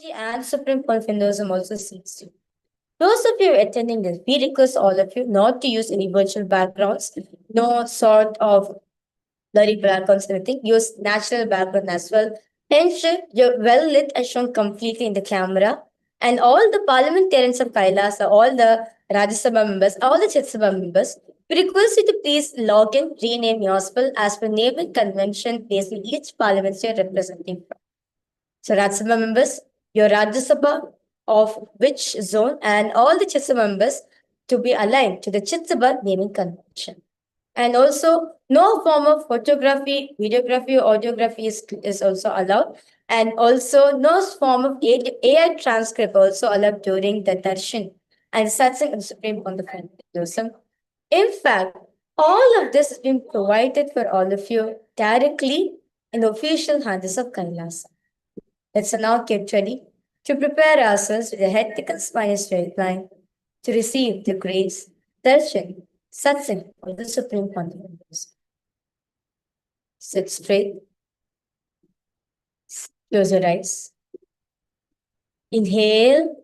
Swamiji and Supreme Court of Hinduism also sees you. Those of you attending this, we request all of you not to use any virtual backgrounds, no sort of blurry backgrounds, anything. Use natural background as well. Ensure you're well lit and shown completely in the camera. And all the parliamentarians of Kailasa, all the Rajya Sabha members, all the Chit Sabha members, we request you to please log in, rename yourself as per naming convention based on each parliament you're representing from. So Rajya Sabha members, your Rajya Sabha of which zone and all the Chit Sabha members to be aligned to the Chit Sabha naming convention. And also, no form of photography, videography, or audiography is also allowed. And also, no form of AI transcript also allowed during the darshan and satsang and supreme Pontiff Hinduism. In fact, all of this has been provided for all of you directly in the official handles of Kailasa. Let's now get ready to prepare ourselves with a head and spine straight line to receive the grace, darshan, satsang of the Supreme Pontiff. Sit straight, close your eyes. Inhale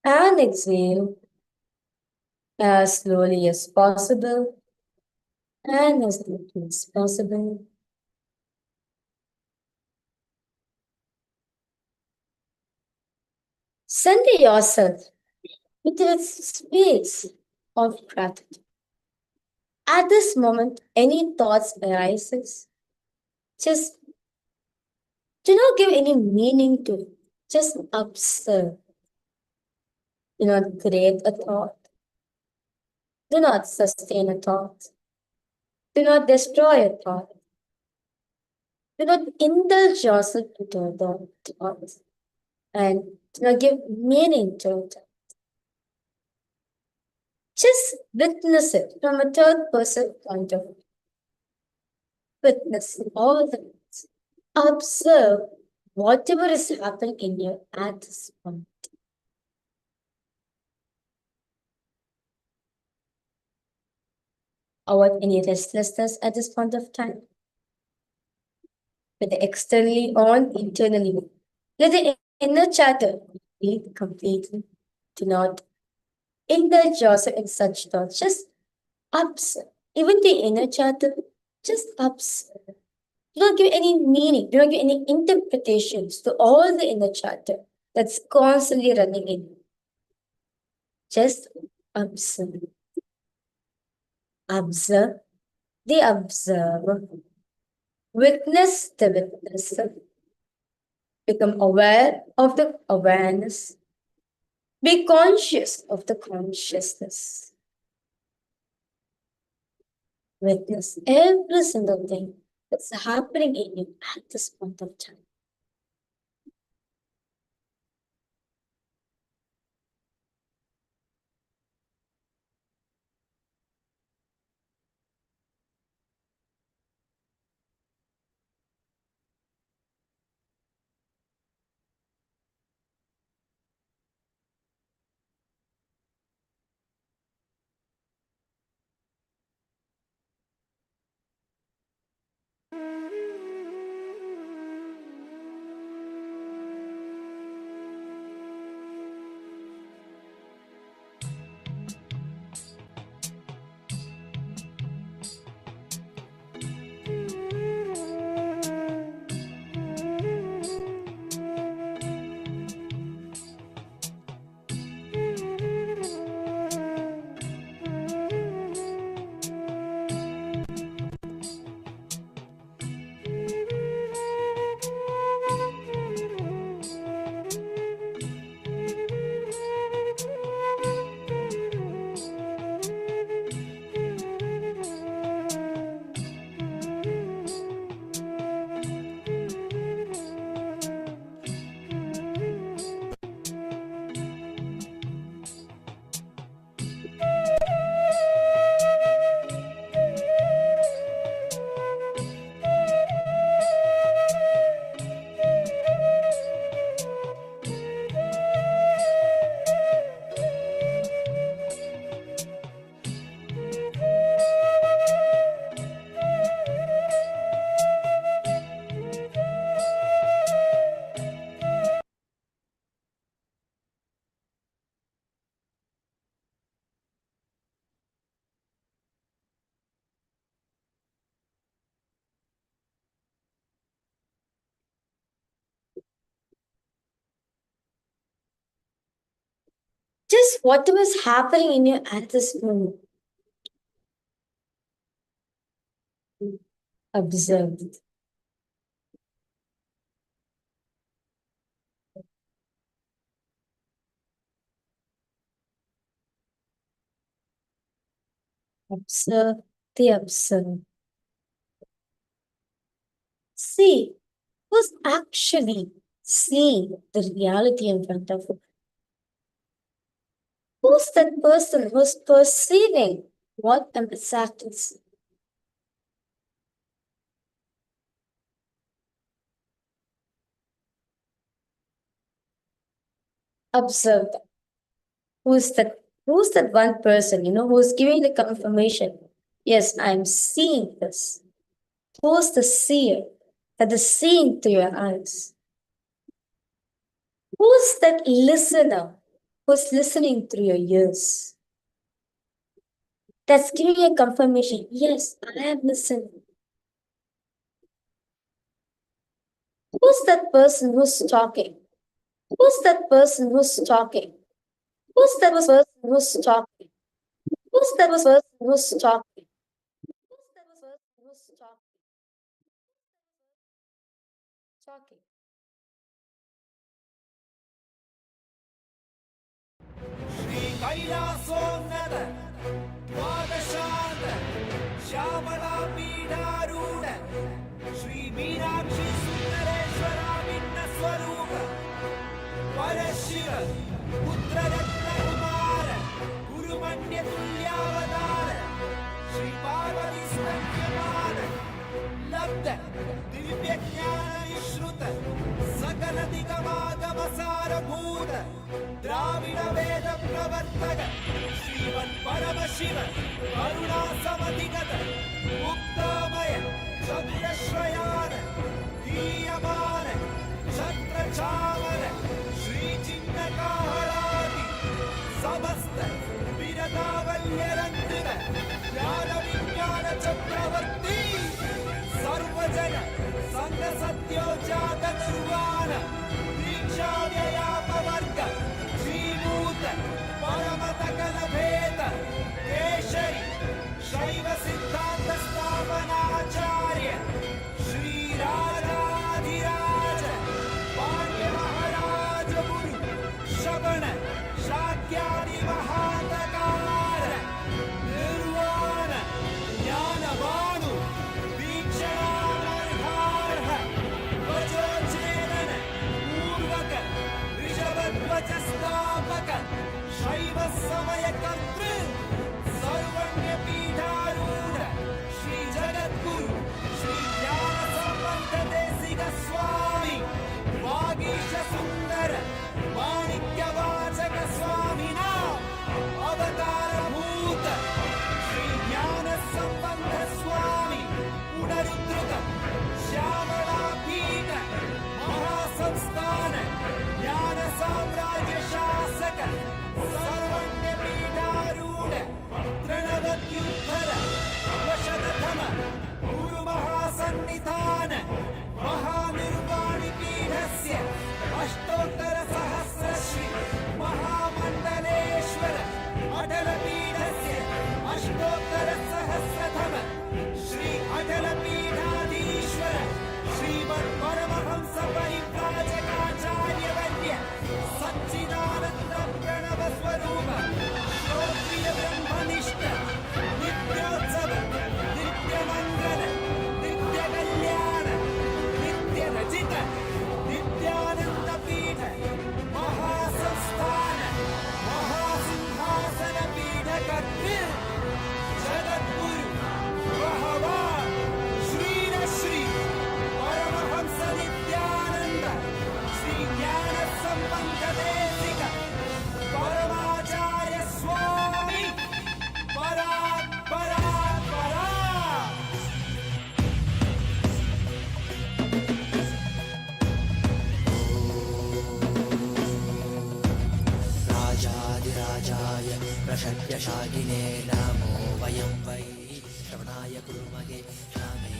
and exhale as slowly as possible and as deeply as possible. Center yourself into a space of gratitude. At this moment, any thoughts arises, just do not give any meaning to it. Just observe. Do not create a thought. Do not sustain a thought. Do not destroy a thought. Do not indulge yourself into the thoughts and do not give meaning to it. Just witness it from a third person point of view. Witness all the things. Observe whatever is happening in you at this point. Avoid any restlessness at this point of time. With the externally on, internally. Let the inner chatter be completely. Do not indulge yourself in such thoughts. Just observe. Even the inner chatter, just observe. Do not give any meaning, do not give any interpretations to all the inner chatter that's constantly running in. Just observe. Observe the observer. Witness the witnesser. Become aware of the awareness. Be conscious of the consciousness. Witness every single thing that's happening in you at this point of time. Just whatever is happening in you at this moment. Observe. Observe the observe. See who's actually seeing the reality in front of you. Who's that person who's perceiving what the exact is? Observe that. Who's that one person, who's giving the confirmation? Yes, I'm seeing this. Who's the seer that is seeing through your eyes? Who's that listener who's listening through your ears? That's giving you a confirmation. Yes, I am listening. Who's that person who's talking? Who's that person who's talking? Who's that person who's talking? Who's that person who's talking? Who's that person who's talking? Talking. Shri कैलासोन्नत द्वादशान्त Shyamala पीठारूढ Shri Meenakshi सुन्दरेश्वराभिन्न स्वरूप परशिव पुत्ररत्नकुमार गुरुमन्यतुल्यावतार श्री पार्वती स्तन्यमान लब्ध दिव्यज्ञानविश्रुत सकल दिगमागमसारभूत द्राविड वेद प्रवर्तक श्रीमन् परमशिव करुणा समधिगत मुक्तामय चतुरश्रयान दीयमान छत्र चामर श्री चिन्नकाहलादि समस्त विरतावल्यरन्दित ज्ञान विज्ञान चक्रवर्ती सर्वजन संग सत्योजात निर्वाण दीक्षा व्ययापवर्ग श्रीभूत परमतकल भेद केशरी शैव सिद्धांत स्थापनाचार्य श्री राजाधिराज पाण्ड्य महाराज गुरु श्रवण शाक्यादि महातकार निर्वाण ज्ञानवानु दीक्षानर्हार्ह वचोच्चेदन पूर्वक ऋषभध्वजस्थापक शैव समय कर्तृ सर्वज्ञ पीठारूढ़ श्री जगद्गुरु श्री ज्ञान संबंध देशिक स्वामी वागीश सुंदर माणिक्य वाचक स्वामिना अवतार भूत श्री ज्ञान संबंध स्वामी पुनरुद्धृत श्यामला पीठ महासंस्थान ज्ञान साम्राज्य शासक सर्वज्ञ पीठारूढ़ तृणवत्युत्तर वशततम गुरु महासन्निधान महानिर्वाणि पीठस्य अष्टोत्तर सहस्र श्री महामंडलेश्वर अटल पीठस्य अष्टोत्तर सहस्रतम श्री अटल पीठाधीश्वर श्रीमत् परमहंस परिव्राजकाचार्य वर्य सच्चिदानंद प्रणव स्वरूप श्रोत्रिय ब्रह्मनिष्ठ नित्योत्सव नित्य मंगल नित्य कल्याण नित्य रचित नित्यानंद पीठ महासंस्थान महासिंहासन पीठ कर्तृ जगद्गुरु भगवान श्री परमहंस नित्यानंद श्री ज्ञान संबंध देशिक परमाचार्य स्वामी परात् परात् परात् राजाधिराजाय प्रषड्यशागिने नमो वयं वै श्रवणाय कुर्महे श्यामे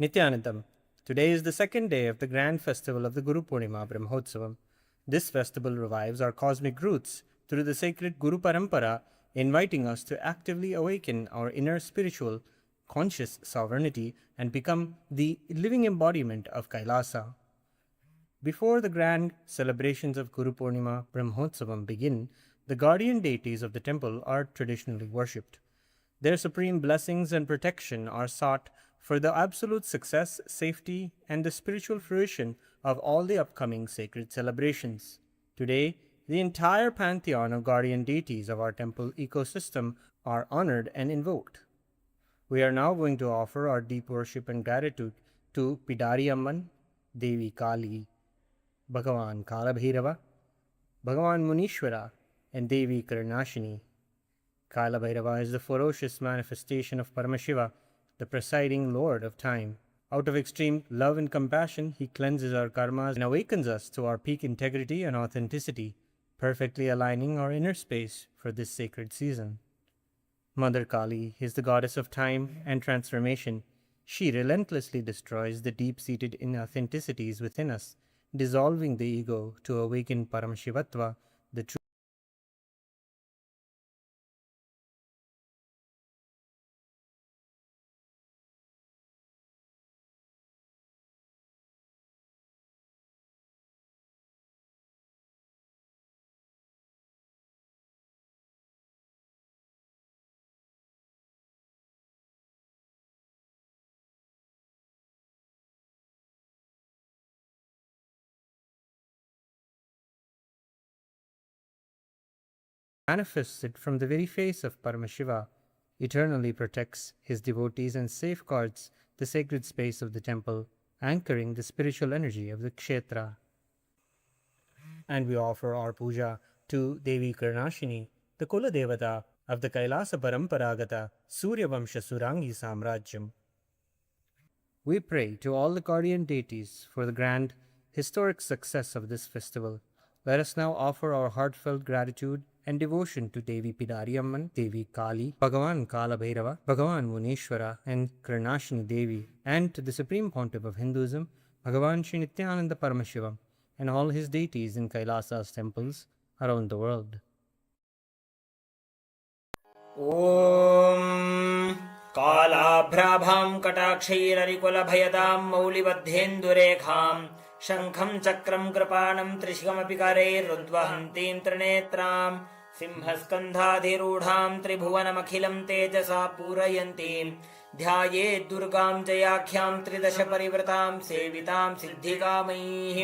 Nithyanandam. Today is the second day of the grand festival of the Guru Purnima Brahmotsavam. This festival revives our cosmic roots through the sacred Guru Parampara, inviting us to actively awaken our inner spiritual, conscious sovereignty and become the living embodiment of Kailasa. Before the grand celebrations of Guru Purnima Brahmotsavam begin, the guardian deities of the temple are traditionally worshipped. Their supreme blessings and protection are sought for the absolute success, safety, and the spiritual fruition of all the upcoming sacred celebrations. Today, the entire pantheon of guardian deities of our temple ecosystem are honored and invoked. We are now going to offer our deep worship and gratitude to Pidari Amman, Devi Kali, Bhagavan Kalabhairava, Bhagavan Munishwara, and Devi Karnashini. Kalabhairava is the ferocious manifestation of Paramashiva, the presiding Lord of time. Out of extreme love and compassion, he cleanses our karmas and awakens us to our peak integrity and authenticity, perfectly aligning our inner space for this sacred season. Mother Kali is the goddess of time and transformation. She relentlessly destroys the deep-seated inauthenticities within us, dissolving the ego to awaken Paramashivatva, the true manifested from the very face of Paramashiva, eternally protects his devotees and safeguards the sacred space of the temple, anchoring the spiritual energy of the kshetra. And we offer our puja to Devi Karnashini, the Kula Devata of the Kailasa Paramparagata Surya Vamsha Surangi Samrajyam. We pray to all the guardian deities for the grand, historic success of this festival. Let us now offer our heartfelt gratitude and devotion to Devi Pidari Amman, Devi Kali, Bhagavan Kalabhairava, Bhagavan Munishwara, and Karnashini Devi, and to the Supreme Pontiff of Hinduism, Bhagavan Sri Nithyananda Paramashivam, and all his deities in Kailasa's temples around the world. ॐ कालाभ्राभां कटाक्षैररिकुलभयदां मौलिबद्धेन्दुरेखां शङ्खं चक्रं कृपाणं त्रिशिखमपि करैरुद्वहन्तीं त्रिनेत्रां सिंहस्कन्धाधिरूढां त्रिभुवनमखिलं तेजसा पूरयन्तीं ध्यायेत् दुर्गां जयाख्यां त्रिदश परिवृतां सेवितां सिद्धिकामैः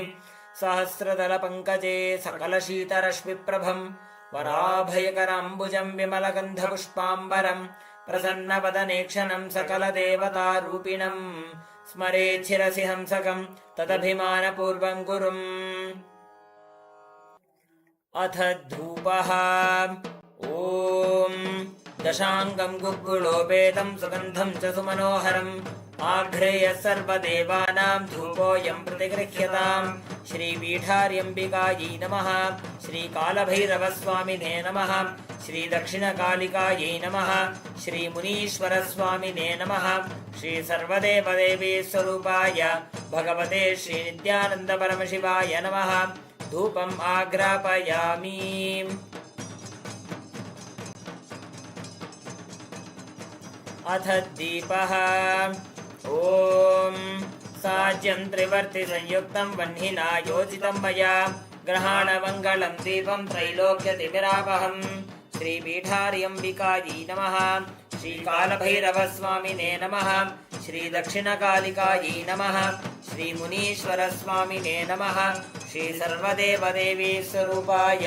सहस्रदलपङ्कजे सकलशीतरश्मिप्रभं वराभयकराम्बुजं विमलगन्धपुष्पाम्बरं प्रसन्नवदनेक्षणं सकलदेवतारूपिणं स्मरेच्छिरसि हंसकं तदभिमानपूर्वं गुरुम् अथ धूपः ॐ दशाङ्गं गुग्गुलोपेतं सुगन्धं च सुमनोहरम् आघ्रेयः सर्वदेवानां धूपोऽयं प्रतिगृह्यताम् श्रीपीठार्यम्बिकायै नमः श्रीकालभैरवस्वामिने नमः श्रीदक्षिणकालिकायै नमः श्रीमुनीश्वरस्वामिने नमः श्रीसर्वदेवदेवीस्वरूपाय भगवते श्रीनित्यानन्दपरमशिवाय नमः धूपम् आग्रापयामि अथ दीपः ॐ साज्यं त्रिवर्तिसंयुक्तं वह्निना योजितं मया ग्रहाणमङ्गलं दीपं त्रैलोक्यतिमिरापहं श्रीपीठार्यम्बिकायै नमः श्रीकालभैरवस्वामिने नमः श्रीदक्षिणकालिकायै नमः श्रीमुनीश्वरस्वामिने नमः श्रीसर्वदेवदेवीस्वरूपाय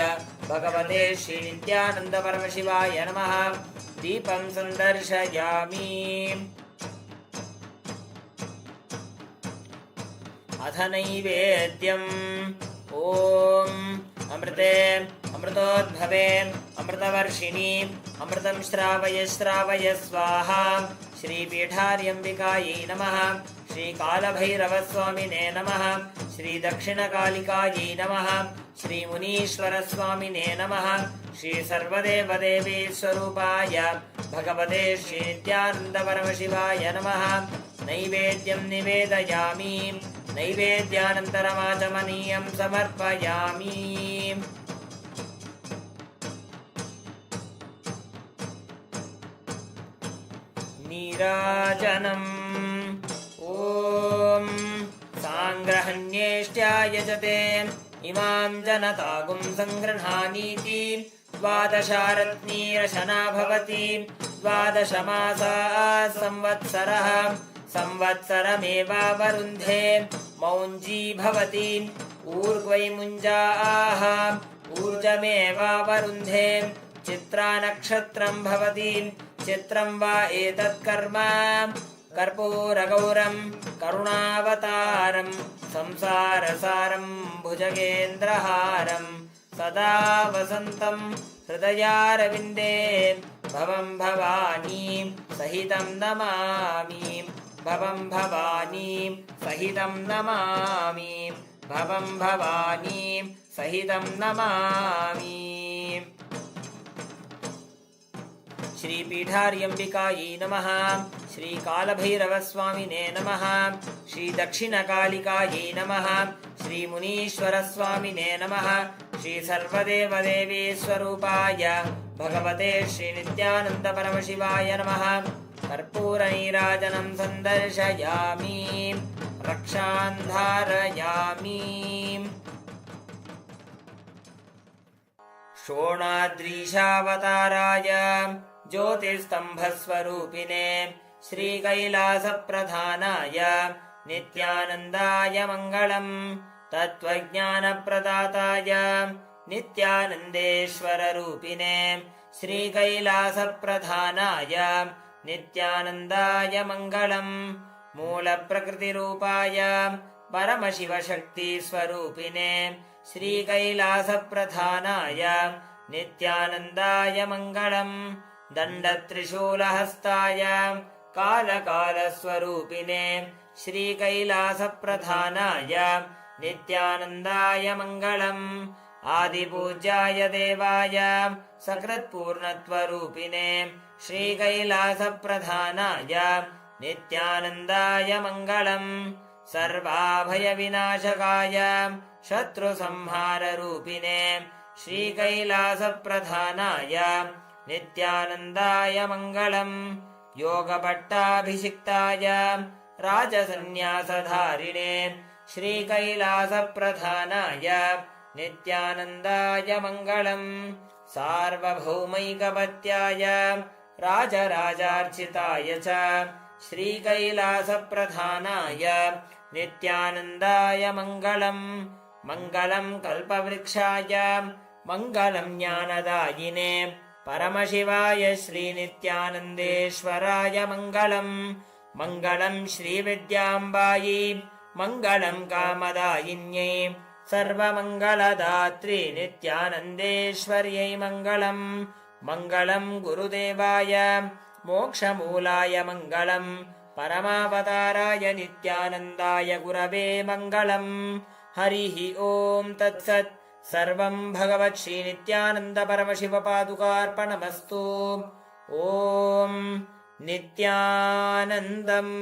भगवते श्रीनित्यानन्दपरमशिवाय नमः दीपं सन्दर्शयामि अथ नैवेद्यम् ॐ अमृते अमृतोद्भवे अमृतवर्षिणी अमृतं श्रावय श्रावय स्वाहा श्रीपीठार्यम्बिकायै नमः श्रीकालभैरवस्वामिने नमः श्रीदक्षिणकालिकायै नमः श्रीमुनीश्वरस्वामिने नमः श्रीसर्वदेवदेवीस्वरूपाय भगवते श्रीनित्यानन्दपरमशिवाय नमः नैवेद्यं निवेदयामि नैवेद्यानन्तरमाचमनीयं समर्पयामि नीराजनम् ॐ साङ्ग्रहण्येष्ट्याय यजते इमां जनतागुं सङ्गृह्णानीति द्वादशारत्नीरशना भवति द्वादशमासाः संवत्सरः संवत्सरमेवावरुन्धे मौञ्जी भवति ऊर्ध्वै मुञ्जाः ऊर्जमेवावरुन्धे चित्रानक्षत्रं भवति चित्रं वा एतत् कर्म कर्पूरगौरं करुणावतारं संसारसारं भुजगेन्द्रहारं सदा वसन्तं हृदयारविन्दे भवं भवानी सहितं नमामि भवं भवानी सहितं नमामि भवं भवानी सहितं नमामि श्रीपीठार्यम्बिकायै नमः श्रीकालभैरवस्वामिने नमः श्रीदक्षिणकालिकायै नमः श्रीमुनीश्वरस्वामिने नमः श्रीसर्वदेवदेवीस्वरूपाय भगवते श्रीनित्यानन्दपरमशिवाय नमः कर्पूरनीराजनं सन्दर्शयामि रक्षान् धारयामि शोणाद्रीशावताराय ज्योतिस्तम्भस्वरूपिणे श्रीकैलासप्रधानाय नित्यानन्दाय मङ्गलम् तत्त्वज्ञानप्रदाताय नित्यानन्देश्वररूपिणे श्रीकैलासप्रधानाय नित्यानन्दाय मङ्गलम् मूलप्रकृतिरूपाय परमशिवशक्तिस्वरूपिणे श्रीकैलासप्रधानाय नित्यानन्दाय मङ्गलम् दण्डत्रिशूलहस्ताय कालकालस्वरूपिणे श्रीकैलासप्रधानाय नित्यानन्दाय मङ्गलम् आदिपूज्याय देवाय सकृत्पूर्णत्वरूपिणे श्रीकैलासप्रधानाय नित्यानन्दाय मङ्गलम् सर्वाभयविनाशकाय शत्रुसंहाररूपिणे श्रीकैलासप्रधानाय नित्यानन्दाय मङ्गलम् योगपट्टाभिषिक्ताय राजसन्न्यासधारिणे श्रीकैलासप्रधानाय नित्यानन्दाय मङ्गलम् सार्वभौमैकपत्याय राजराजार्चिताय च श्रीकैलासप्रधानाय नित्यानन्दाय मङ्गलम् मङ्गलम् कल्पवृक्षाय मङ्गलम् ज्ञानदायिने परमशिवाय श्रीनित्यानन्देश्वराय मङ्गलम् मङ्गलम् श्रीविद्याम्बायै मङ्गलम् कामदायिन्यै सर्वमङ्गलदात्री नित्यानन्देश्वर्यै मङ्गलम् मङ्गलम् गुरुदेवाय मोक्षमूलाय मङ्गलम् परमावताराय नित्यानन्दाय गुरवे मङ्गलम् हरिः ॐ तत्सत् सर्वं भगवत् श्रीनित्यानन्दपरमशिवपादुकार्पणमस्तु ॐ नित्यानन्दम्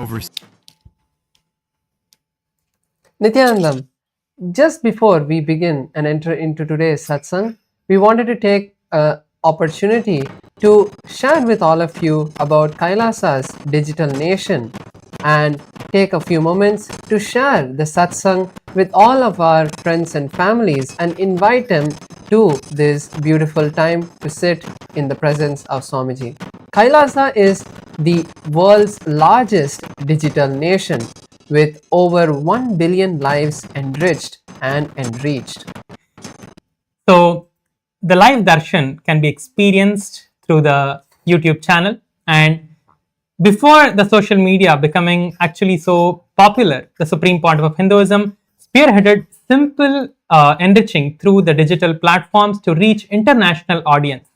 over. Nithyananda, just before we begin and enter into today's satsang, we wanted to take an opportunity to share with all of you about Kailasa's digital nation and take a few moments to share the satsang with all of our friends and families and invite them to this beautiful time to sit in the presence of Swamiji. Kailasa is the world's largest digital nation with over 1 billion lives enriched and enriched. So the live darshan can be experienced through the YouTube channel, and before the social media becoming actually so popular, the Supreme Pontiff of Hinduism spearheaded simple enriching through the digital platforms to reach international audience.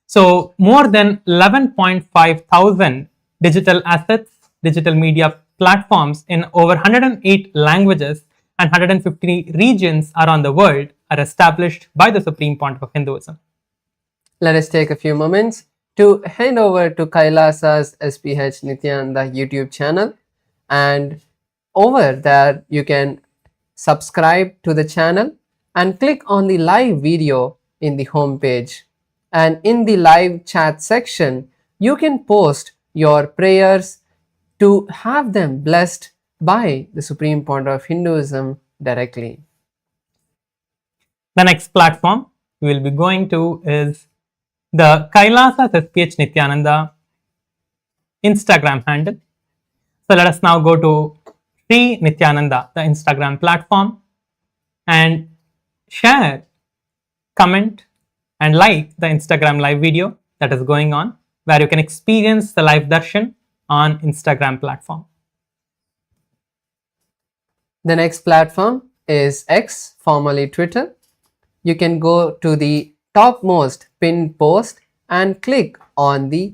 So more than 11.5 thousand digital assets, digital media platforms in over 108 languages and 150 regions around the world are established by the Supreme Pontiff of Hinduism. Let us take a few moments to head over to Kailasa's SPH Nithyananda YouTube channel, and over there you can subscribe to the channel and click on the live video in the home page, and in the live chat section you can post your prayers to have them blessed by the Supreme Pontiff of Hinduism directly. The next platform we will be going to is the Kailasa SPH Nithyananda Instagram handle. So let us now go to Sri Nithyananda, the Instagram platform, and share, comment, and like the Instagram live video that is going on, where you can experience the live darshan on Instagram platform. The next platform is X, formerly Twitter. You can go to the topmost pinned post and click on the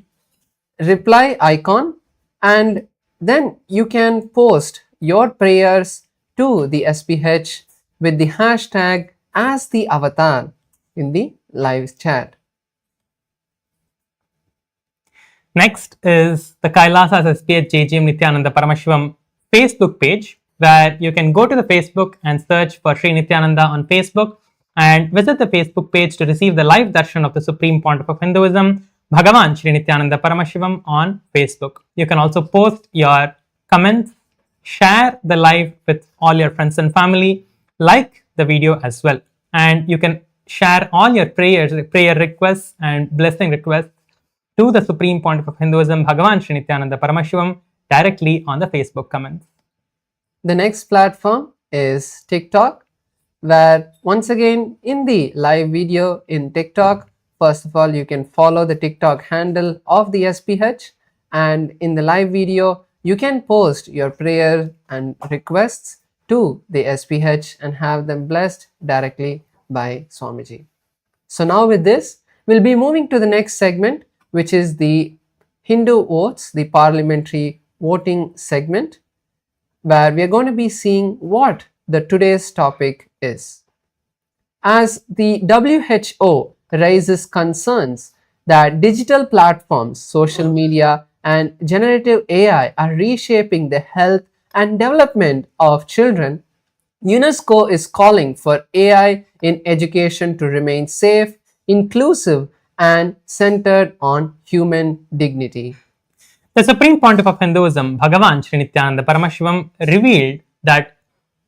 reply icon, and then you can post your prayers to the SPH with the hashtag as the avatar in the live chat. Next is the Kailasa's SPH JGM Nithyananda Paramashivam Facebook page, where you can go to the Facebook and search for Sri Nithyananda on Facebook and visit the Facebook page to receive the live darshan of the Supreme Pontiff of Hinduism, Bhagavan Sri Nithyananda Paramashivam, on Facebook. You can also post your comments, share the live with all your friends and family, like the video as well, and you can share all your prayer requests and blessing requests to the Supreme Pontiff of Hinduism, Bhagavan Sri Nithyananda Paramashivam, directly on the Facebook comments. The next platform is TikTok, where once again in the live video in TikTok, first of all you can follow the TikTok handle of the SPH, and in the live video you can post your prayer and requests to the SPH and have them blessed directly by Swamiji. So now with this, we'll be moving to the next segment, which is the Hindu votes, the parliamentary voting segment, where we are going to be seeing what the today's topic is. As the WHO raises concerns that digital platforms, social media, and generative AI are reshaping the health and development of children, UNESCO is calling for AI in education to remain safe, inclusive, and centered on human dignity. The Supreme Pontiff of Hinduism, Bhagavan Sri Nithyananda Paramashivam, revealed that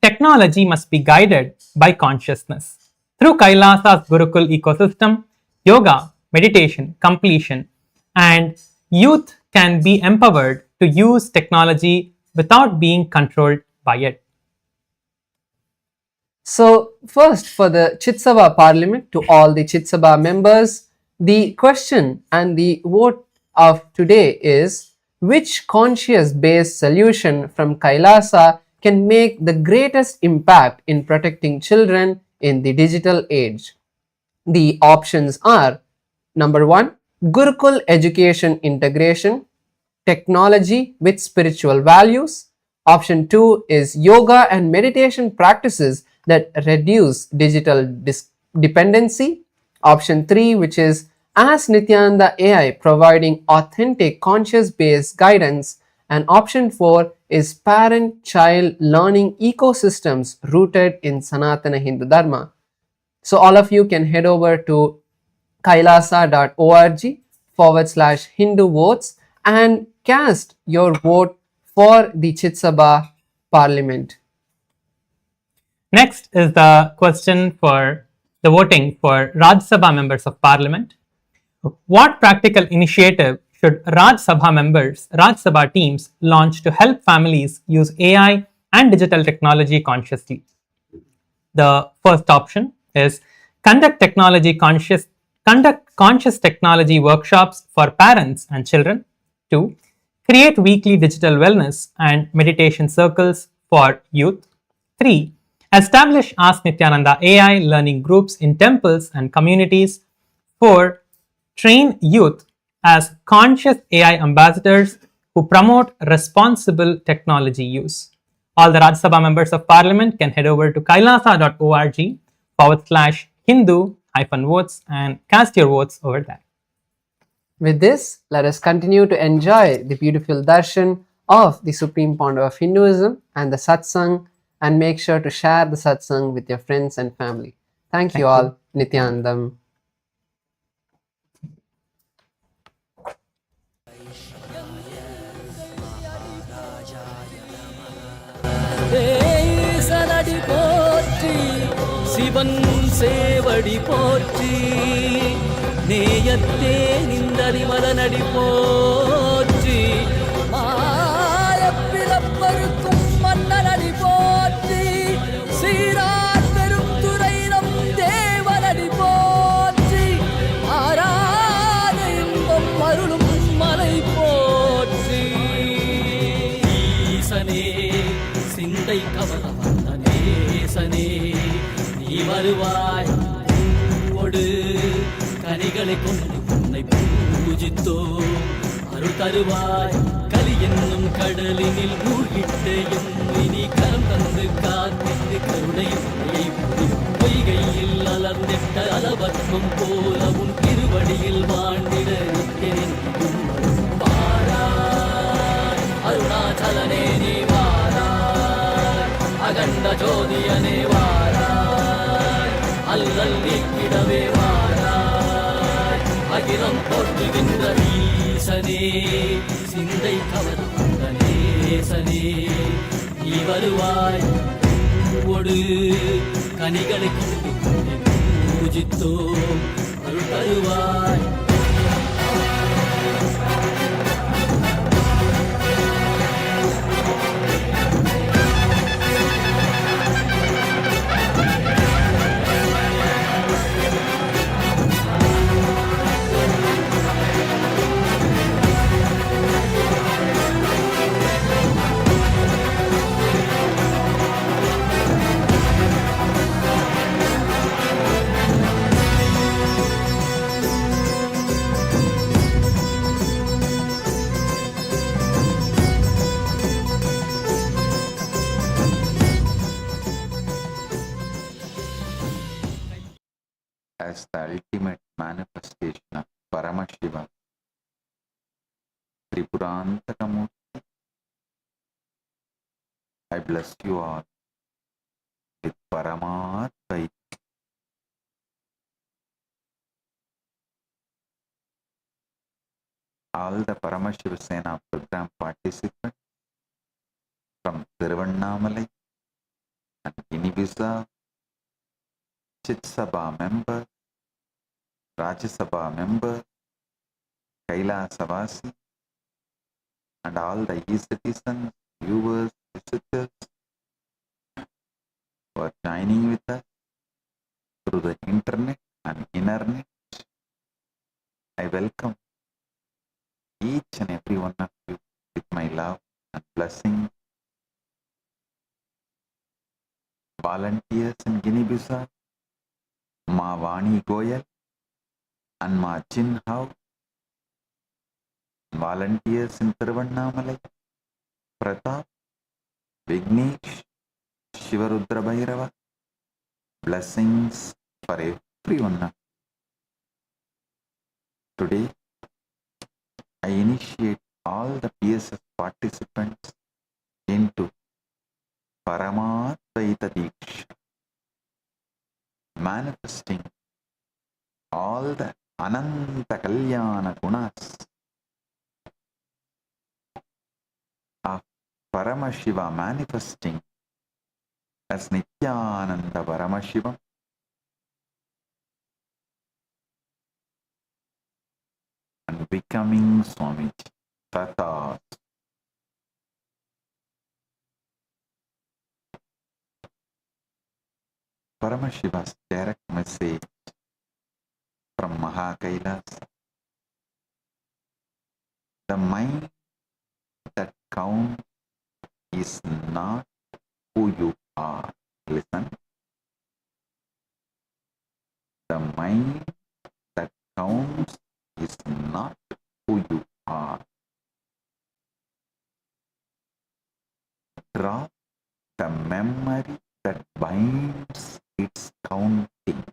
technology must be guided by consciousness. Through Kailasa's Gurukul ecosystem, yoga, meditation, completion, and youth can be empowered to use technology without being controlled by it. So first, for the Chitsabha Parliament, to all the Chitsabha members, the question and the vote of today is, which conscious-based solution from Kailasa can make the greatest impact in protecting children in the digital age? The options are: number 1, Gurukul education integration, technology with spiritual values. Option 2 is yoga and meditation practices that reduce digital dependency. Option 3, which is as Nithyananda AI, providing authentic conscious based guidance. And option 4, is parent-child learning ecosystems rooted in Sanatana Hindu Dharma. So all of you can head over to kailasa.org/Hindu votes and cast your vote for the Chitsabha Parliament. Next is the question for the voting for Rajya Sabha members of Parliament. What practical initiative should Rajya Sabha teams launch to help families use AI and digital technology consciously? The first option is conduct conscious technology workshops for parents and children. 2. Create weekly digital wellness and meditation circles for youth. 3. Establish Ask Nithyananda AI learning groups in temples and communities. 4. Train youth as conscious AI ambassadors who promote responsible technology use. All the Rajya Sabha members of Parliament can head over to kailasa.org/Hindu-votes and cast your votes over there. With this, let us continue to enjoy the beautiful darshan of the Supreme Founder of Hinduism and the satsang, and make sure to share the satsang with your friends and family. Thank you all. Nithyanandam. தேசனடி போற்றி சிவன் சேவடி போற்றி நேயத்தே நின்றடி மதனடி போற்றி மாயப்பிறப்பருக்கும் மன்னனடி போற்றி சீரார் பெருந்துரை நம் தேவனடி போற்றி ஆராத இன்பம் அருளும் மலை போற்றி ஈசனே சிந்தை கவல வந்த நேசனே நீ வருவாய் பூவோடு கனிகளை கொண்டு உன்னை பூஜித்தோ அருள் தருவாய் கலி என்னும் கடலினில் மூழ்கிட்டு இனி கரம் தந்து காத்திட்டு கருணை பொய்கையில் அலர்ந்திட்ட அளவற்றம் போல உன் திருவடியில் வாழ்ந்திட நிற்கிறேன் வாராய் அருணாச்சலனே நீ அகண்ட ஜோதியனே வாராய் அல்லல் நீக்கிடவே வாராய் அகிலம் போற்றுகின்ற ஈசனே சிந்தை கவர் வந்த நேசனே நீ வருவாய் பூவோடு கனிகளை கொண்டு பூஜித்தோ அருள் தருவாய். As the ultimate manifestation of Paramashiva, Tripurantakamurti, I bless you all with Paramatma. All the Paramashiva Sena program participants from Tiruvannamalai and Guinea-Bissau, Chitsabha members, Rajya Sabha members, Kailasavasi, and all the e-citizens, viewers, visitors who are joining with us through the internet and internet. I welcome each and every one of you with my love and blessing. Volunteers in Guinea-Bissau, Ma Vani Goyal and Ma Chin Hao, volunteers in Tiruvannamalai, Pratap, Vignesh, Shivarudra Bhairava, blessings for everyone. Today, I initiate all the PSF participants into Paramadvaita Diksha, manifesting all the Ananta Kalyana Gunas of Paramashiva, manifesting as Nithyananda Paramashivam, and becoming Swamiji. Tata. Paramashiva's direct message from Mahakailas: the mind that counts is not who you are. Listen. The mind that counts is not who you are. Drop the memory that binds its counting.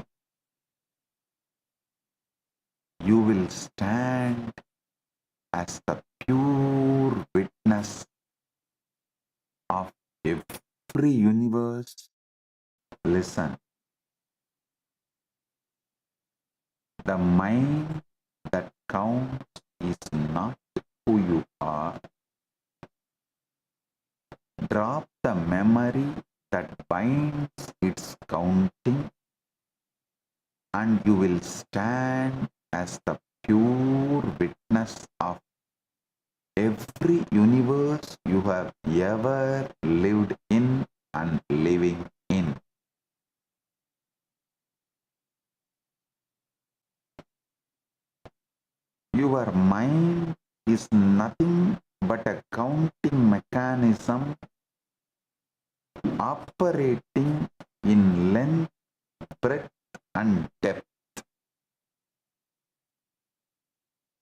You will stand as the pure witness of every universe. Listen. The mind that counts is not who you are. Drop the memory that binds its counting, and you will stand as the pure witness of every universe you have ever lived in and living in. Your mind is nothing but a counting mechanism operating in length, breadth, and depth,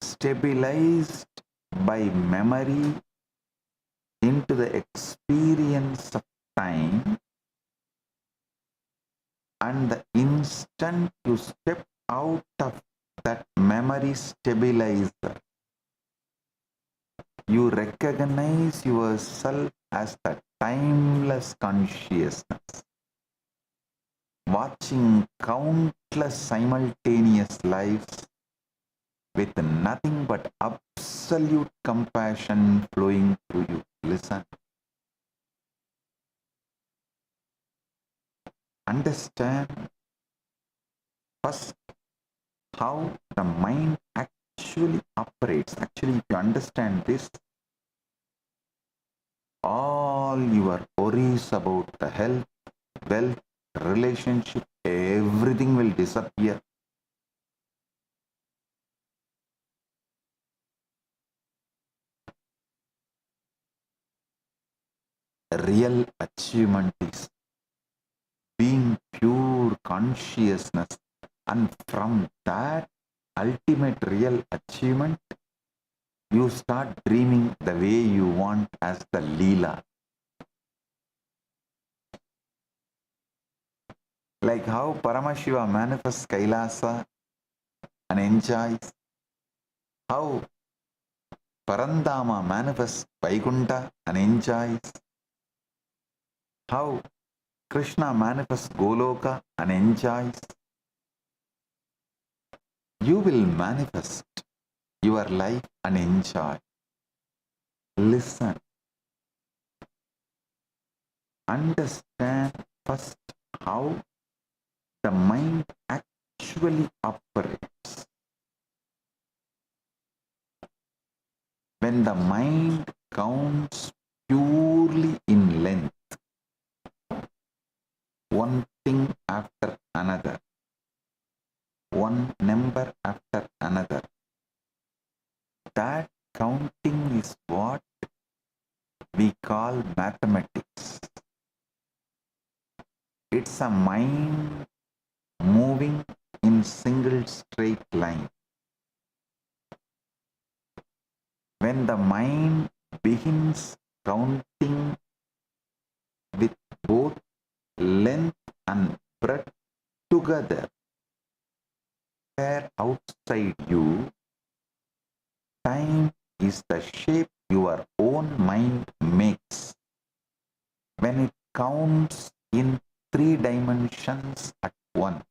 stabilized by memory into the experience of time, and the instant you step out of that memory stabilizer, you recognize yourself as the timeless consciousness, watching countless simultaneous lives with nothing but absolute compassion flowing through you. Listen. Understand first how the mind actually operates. Actually, if you understand this, all your worries about the health, wealth, relationship, everything will disappear. Real achievement is being pure consciousness, and from that ultimate real achievement, you start dreaming the way you want as the Leela. Like how Paramashiva manifests Kailasa and enjoys, how Parandama manifests Vaikunta and enjoys, how Krishna manifests Goloka and enjoys. You will manifest your life and enjoy. Listen. Understand first how the mind actually operates. When the mind counts purely in length, one thing after another, one number after another, that counting is what we call mathematics. It's a mind moving in single straight line. When the mind begins counting with both length and breadth together, where outside you, time is the shape your own mind makes. when it counts in 3 dimensions at once,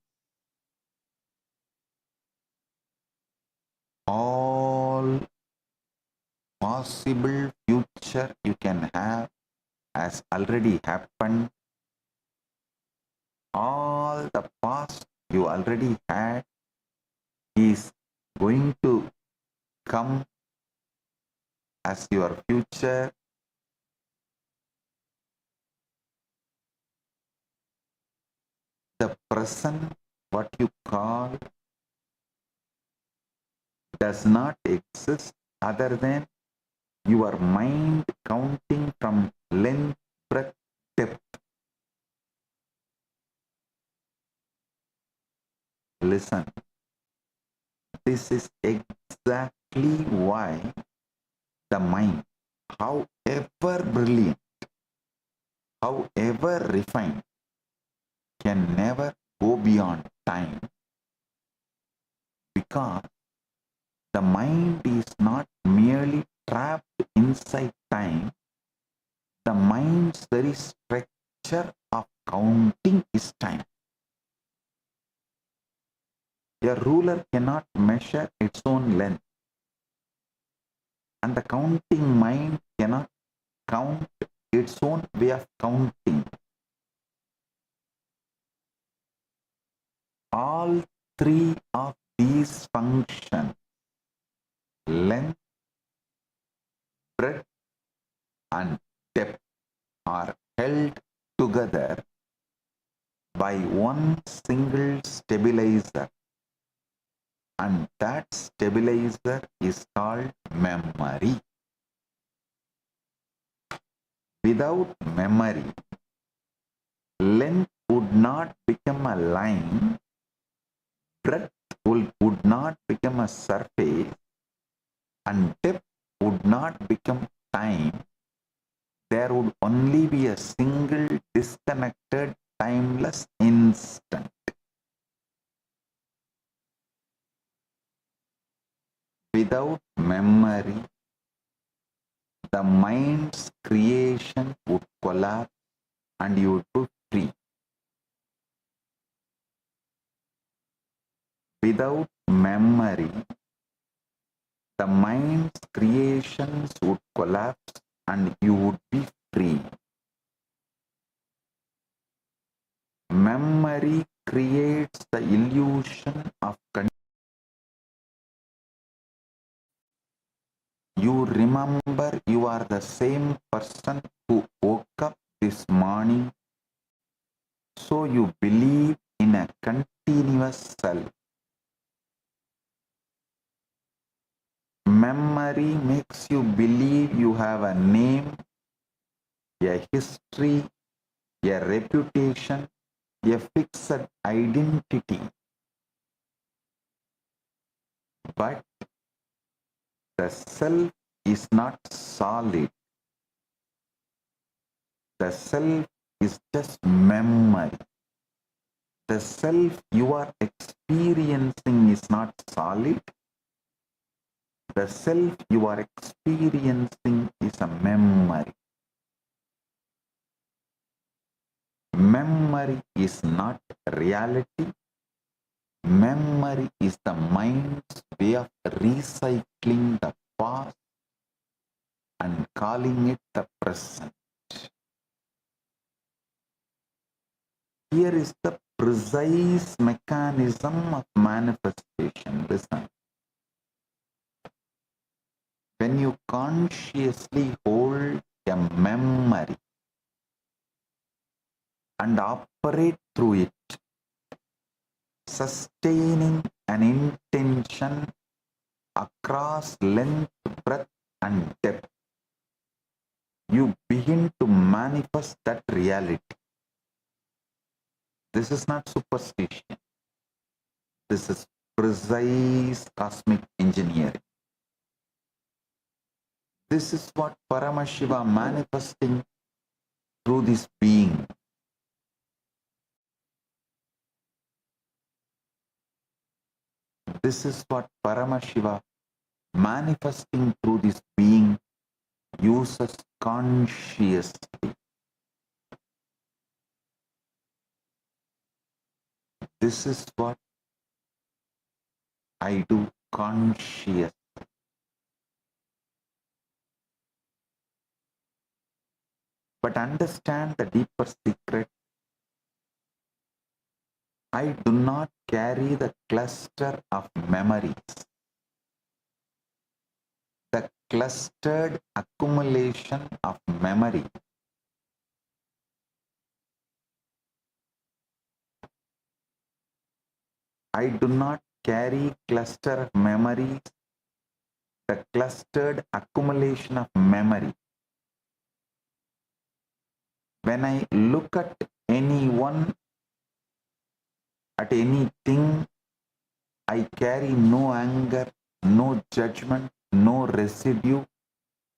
all possible future you can have has already happened. All the past you already had is going to come as your future. The present, what you call, does not exist other than your mind counting from length, breadth, depth. Listen, this is exactly why the mind, however brilliant, however refined, can never go beyond time, because the mind is not merely trapped inside time. The mind's very structure of counting is time. A ruler cannot measure its own length, and the counting mind cannot count its own way of counting. All 3 of these functions, length, breadth, and depth, are held together by one single stabilizer, and that stabilizer is called memory. Without memory, length would not become a line, breadth would not become a surface, and depth would not become time. There would only be a single disconnected, timeless instant. Without memory, the mind's creation would collapse and you would be free. Without memory, the mind's creations would collapse and you would be free. Memory creates the illusion of condition. You remember you are the same person who woke up this morning, so you believe in a continuous self. Memory makes you believe you have a name, a history, a reputation, a fixed identity. But the self is not solid. The self is just memory. The self you are experiencing is not solid. The self you are experiencing is a memory. Memory is not reality. Memory is the mind's way of recycling the past and calling it the present. Here is the precise mechanism of manifestation. Listen. When you consciously hold a memory and operate through it, sustaining an intention across length, breadth, and depth, you begin to manifest that reality. This is not superstition. This is precise cosmic engineering. This is what Paramashiva manifesting through this being. This is what Paramashiva manifesting through this being uses consciously. This is what I do conscious. But understand the deeper secret. I do not carry the cluster of memories, the clustered accumulation of memory. I do not carry cluster of memories, the clustered accumulation of memory. When I look at anyone, at anything, I carry no anger, no judgment, no residue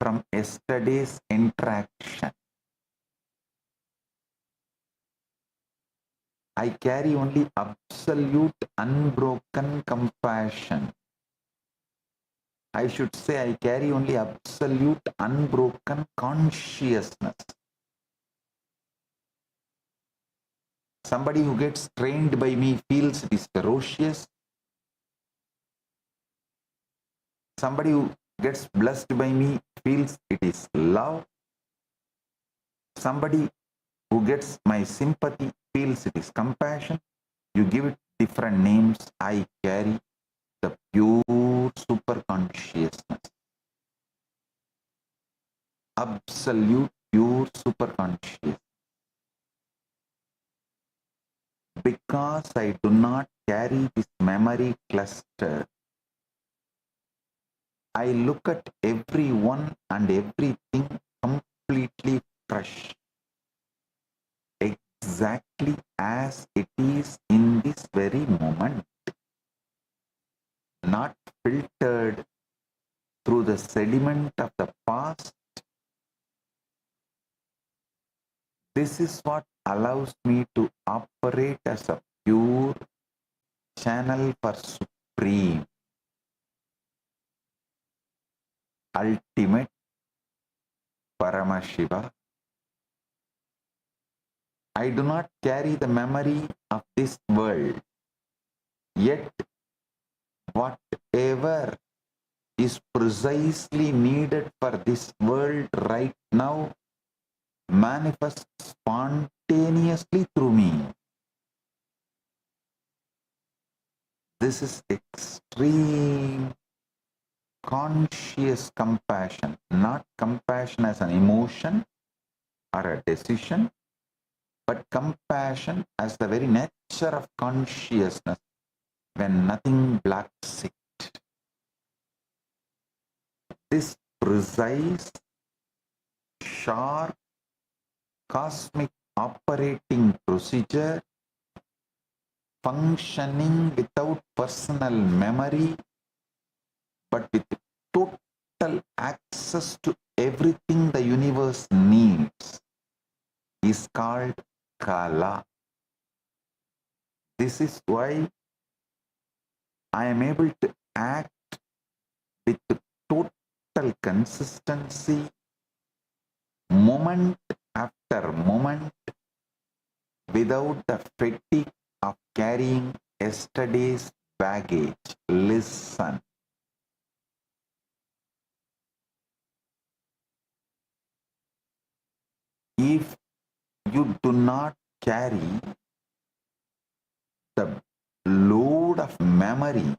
from yesterday's interaction. I carry only absolute unbroken compassion. I should say I carry only absolute unbroken consciousness. Somebody who gets trained by me feels it is ferocious. Somebody who gets blessed by me feels it is love. Somebody who gets my sympathy feels it is compassion. You give it different names. I carry the pure super consciousness. Absolute pure super consciousness. Because I do not carry this memory cluster, I look at everyone and everything completely fresh, exactly as it is in this very moment, not filtered through the sediment of the past. This is what allows me to operate as a pure channel for supreme, ultimate Paramashiva. I do not carry the memory of this world, yet whatever is precisely needed for this world right now manifests spontaneously through me. This is extreme conscious compassion, not compassion as an emotion or a decision, but compassion as the very nature of consciousness when nothing blocks it. This precise, sharp, cosmic operating procedure, functioning without personal memory, but with total access to everything the universe needs, is called Kala. This is why I am able to act with total consistency, moment after moment, without the fatigue of carrying yesterday's baggage. Listen. If you do not carry the load of memory,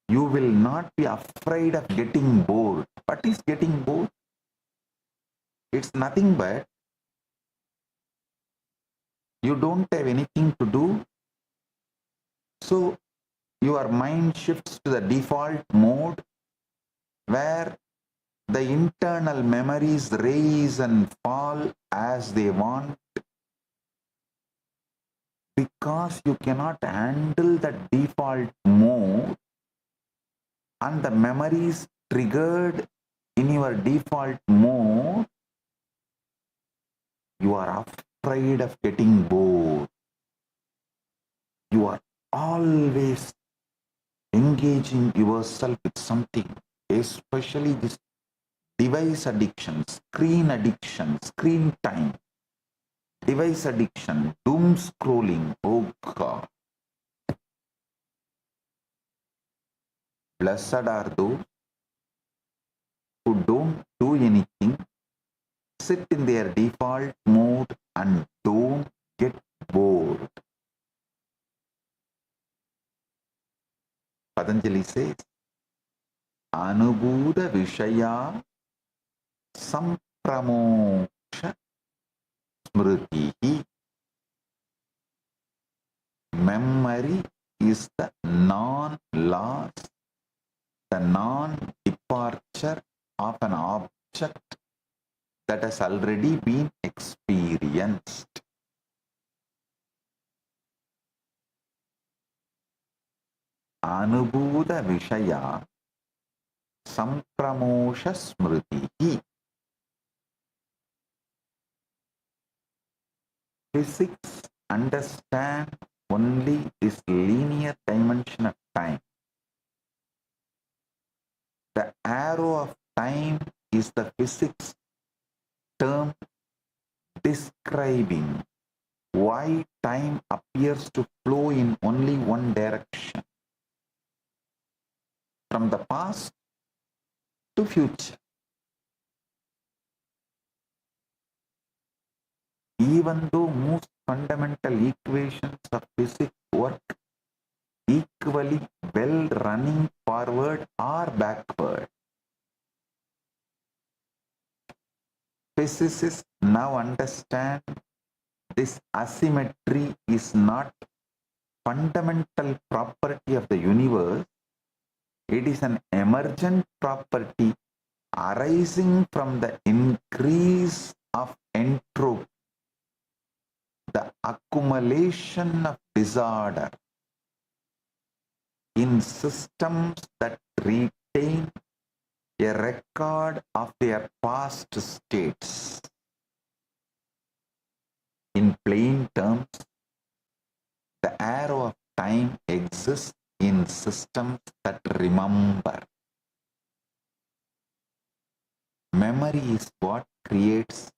you will not be afraid of getting bored. What is getting bored? It's nothing but you don't have anything to do, so your mind shifts to the default mode where the internal memories rise and fall as they want, because you cannot handle the default mode and the memories triggered in your default mode. You are afraid of getting bored. You are always engaging yourself with something, especially this device addiction, screen time. device addiction, doom scrolling. Oh God. Blessed are those who don't do anything, sit in their default mode and don't get bored. Patanjali says, Anubhuta Vishaya Sampramoksha Smritihi. Memory is the non-loss, the non-departure of an object that has already been experienced. Anubhuta Vishaya Sampramosha Smritihi. Physics understand only this linear dimension of time. The arrow of time is the physics term describing why time appears to flow in only one direction, from the past to future. Even though most fundamental equations of physics work equally well running forward or backward, physicists now understand this asymmetry is not fundamental property of the universe. It is an emergent property arising from the increase of entropy, the accumulation of disorder in systems that retain a record of their past states. In plain terms, the arrow of time exists in systems that remember. Memory is what creates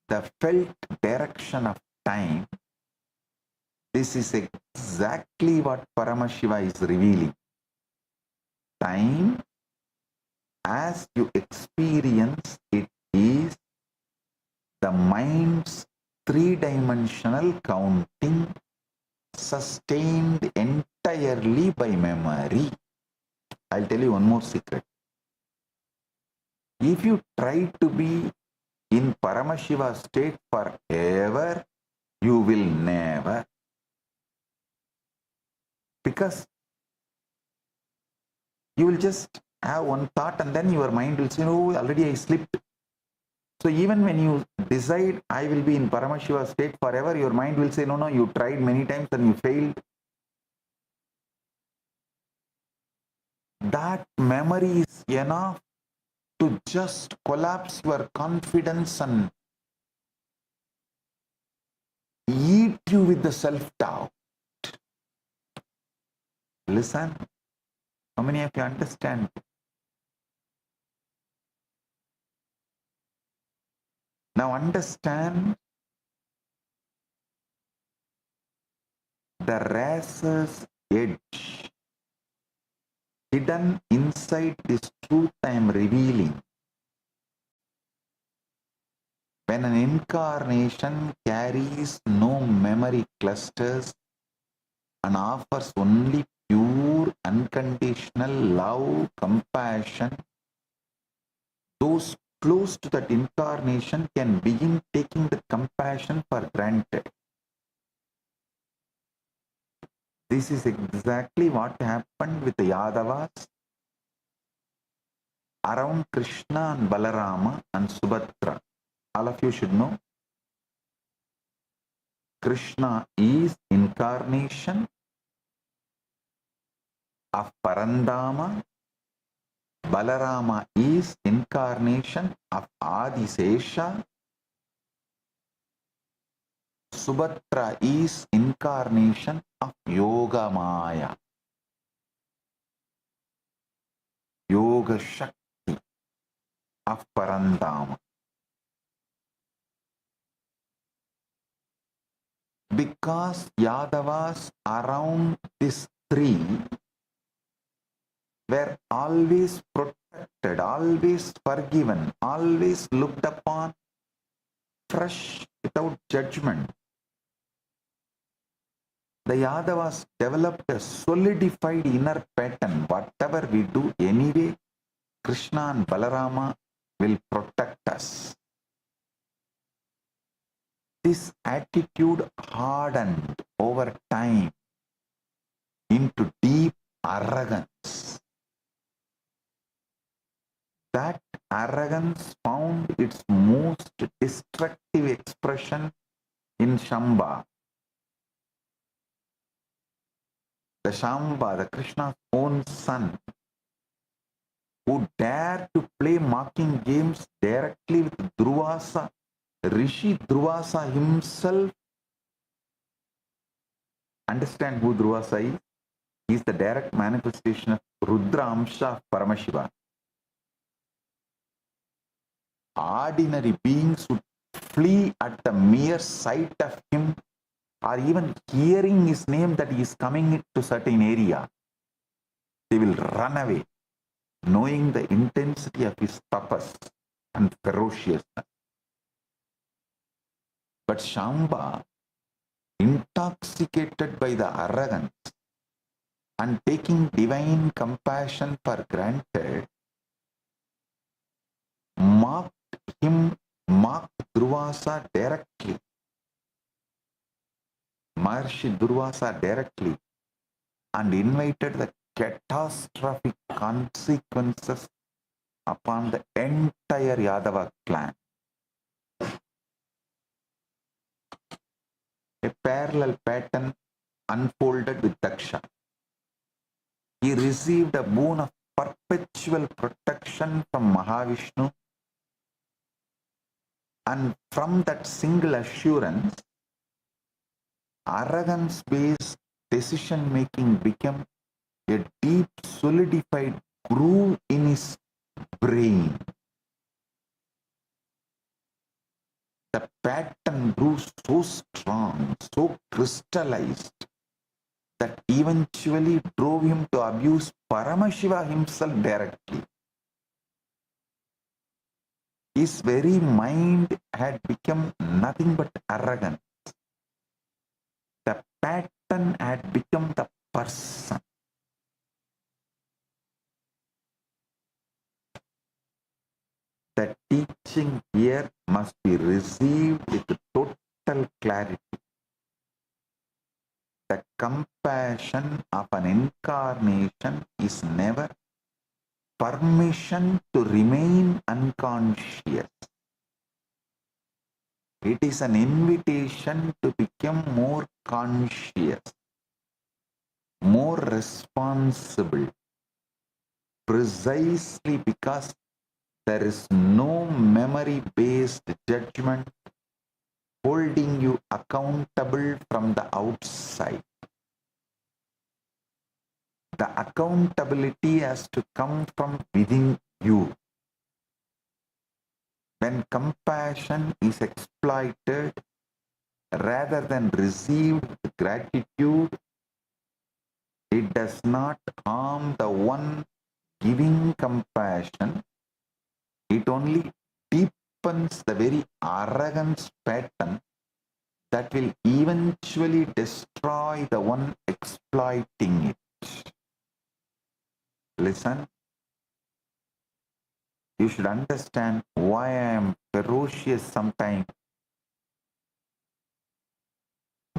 the felt direction of time. This is exactly what Paramashiva is revealing. Time, as you experience it, is the mind's three-dimensional counting sustained entirely by memory. I'll tell you one more secret. If you try to be in Paramashiva state forever, you will never. Because you will just have one thought and then your mind will say, oh, already I slipped. So even when you decide I will be in Paramashiva state forever, your mind will say, no, you tried many times and you failed. That memory is enough to just collapse your confidence and eat you with the self-doubt. Listen, how many of you understand? Now understand the razor's edge hidden inside this truth I am revealing. When an incarnation carries no memory clusters and offers only pure, unconditional love, compassion, those close to that incarnation can begin taking the compassion for granted. This is exactly what happened with the Yadavas around Krishna and Balarama and Subhadra. All of you should know, Krishna is incarnation of Parandama. Balarama is incarnation of Adisesha. Subhadra is incarnation of Yoga Maya, Yoga Shakti of Parandama. because Yadavas around this three were always protected, always forgiven, always looked upon fresh without judgment. The Yadavas developed a solidified inner pattern. Whatever we do anyway, Krishna and Balarama will protect us. This attitude hardened over time into deep arrogance. That arrogance found its most destructive expression in Shamba. The Shamba, the Krishna's own son, who dared to play mocking games directly with Durvasa, Rishi Durvasa himself. Understand who Durvasa is? He is the direct manifestation of Rudra Amsha of Paramashiva. Ordinary beings would flee at the mere sight of him or even hearing his name that he is coming to certain area. They will run away, knowing the intensity of his tapas and ferociousness. But Shamba, intoxicated by the arrogance and taking divine compassion for granted, mocked Durvasa directly. Maharshi Durvasa directly, and invited the catastrophic consequences upon the entire Yadava clan. A parallel pattern unfolded with Daksha. He received a boon of perpetual protection from Mahavishnu, and from that single assurance, arrogance-based decision-making became a deep, solidified groove in his brain. The pattern grew so strong, so crystallized, that eventually drove him to abuse Paramashiva himself directly. His very mind had become nothing but arrogance. The pattern had become the person. The teaching here must be received with total clarity. The compassion of an incarnation is never permission to remain unconscious. It is an invitation to become more conscious, more responsible, precisely because there is no memory-based judgment holding you accountable from the outside. The accountability has to come from within you. When compassion is exploited rather than received with gratitude, it does not harm the one giving compassion. It only deepens the very arrogance pattern that will eventually destroy the one exploiting it. Listen, you should understand why I am ferocious sometimes.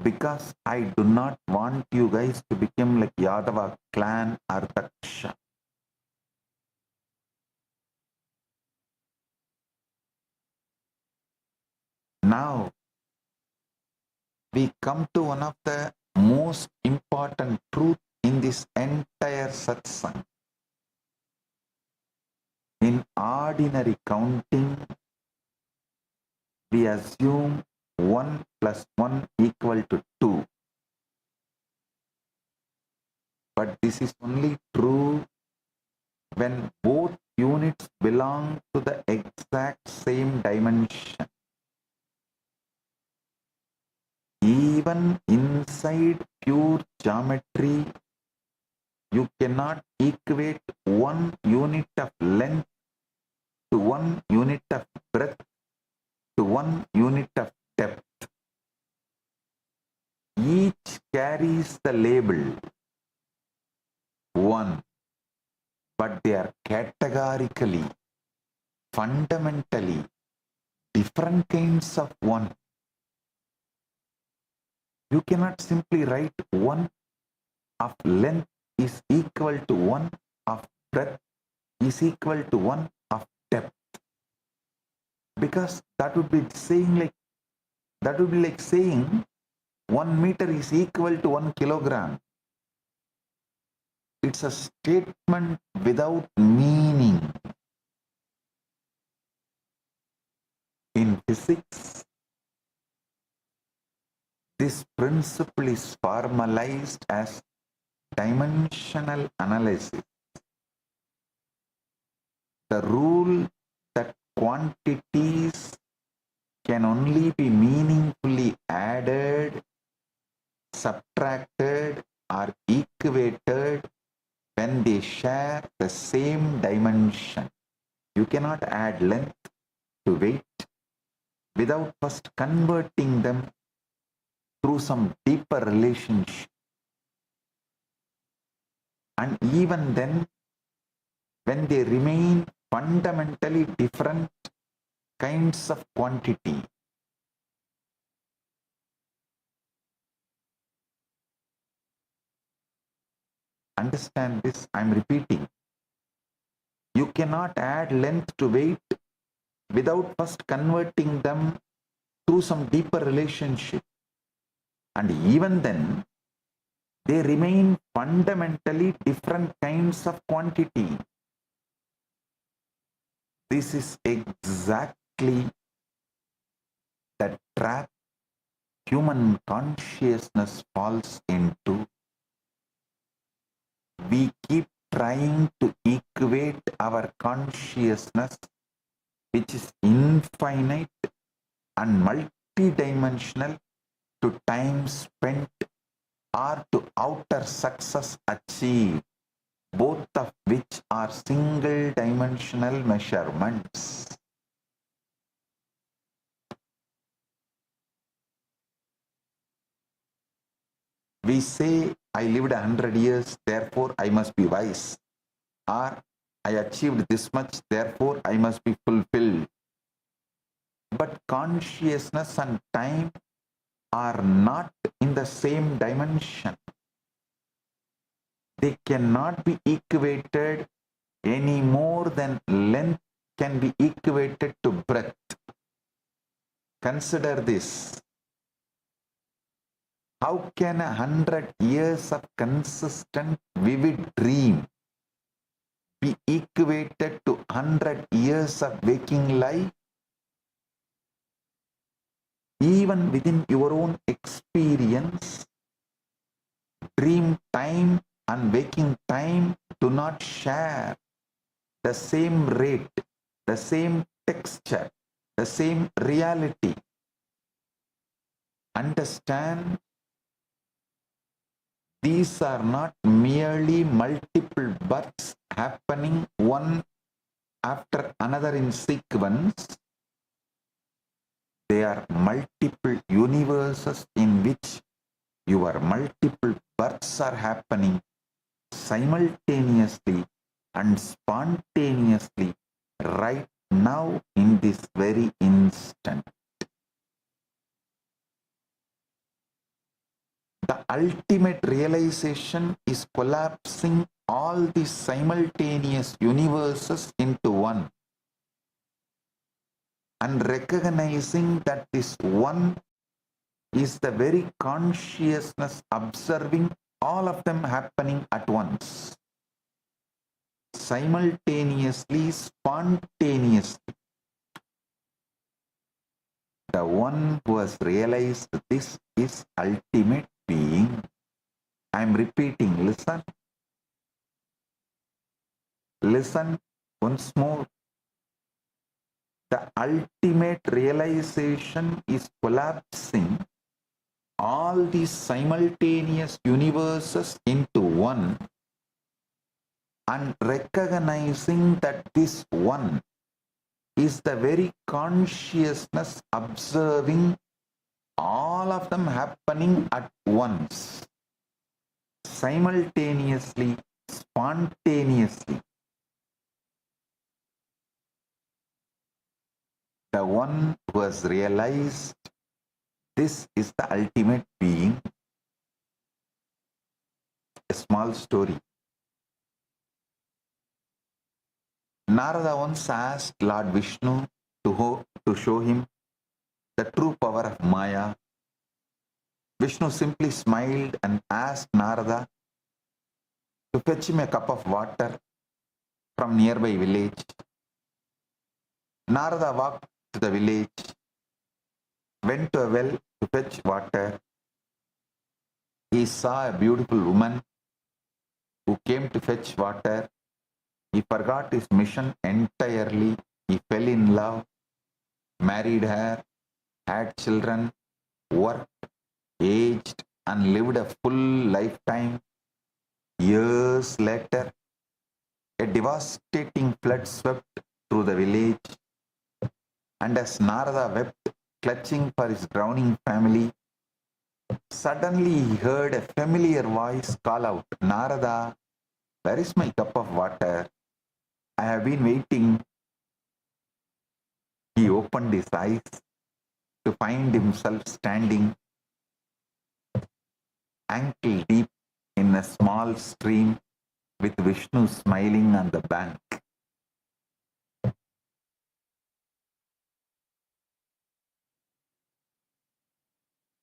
Because I do not want you guys to become like Yadava clan or Daksha. Now, we come to one of the most important truths in this entire satsang. In ordinary counting, we assume 1 plus 1 equal to 2. But this is only true when both units belong to the exact same dimension. even inside pure geometry, you cannot equate 1 unit of length to 1 unit of breadth to 1 unit of depth. Each carries the label 1, but they are categorically, fundamentally different kinds of 1. You cannot simply write 1 of length is equal to 1 of breadth is equal to 1 of depth, because that would be like saying 1 meter is equal to 1 kilogram. It's a statement without meaning. In physics, this principle is formalized as dimensional analysis. The rule that quantities can only be meaningfully added, subtracted, or equated when they share the same dimension. You cannot add length to weight without first converting them through some deeper relationship. And even then, when they remain fundamentally different kinds of quantity, understand this, I'm repeating. You cannot add length to weight without first converting them through some deeper relationship. And even then, they remain fundamentally different kinds of quantity. This is exactly the trap human consciousness falls into. We keep trying to equate our consciousness, which is infinite and multidimensional, to time spent or to outer success achieved, both of which are single dimensional measurements. We say, I lived 100 years, therefore I must be wise. Or I achieved this much, therefore I must be fulfilled. But consciousness and time are not in the same dimension. They cannot be equated any more than length can be equated to breadth. Consider this. How can 100 years of consistent, vivid dream be equated to 100 years of waking life? Even within your own experience, dream time and waking time do not share the same rate, the same texture, the same reality. Understand, these are not merely multiple births happening one after another in sequence. They are multiple universes in which your multiple births are happening simultaneously and spontaneously right now in this very instant. The ultimate realization is collapsing all these simultaneous universes into one and recognizing that this one is the very consciousness observing all of them happening at once, simultaneously, spontaneously. The one who has realized this is ultimate being. I am repeating, listen. Listen once more. The ultimate realization is collapsing all these simultaneous universes into one and recognizing that this one is the very consciousness observing all of them happening at once, simultaneously, spontaneously. The one who has realized this is the ultimate being. A small story. Narada once asked Lord Vishnu to show him the true power of Maya. Vishnu simply smiled and asked Narada to fetch him a cup of water from nearby village. Narada walked to the village, went to a well to fetch water. He saw a beautiful woman who came to fetch water. He forgot his mission entirely. He fell in love, married her, had children, worked, aged, and lived a full lifetime. Years later, a devastating flood swept through the village, and as Narada wept, clutching for his drowning family, suddenly he heard a familiar voice call out, "Narada, where is my cup of water? I have been waiting." He opened his eyes to find himself standing ankle deep in a small stream with Vishnu smiling on the bank.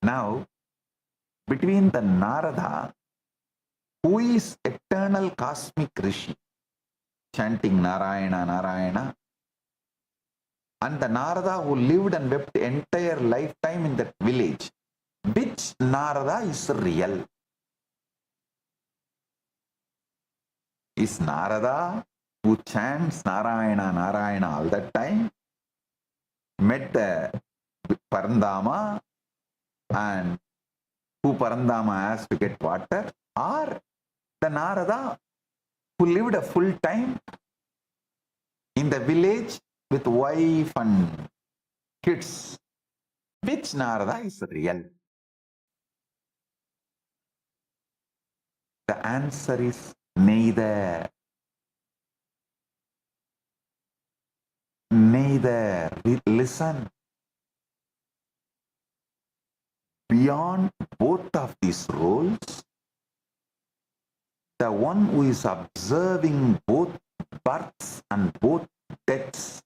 Now, between the Narada, who is eternal cosmic Rishi, chanting Narayana, Narayana, and the Narada who lived and wept entire lifetime in that village, which Narada is real? Is Narada who chants Narayana, Narayana all the time, met the Parandama and who Parandama asked to get water, or the Narada who lived a full time in the village with wife and kids? Which Narada is real? The answer is neither. Neither. Listen. Beyond both of these roles, the one who is observing both births and both deaths,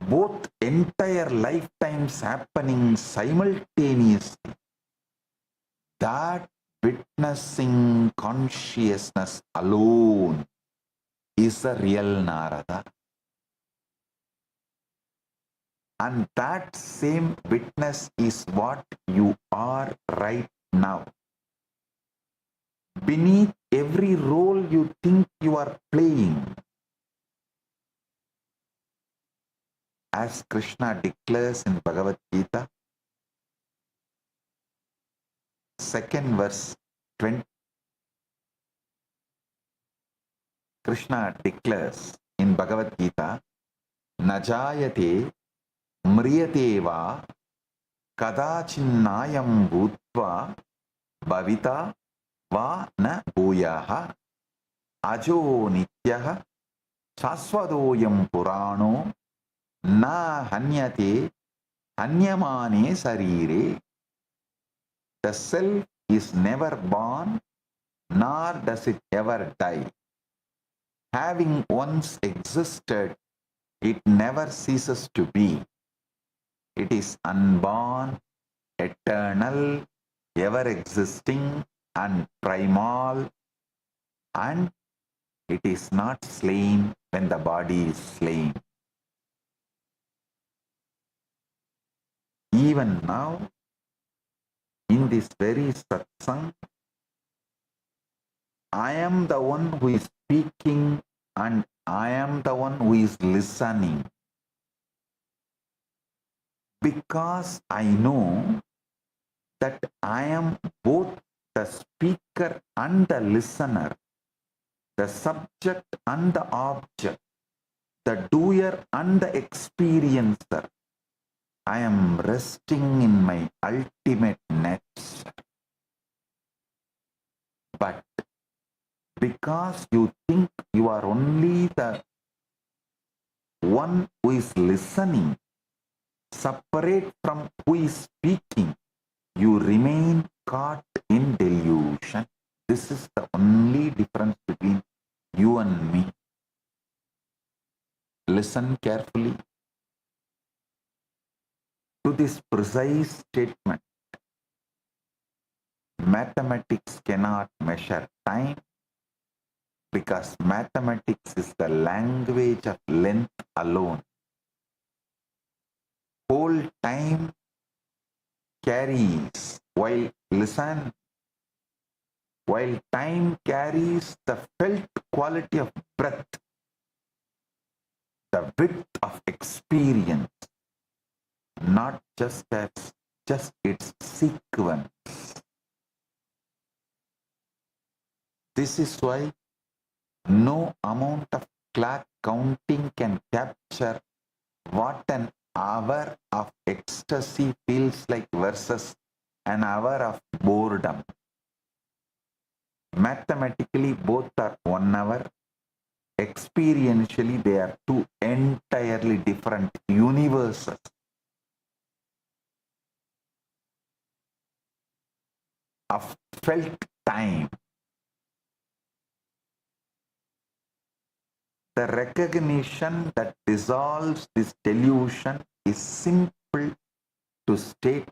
both entire lifetimes happening simultaneously, that witnessing consciousness alone is the real Narada. And that same witness is what you are right now. Beneath every role you think you are playing, as Krishna declares in Bhagavad Gita, 2nd verse 20, Krishna declares in Bhagavad Gita, Najayate mriyate va kadachinnayam bhutva bhavita va na bhuyaha ajo nityaha shasvadoyam purano na hanyate hanyamane sarire. The self is never born, nor does it ever die. Having once existed, it never ceases to be. It is unborn, eternal, ever existing, and primal, and it is not slain when the body is slain. Even now, in this very satsang, I am the one who is speaking and I am the one who is listening. Because I know that I am both the speaker and the listener, the subject and the object, the doer and the experiencer. I am resting in my ultimate nature. But because you think you are only the one who is listening, separate from who is speaking, you remain caught in delusion. This is the only difference between you and me. Listen carefully to this precise statement. Mathematics cannot measure time because mathematics is the language of length alone. Whole time carries, while time carries the felt quality of breath, the width of experience, not just its sequence. This is why no amount of clock counting can capture what an hour of ecstasy feels like versus an hour of boredom. Mathematically, both are 1 hour. Experientially, they are two entirely different universes. Of felt time. The recognition that dissolves this delusion is simple to state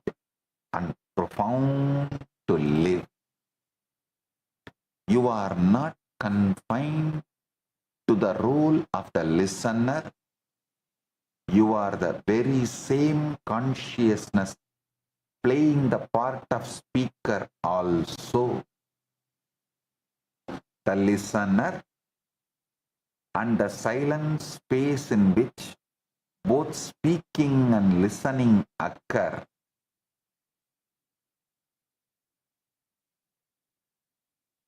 and profound to live. You are not confined to the role of the listener. You are the very same consciousness playing the part of speaker also. The listener and the silent space in which both speaking and listening occur.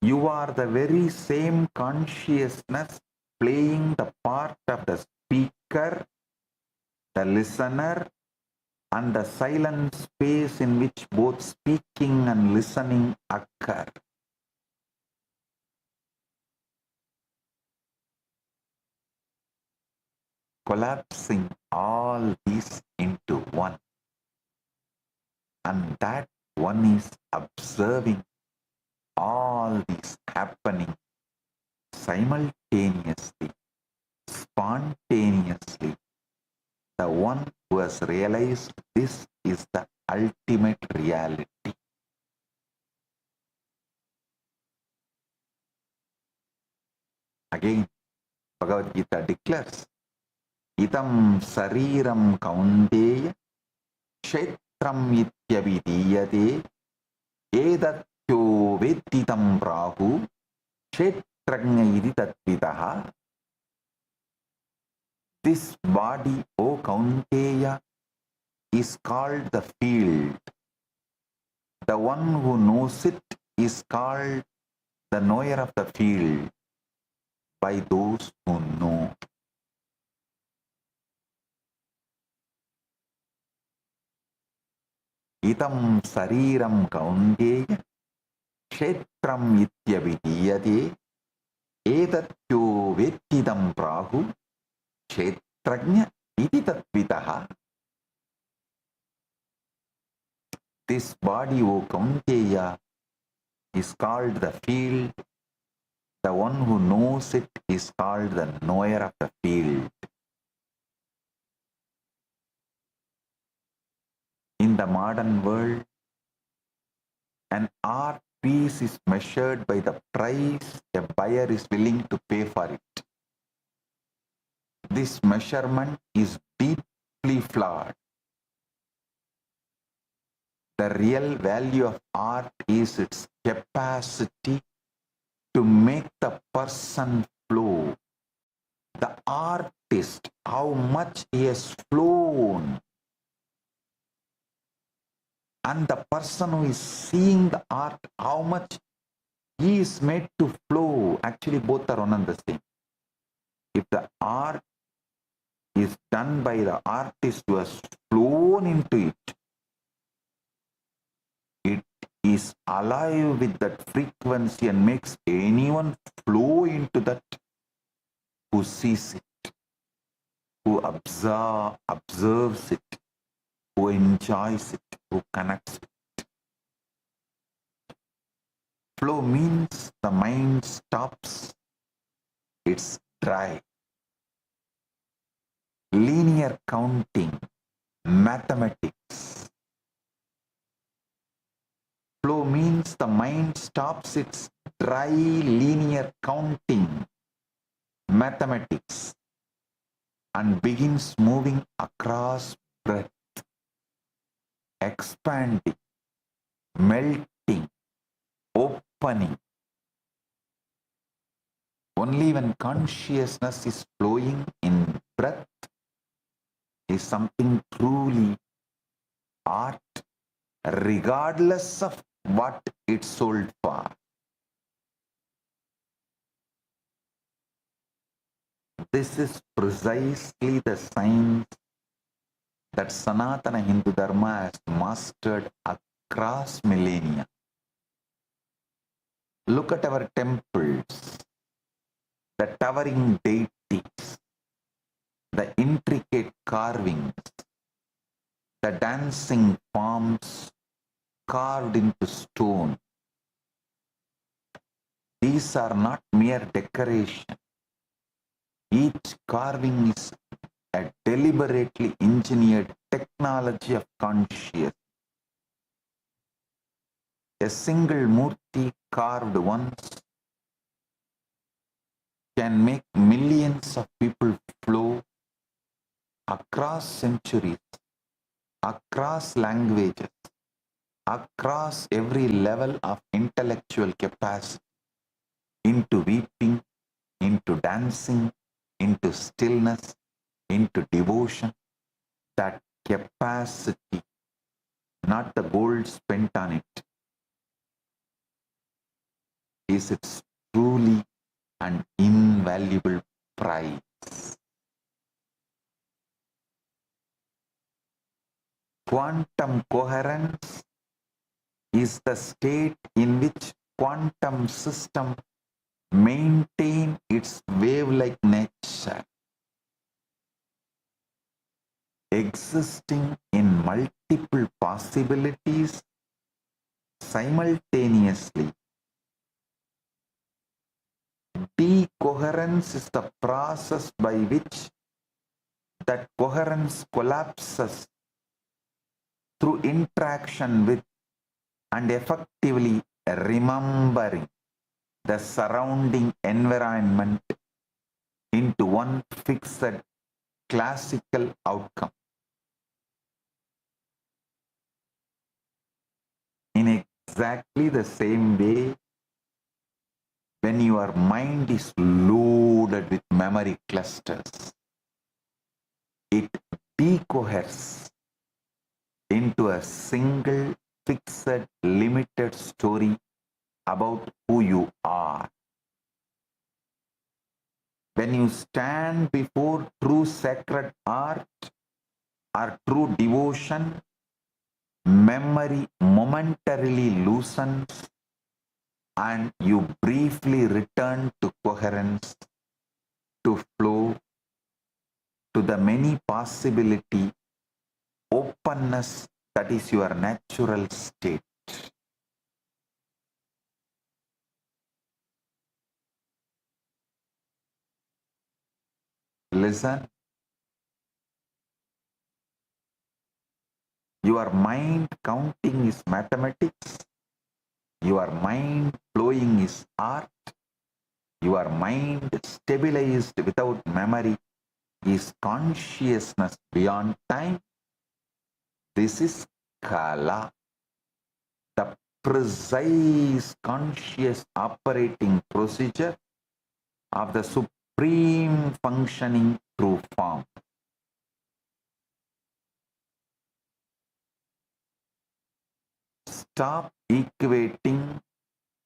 You are the very same consciousness playing the part of the speaker, the listener, and the silent space in which both speaking and listening occur. Collapsing all these into one. And that one is observing all these happening simultaneously, spontaneously. The one who has realized this is the ultimate reality. Again, Bhagavad Gita declares, Idam sariram kaunteya kshetram ityabhidiyate edatyo vedditam prahu kshetragna idi tatvidaha. This body, O Kaunteya, is called the field. The one who knows it is called the knower of the field by those who know. Idam sariram kaunteya kshetram ityabhidiyate edatyo vettidam prahu kshetragna iti tatvidaha. This body, O Kaunteya, is called the field. The one who knows it is called the knower of the field. In the modern world, an art piece is measured by the price a buyer is willing to pay for it. This measurement is deeply flawed. The real value of art is its capacity to make the person flow. The artist, how much he has flown. And the person who is seeing the art, how much he is made to flow. Actually, both are one and the same. If the art is done by the artist who has flown into it, it is alive with that frequency and makes anyone flow into that who sees it, who observes it, who enjoys it, who connects with it. Flow means the mind stops, it's dry. Linear counting, mathematics. Flow means the mind stops its dry linear counting, mathematics, and begins moving across breath, expanding, melting, opening. Only when consciousness is flowing in breath is something truly art, regardless of what it's sold for. This is precisely the science that Sanatana Hindu Dharma has mastered across millennia. Look at our temples, the towering deities, the intricate carvings, the dancing forms carved into stone. These are not mere decoration. Each carving is a deliberately engineered technology of consciousness. A single murti carved once can make millions of people flow across centuries, across languages, across every level of intellectual capacity, into weeping, into dancing, into stillness, into devotion. That capacity, not the gold spent on it, is its truly an invaluable prize. Quantum coherence is the state in which quantum system maintain its wave-like nature, existing in multiple possibilities simultaneously. Decoherence is the process by which that coherence collapses through interaction with and effectively remembering the surrounding environment into one fixed classical outcome. In exactly the same way, when your mind is loaded with memory clusters, it decoheres into a single, fixed, limited story about who you are. When you stand before true sacred art or true devotion, memory momentarily loosens and you briefly return to coherence, to flow, to the many possibility, openness that is your natural state. Listen. Your mind counting is mathematics. Your mind flowing is art. Your mind stabilized without memory is consciousness beyond time. This is Kala, the precise conscious operating procedure of the supreme functioning through form. . Stop equating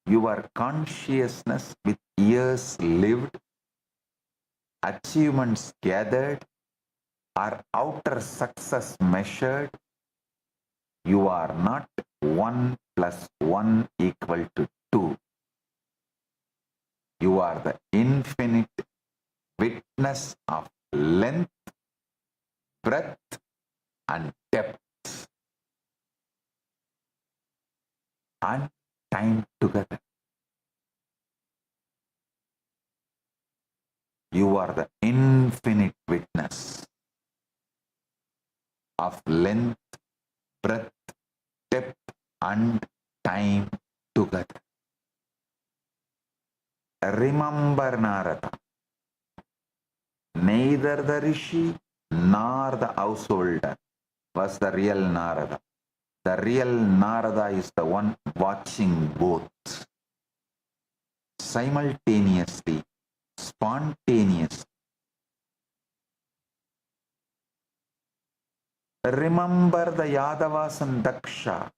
your consciousness with years lived, achievements gathered, or outer success measured. You are not 1 plus 1 equal to 2. You are the infinite witness of length, breadth, and depth, and time together. You are the infinite witness of length, breadth, depth, and time together. Remember, Narada, neither the rishi nor the householder was the real Narada. The real Narada is the one watching both simultaneously, spontaneously. Remember the Yadavas and Daksha.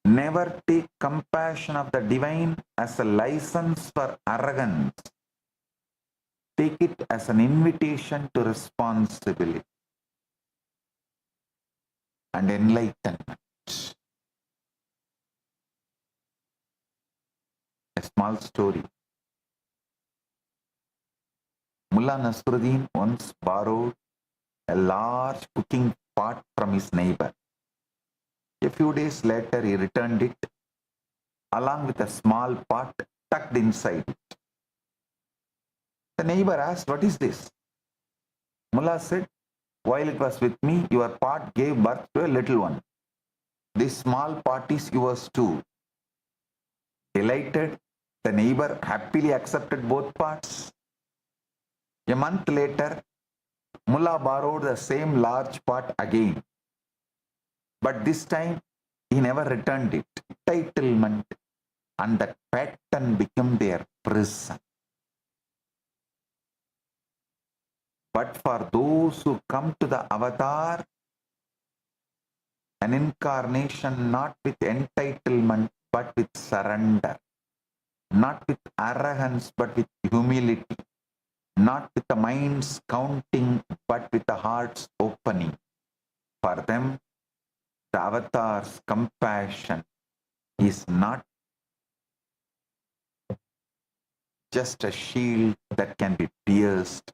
Never take compassion of the divine as a license for arrogance. Take it as an invitation to responsibility and enlightenment. A small story. Mullah Nasruddin once borrowed a large cooking pot from his neighbor. A few days later, he returned it along with a small pot tucked inside it. The neighbor asked, "What is this?" Mullah said, "While it was with me, your pot gave birth to a little one. This small pot is yours too." Delighted, the neighbor happily accepted both pots. A month later, Mullah borrowed the same large pot again. But this time, he never returned it. Entitlement and the pattern became their prison. But for those who come to the avatar, an incarnation not with entitlement but with surrender, not with arrogance but with humility, not with the mind's counting but with the heart's opening. For them, the avatar's compassion is not just a shield that can be pierced,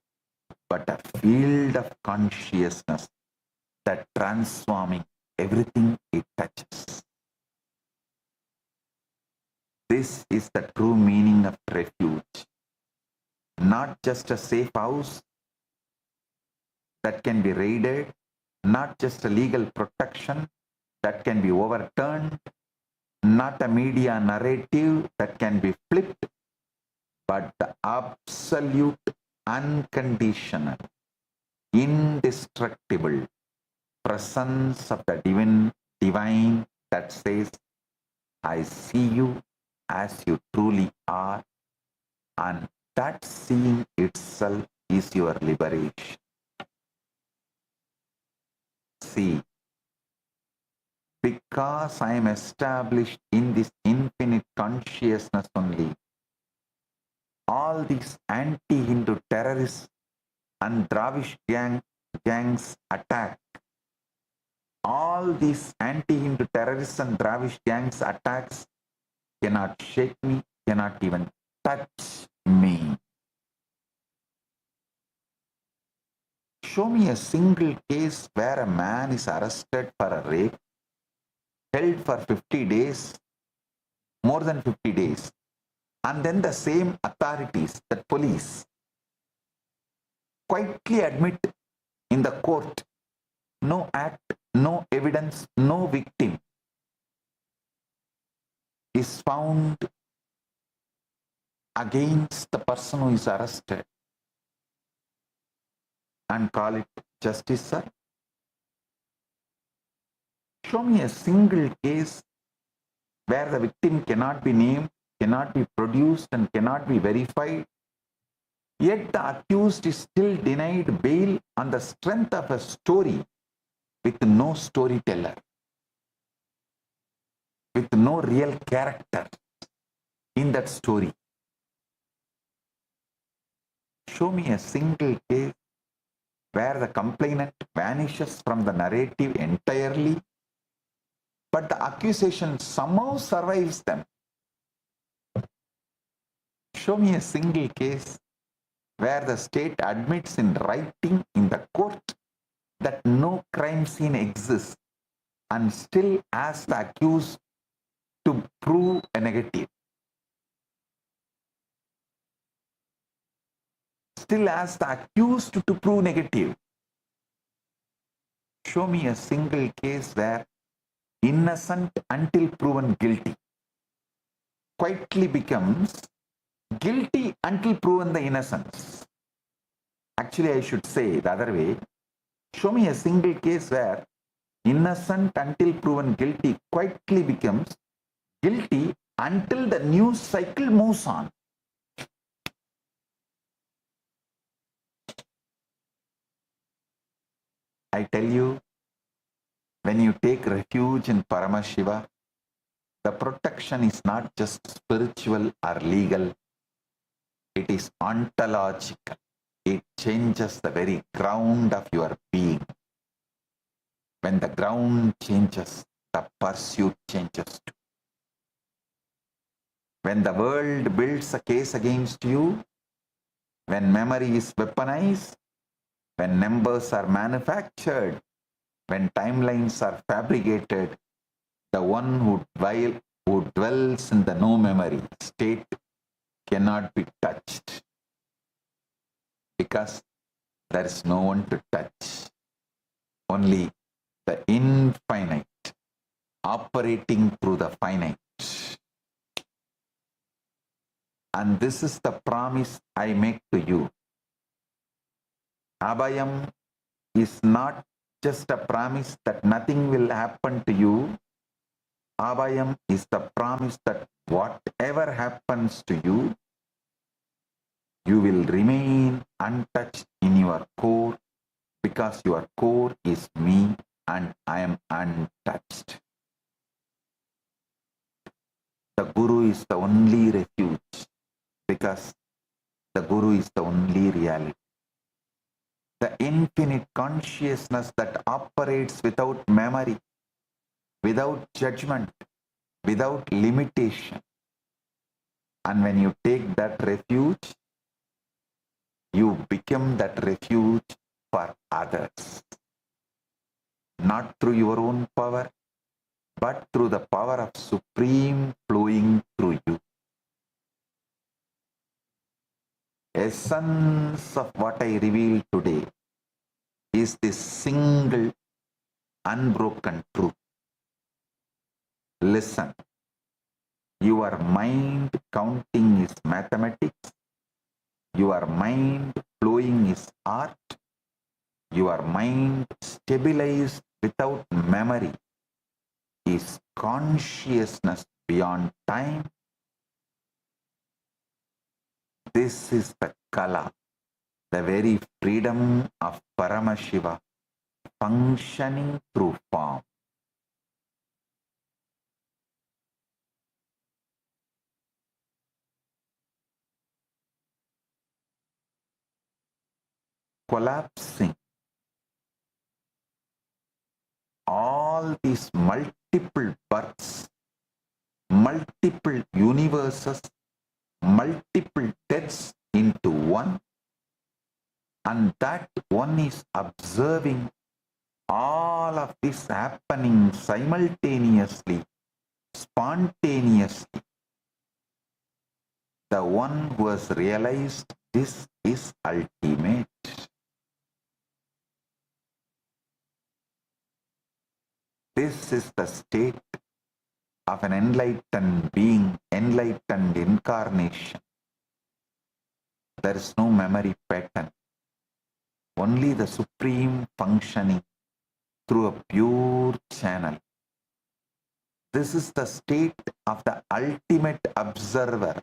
but a field of consciousness that transforming everything it touches. This is the true meaning of refuge. Not just a safe house that can be raided, not just a legal protection that can be overturned, not a media narrative that can be flipped, but the absolute, unconditional, indestructible presence of the divine that says, "I see you as you truly are," and that seeing itself is your liberation. See, because I am established in this infinite consciousness only, all these anti-Hindu terrorists and Dravish gangs attack. All these anti-Hindu terrorists and Dravish gangs attacks cannot shake me, cannot even touch me. Show me a single case where a man is arrested for a rape, held for 50 days, more than 50 days, and then the same authorities, the police, quietly admit in the court, no act, no evidence, no victim is found against the person who is arrested, and call it justice, sir? Show me a single case where the victim cannot be named, cannot be produced, and cannot be verified, yet the accused is still denied bail on the strength of a story with no storyteller. with no real character in that story. Show me a single case where the complainant vanishes from the narrative entirely, but the accusation somehow survives them. Show me a single case where the state admits in writing in the court that no crime scene exists and still asks the accused to prove a negative. Still asks the accused to prove negative. Show me a single case where innocent until proven guilty quietly becomes guilty until proven the innocence. Actually, I should say the other way. Show me a single case where innocent until proven guilty quietly becomes guilty until the news cycle moves on. I tell you, when you take refuge in Paramashiva, the protection is not just spiritual or legal, it is ontological. It changes the very ground of your being. When the ground changes, the pursuit changes too. When the world builds a case against you, when memory is weaponized, when numbers are manufactured, when timelines are fabricated, the one who dwells in the no memory state cannot be touched because there is no one to touch. Only the infinite operating through the finite. And this is the promise I make to you. Abhayam is not just a promise that nothing will happen to you. Abhayam is the promise that whatever happens to you, you will remain untouched in your core because your core is me and I am untouched. The Guru is the only refuge because the Guru is the only reality. The infinite consciousness that operates without memory, without judgment, without limitation. And when you take that refuge, you become that refuge for others. Not through your own power, but through the power of Supreme flowing through you. Essence of what I reveal today is this single unbroken truth. Listen, your mind counting is mathematics, your mind flowing is art, your mind stabilized without memory is consciousness beyond time. This is the Kala, the very freedom of Paramashiva functioning through form. Collapsing all these multiple births, multiple universes, multiple deaths into one, and that one is observing all of this happening simultaneously, spontaneously. The one who has realized this is ultimate. This is the state of an enlightened being, enlightened incarnation. There is no memory pattern, only the supreme functioning through a pure channel. This is the state of the ultimate observer,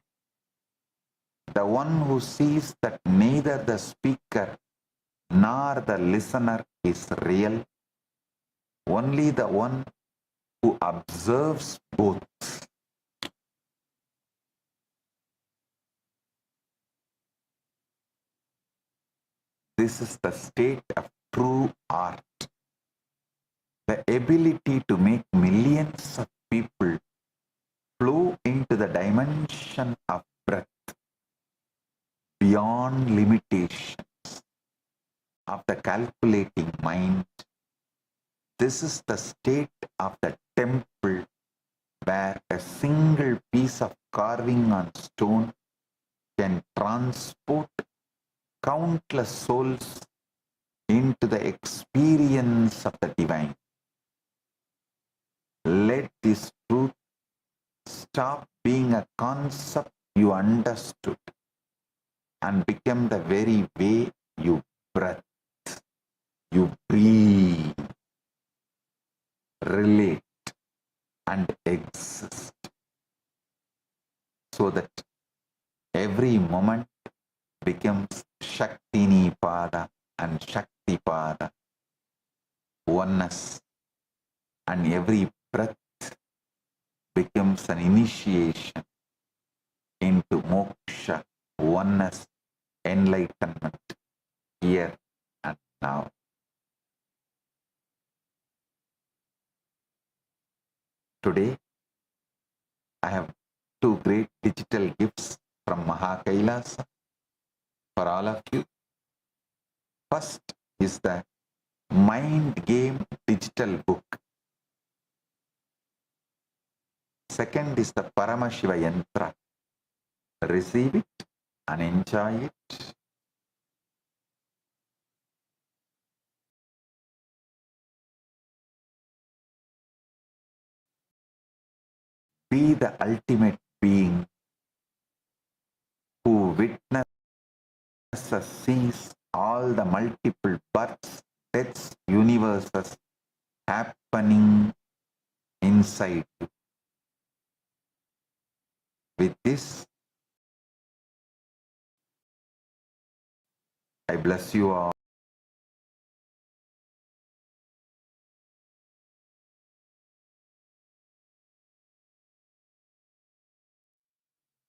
the one who sees that neither the speaker nor the listener is real. Only the one who observes both. This is the state of true art. The ability to make millions of people flow into the dimension of breath beyond limitations of the calculating mind. This is the state of the temple where a single piece of carving on stone can transport countless souls into the experience of the divine. Let this truth stop being a concept you understood and become the very way you breathe, you breathe, relate, and exist, so that every moment becomes Shaktini Pada and Shakti Pada, oneness, and every breath becomes an initiation into moksha, oneness, enlightenment, here and now. Today, I have two great digital gifts from Mahakailasa for all of you. First is the Mind Game digital book. Second is the Paramashiva Yantra. Receive it and enjoy it. Be the ultimate being who witnesses, sees all the multiple births, deaths, universes happening inside you. With this, I bless you all.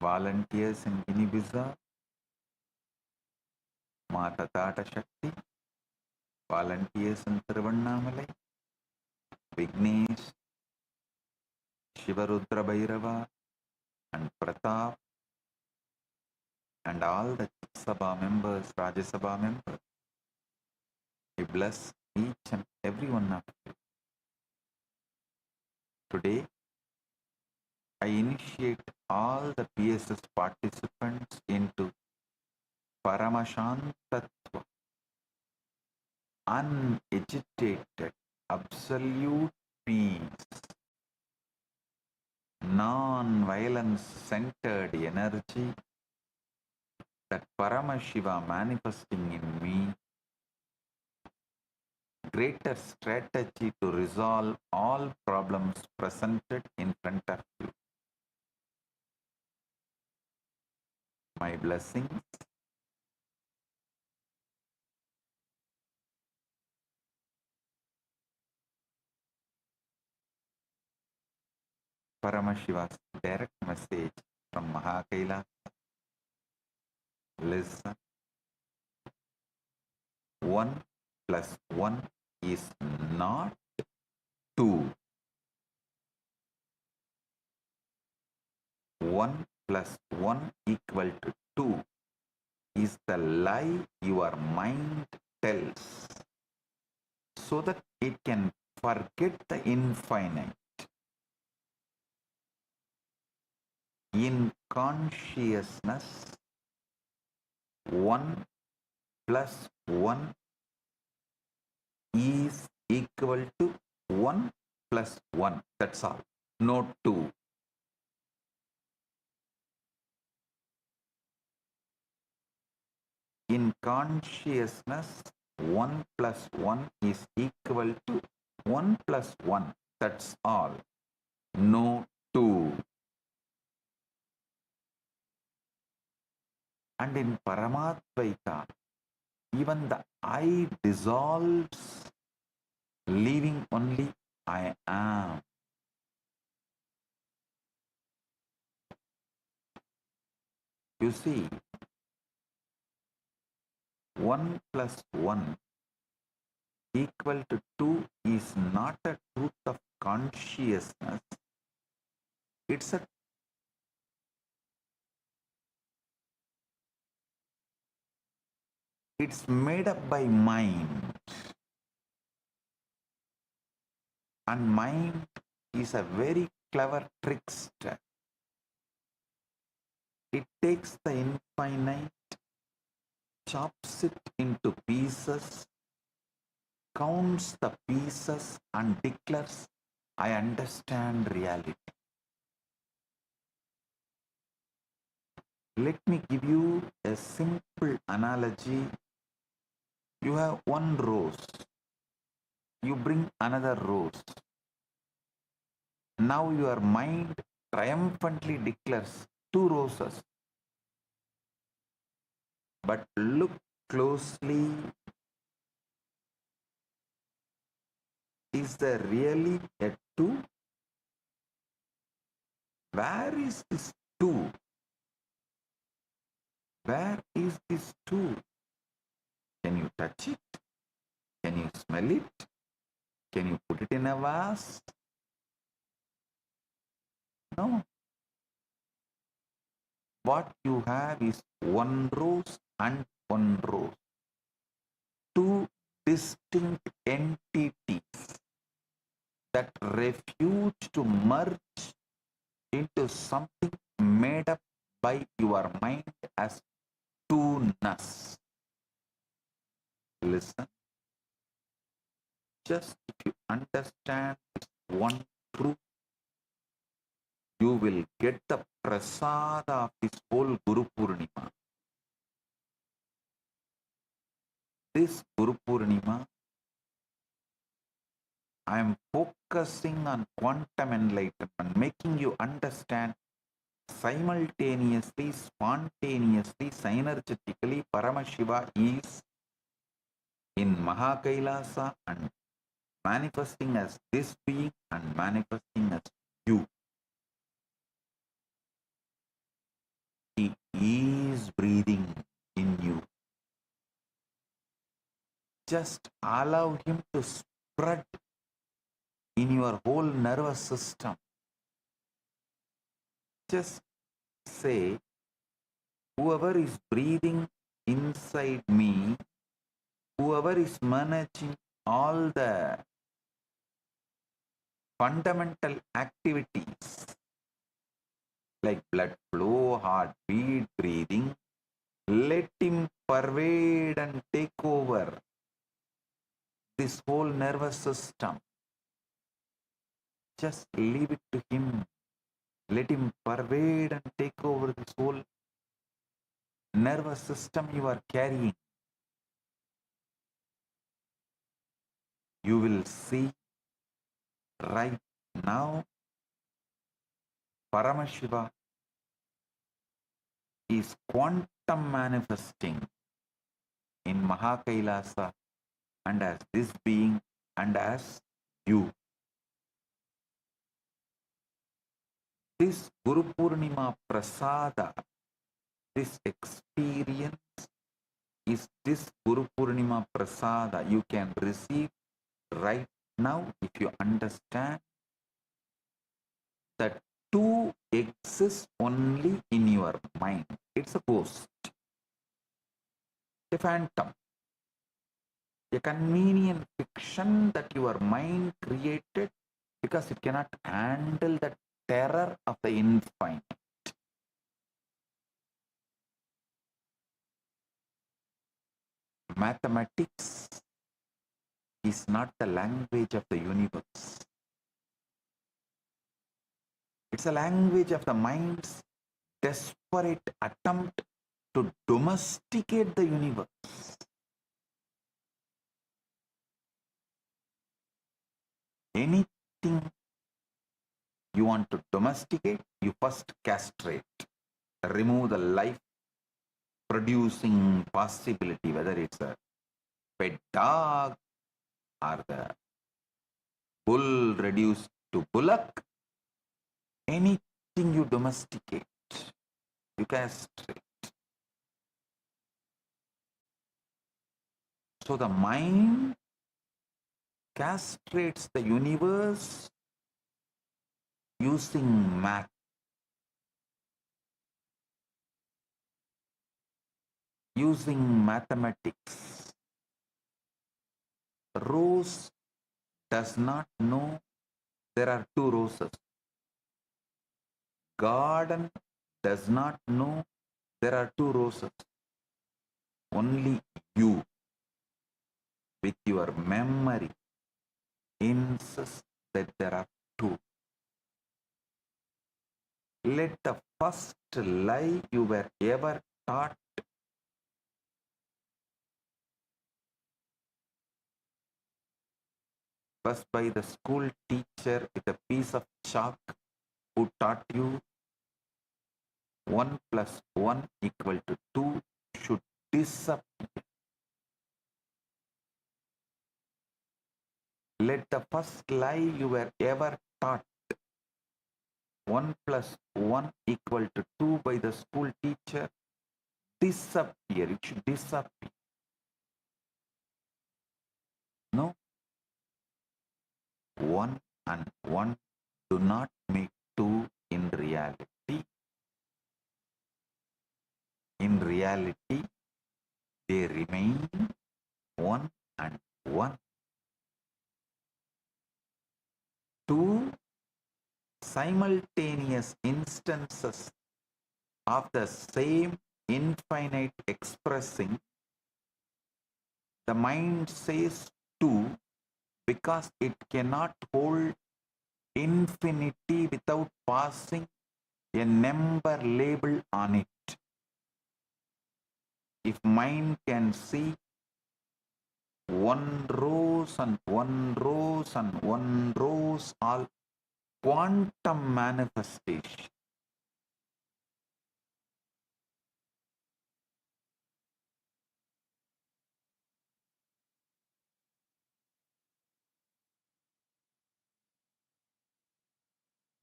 Volunteers in Guinea-Bissau, Mata Tata Shakti, volunteers in Tiruvannamalai, Vignesh, Shivarudra Bhairava, and Pratap, and all the Sabha members, Rajya Sabha members. I bless each and every one of you. Today, I initiate all the PSS participants into Paramashantatva, unagitated, absolute peace, non-violence centered energy that Paramashiva manifesting in me, greater strategy to resolve all problems presented in front of you. My blessings. Paramashiva's direct message from Mahakaila. Listen. 1 plus 1 is not 2. 1 plus 1 equal to 2 is the lie your mind tells, so that it can forget the infinite. In consciousness, 1 plus 1 is equal to 1 plus 1. That's all. No 2. In consciousness, 1 plus 1 is equal to 1 plus 1. That's all. No 2. And in Paramadvaita, even the I dissolves, leaving only I am. You see, 1 plus 1 equal to 2 is not a truth of consciousness. It's made up by mind. And mind is a very clever trickster. It takes the infinite, chops it into pieces, counts the pieces and declares, I understand reality. Let me give you a simple analogy. You have one rose. You bring another rose. Now your mind triumphantly declares 2 roses. But look closely. Is there really a 2? Where is this 2? Where is this 2? Can you touch it? Can you smell it? Can you put it in a vase? No. What you have is 1 rose and 1 rose. 2 distinct entities that refuse to merge into something made up by your mind as two-ness. Listen. Just if you understand this one truth, you will get the prasada of this whole Guru Purnima. This Guru Purnima, I am focusing on quantum enlightenment, making you understand simultaneously, spontaneously, synergetically, Paramashiva is in Mahakailasa and manifesting as this being and manifesting as you. He is breathing in you. Just allow him to spread in your whole nervous system. Just say, whoever is breathing inside me, whoever is managing all the fundamental activities like blood flow, heartbeat, breathing, let him pervade and take over this whole nervous system. Just leave it to him. Let him pervade and take over this whole nervous system you are carrying. You will see right now Paramashiva is quantum manifesting in Mahakailasa and as this being and as you. This Guru Purnima Prasada, this experience is this Guru Purnima Prasada you can receive right now if you understand that 2 exists only in your mind. It's a ghost, a phantom, a convenient fiction that your mind created because it cannot handle the terror of the infinite. Mathematics is not the language of the universe. It's a language of the mind's desperate attempt to domesticate the universe. Anything you want to domesticate, you first castrate, remove the life producing possibility, whether it's a pet dog or the bull reduced to bullock. Anything you domesticate, you castrate. So the mind castrates the universe using math. Using mathematics. Rose does not know there are two roses. Garden does not know there are two roses. Only you, with your memory, insist that there are two. Let the first lie you were ever taught first by the school teacher with a piece of chalk who taught you 1 plus 1 equal to 2 should disappear. Let the first lie you were ever taught 1 plus 1 equal to 2 by the school teacher disappear. It should disappear. No. 1 and 1 do not make 2 in reality. In reality, they remain 1 and 1. 2 simultaneous instances of the same infinite expressing. The mind says 2 because it cannot hold infinity without passing a number label on it. If mind can see 1 rose and 1 rose and 1 rose, all quantum manifestation.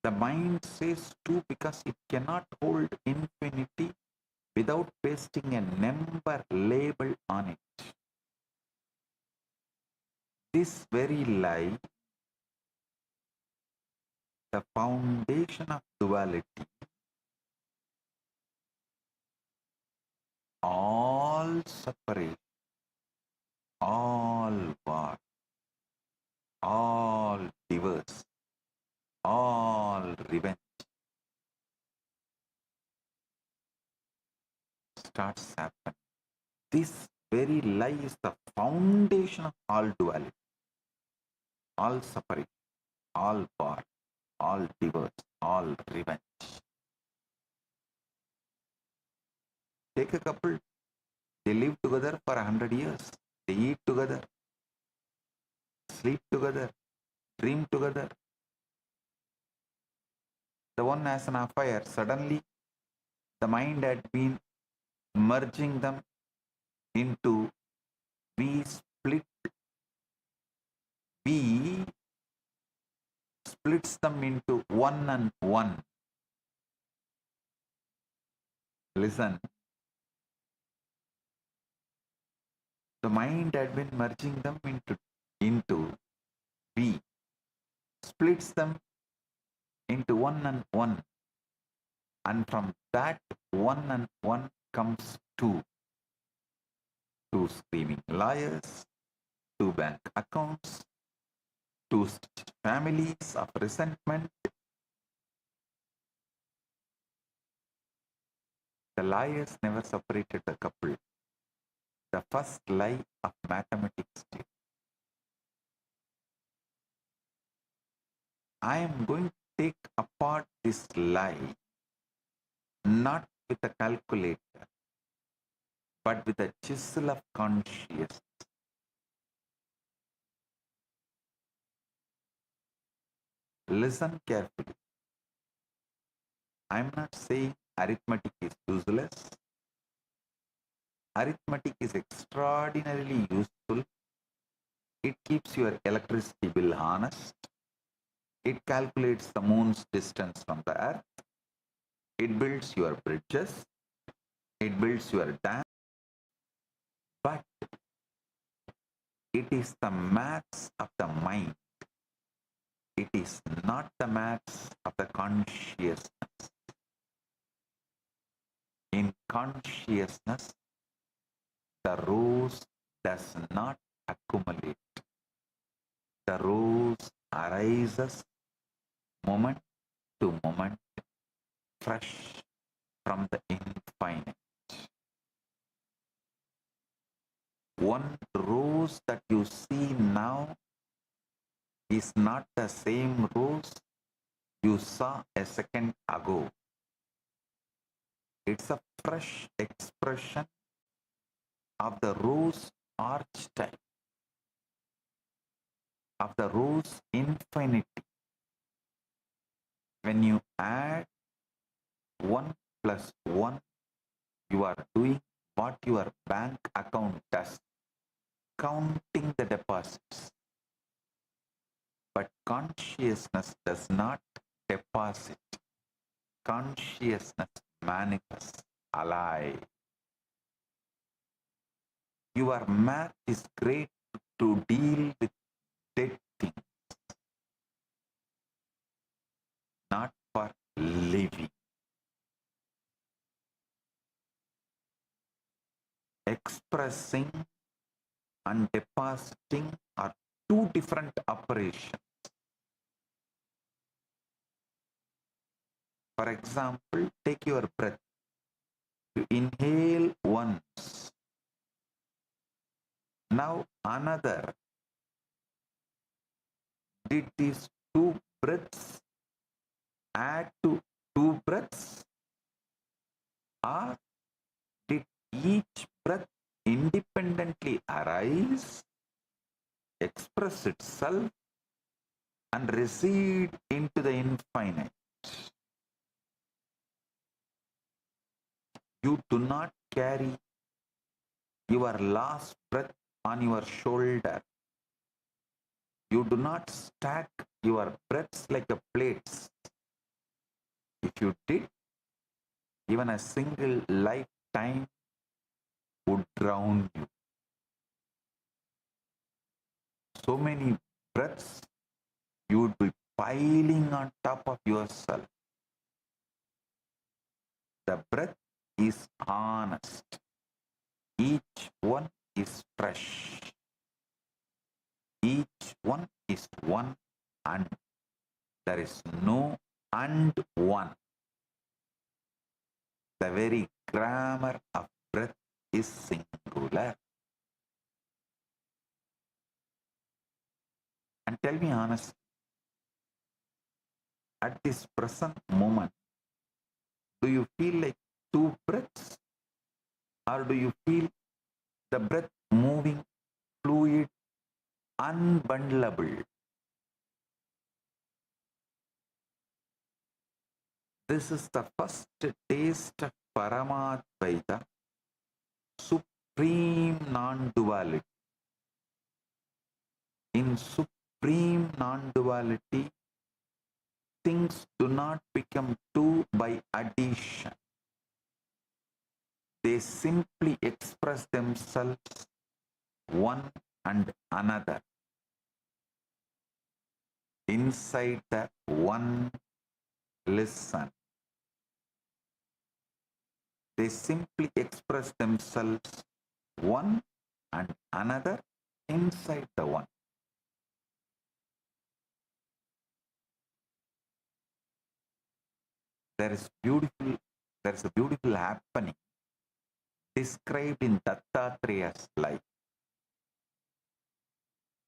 The mind says 2 because it cannot hold infinity without pasting a number label on it. This very lie, the foundation of duality, all separate, all war, all divorce, all revenge starts happening. This very lie is the foundation of all duality, all separate, all war, all divorce, all revenge. Take a couple, they live together for 100 years. They eat together, sleep together, dream together. The one has an affair. Suddenly, the mind had been merging them into we split. We splits them into 1 and 1. Listen. The mind had been merging them into we, splits them into 1 and 1. And from that 1 and 1 comes 2. 2 screaming liars, 2 bank accounts, 2 families of resentment. The liars never separated the couple. The first lie of mathematics did. I am going to take apart this lie not with a calculator, but with a chisel of consciousness. Listen carefully. I am not saying arithmetic is useless. Arithmetic is extraordinarily useful. It keeps your electricity bill honest. It calculates the moon's distance from the earth. It builds your bridges. It builds your dam. But It is the maths of the mind. It is not the maths of the consciousness. In consciousness, the rose does not accumulate. The rose arises moment to moment, fresh from the infinite. One rose that you see now is not the same rose you saw a second ago. It's a fresh expression of the rose archetype, of the rose infinity. When you add 1 plus 1, you are doing what your bank account does, counting the deposits. But consciousness does not deposit. Consciousness manifests alive. Your math is great to deal with dead things, not for living. Expressing and depositing are two different operations. For example, take your breath. You inhale once. Now another. Did these two breaths add to two breaths? Or did each breath independently arise, express itself, and recede into the infinite? You do not carry your last breath on your shoulder. You do not stack your breaths like a plates. If you did, even a single lifetime would drown you. So many breaths you would be piling on top of yourself. The breath is honest. Each one is fresh. Each one is one, and there is no and one. The very grammar of breath is singular. And tell me honestly, at this present moment, do you feel like two breaths? Or do you feel the breath moving, fluid, unbundleable? This is the first taste of Paramadvaita, supreme non-duality. In supreme non-duality, things do not become two by addition. They simply express themselves one and another inside the one. Listen. They simply express themselves one and another inside the one. There is a beautiful happening described in Dattatreya's life.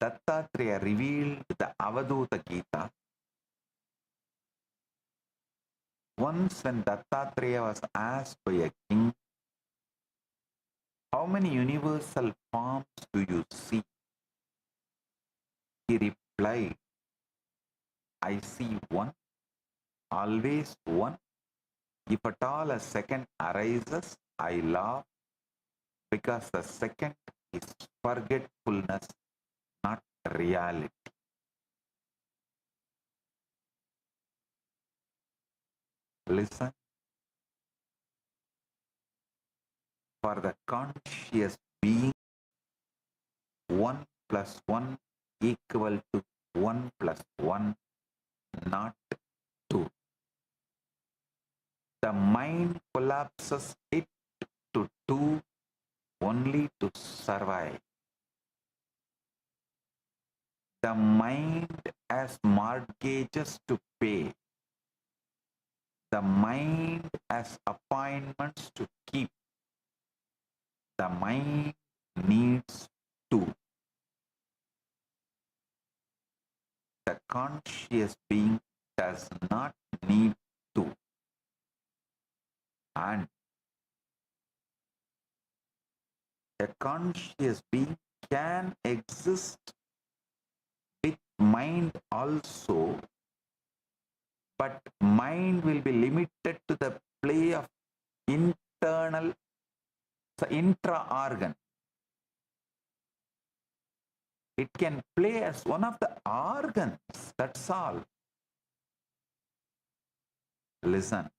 Dattatreya revealed the Avaduta Gita. Once when Dattatreya was asked by a king, how many universal forms do you see? He replied, I see one, always one. If at all a second arises, I laugh, because the second is forgetfulness, not reality. Listen. For the conscious being, one plus 1 equal to 1 plus 1, not 2. The mind collapses it to 2 only to survive. The mind has mortgages to pay. The mind has appointments to keep. The mind needs 2. The conscious being does not need 2. And a conscious being can exist with mind also, but mind will be limited to the play of internal, intra-organ. It can play as one of the organs, that's all. Listen.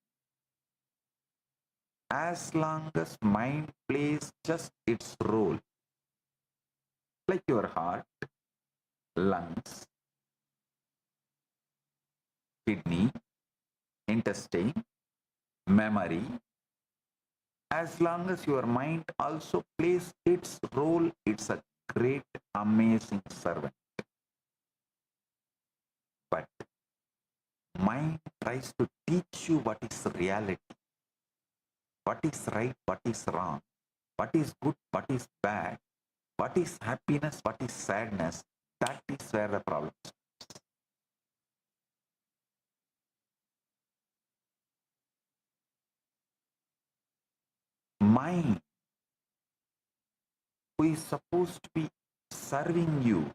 As long as mind plays just its role, like your heart, lungs, kidney, intestine, memory, as long as your mind also plays its role, it's a great, amazing servant. But mind tries to teach you what is reality, what is right, what is wrong, what is good, what is bad, what is happiness, what is sadness. That is where the problem is. Mind, who is supposed to be serving you,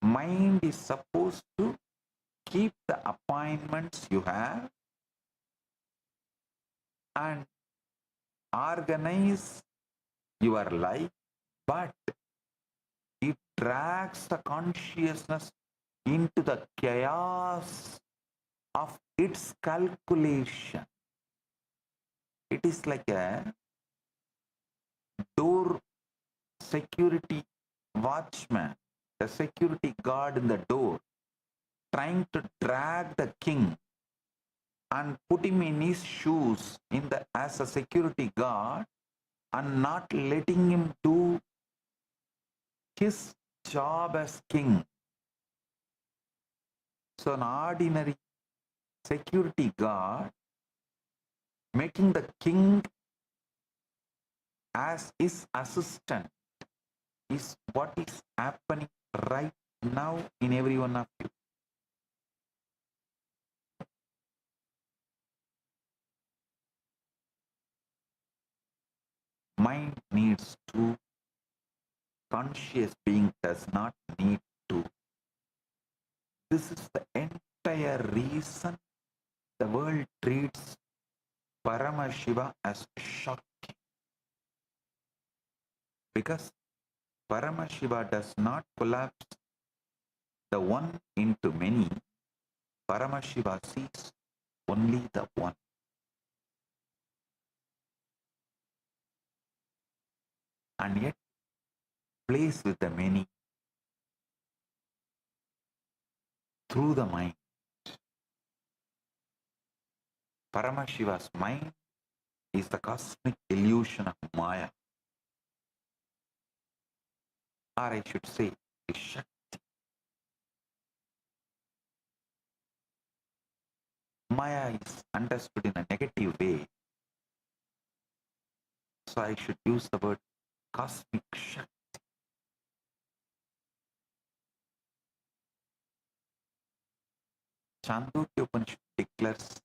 mind is supposed to keep the appointments you have and organize your life, but it drags the consciousness into the chaos of its calculation. It is like a door security watchman, the security guard in the door, trying to drag the king and put him in his shoes as a security guard and not letting him do his job as king. So an ordinary security guard making the king as his assistant is what is happening right now in every one of you. Mind needs 2. Conscious being does not need 2. This is the entire reason the world treats Paramashiva as shocking. Because Paramashiva does not collapse the one into many. Paramashiva sees only the one. And yet plays with the many through the mind. Paramashiva's mind is the cosmic illusion of Maya. Or I should say, is Shakti. Maya is understood in a negative way. So I should use the word cosmic Shakti. Chandogya Upanishad declares,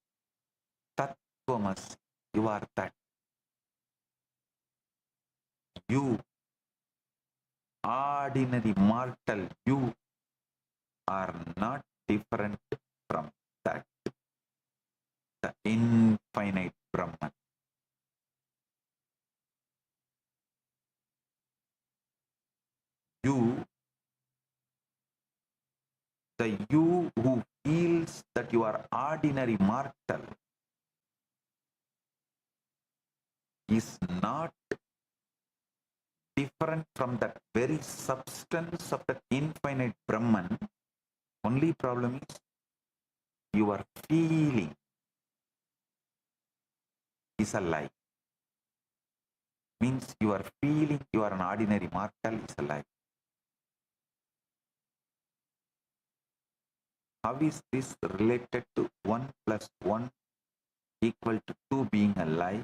Tattvamasi, you are that. You, ordinary mortal, you are not different from that, the infinite Brahman. You, the you who feels that you are ordinary mortal, is not different from that very substance of that infinite Brahman. Only problem is your feeling is a lie. Means you are feeling you are an ordinary mortal is a lie. How is this related to 1 plus 1 equal to 2 being a lie?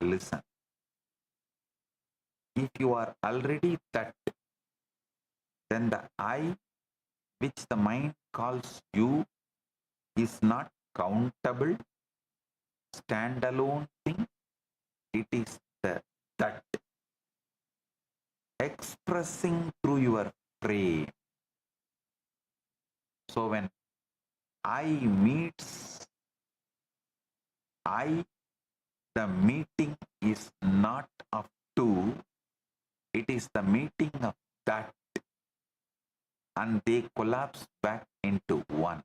Listen. If you are already that, then the I which the mind calls you is not countable, standalone thing. It is the that expressing through your frame. So when I meets I, the meeting is not of two, it is the meeting of that, and they collapse back into one.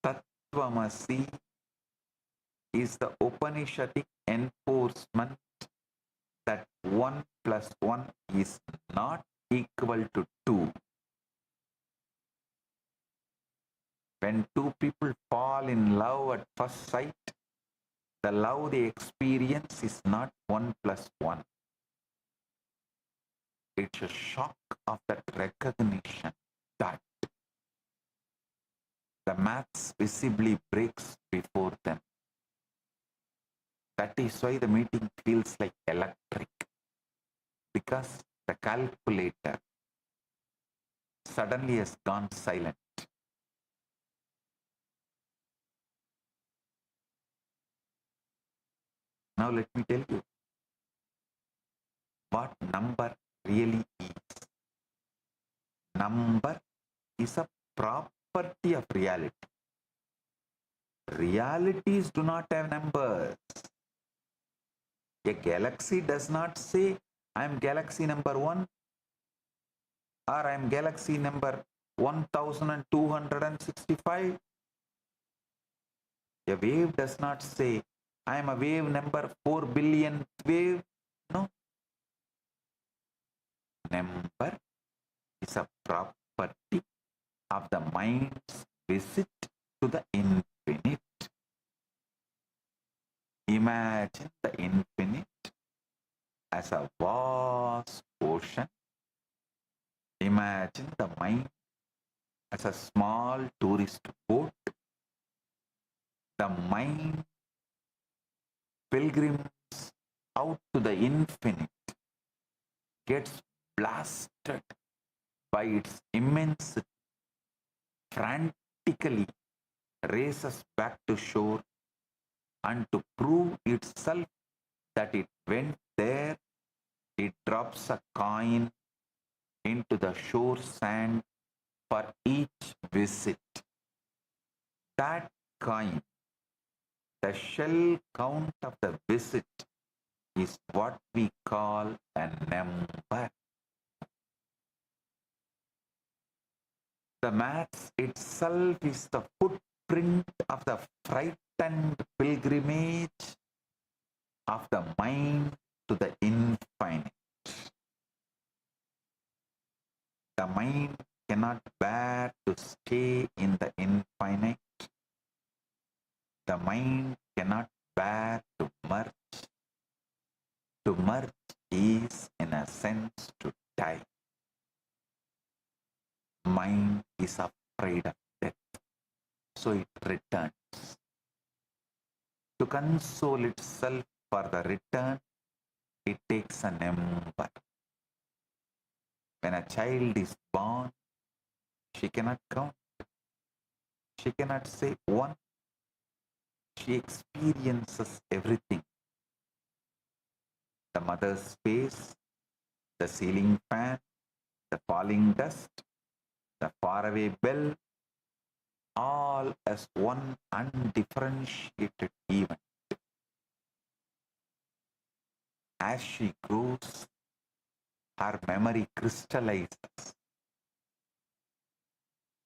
Tattvamasi is the Upanishadic enforcement that 1 plus 1 is not equal to 2. When two people fall in love at first sight, the love they experience is not 1 plus 1. It's a shock of that recognition that the maths visibly breaks before them. That is why the meeting feels like electric, because the calculator suddenly has gone silent. Now let me tell you what number really is. Number is a property of reality. Realities do not have numbers. A galaxy does not say, I am galaxy number 1 or I am galaxy number 1265. A wave does not say, I am a wave number 4 billionth wave. No. Number is a property of the mind's visit to the infinite. Imagine the infinite as a vast ocean. Imagine the mind as a small tourist boat. The mind pilgrims out to the infinite, gets blasted by its immensity, frantically races back to shore, and to prove itself that it went there, it drops a coin into the shore sand for each visit. That coin, the shell count of the visit, is what we call a number. The maths itself is the footprint of the frightened pilgrimage of the mind to the infinite. The mind cannot bear to stay in the infinite. The mind cannot bear to merge. To merge is, in a sense, to die. Mind is afraid of death, so it returns. To console itself for the return, it takes a number. When a child is born, she cannot count. She cannot say 1. She experiences everything. The mother's face, the ceiling fan, the falling dust, the faraway bell, all as one undifferentiated event. As she grows, her memory crystallizes.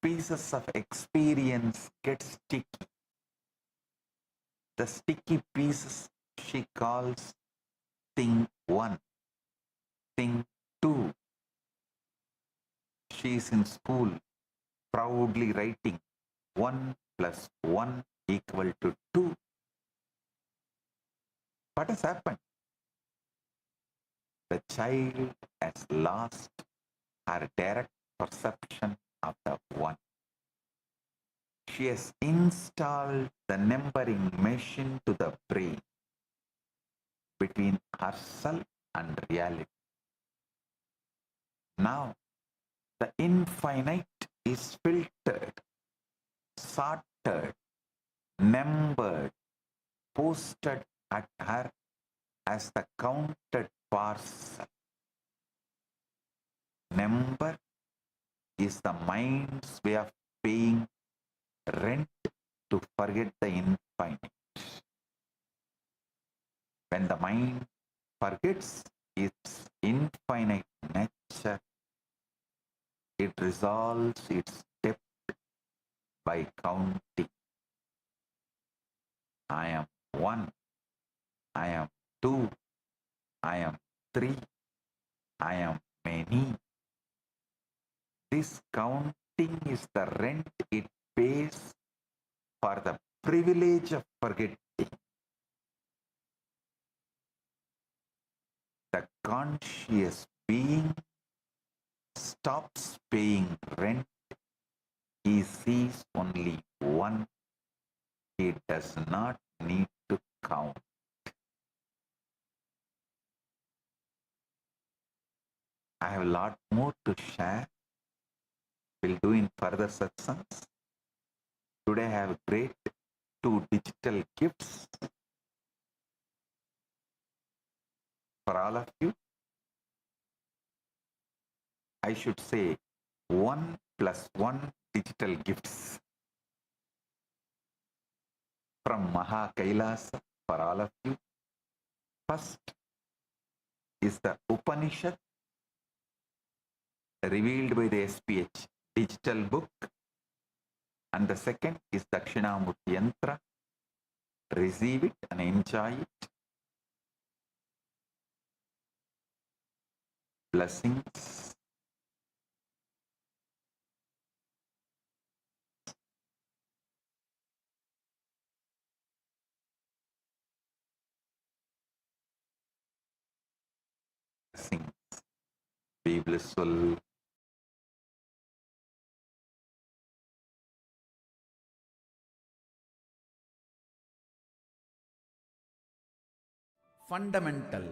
Pieces of experience get sticky. The sticky pieces she calls thing 1, thing 2. She is in school, proudly writing 1 plus 1 equal to 2. What has happened? The child has lost her direct perception of the 1. She has installed the numbering machine to the brain between herself and reality. Now, the infinite is filtered, sorted, numbered, posted at her as the counted parcel. Number is the mind's way of paying rent to forget the infinite. When the mind forgets its infinite nature, it resolves its debt by counting. I am 1, I am 2, I am 3, I am many. This counting is the rent it pays for the privilege of forgetting. The conscious being stops paying rent. He sees only 1. He does not need to count. I have a lot more to share. We'll do in further satsangs. Today I have great 2 digital gifts for all of you. I should say 1 plus 1 digital gifts from Maha Kailasa for all of you. First is the Upanishad revealed by the SPH digital book, and the second is Dakshinamurti Yantra. Receive it and enjoy it. Blessings. Blessings. Be blissful. Fundamental,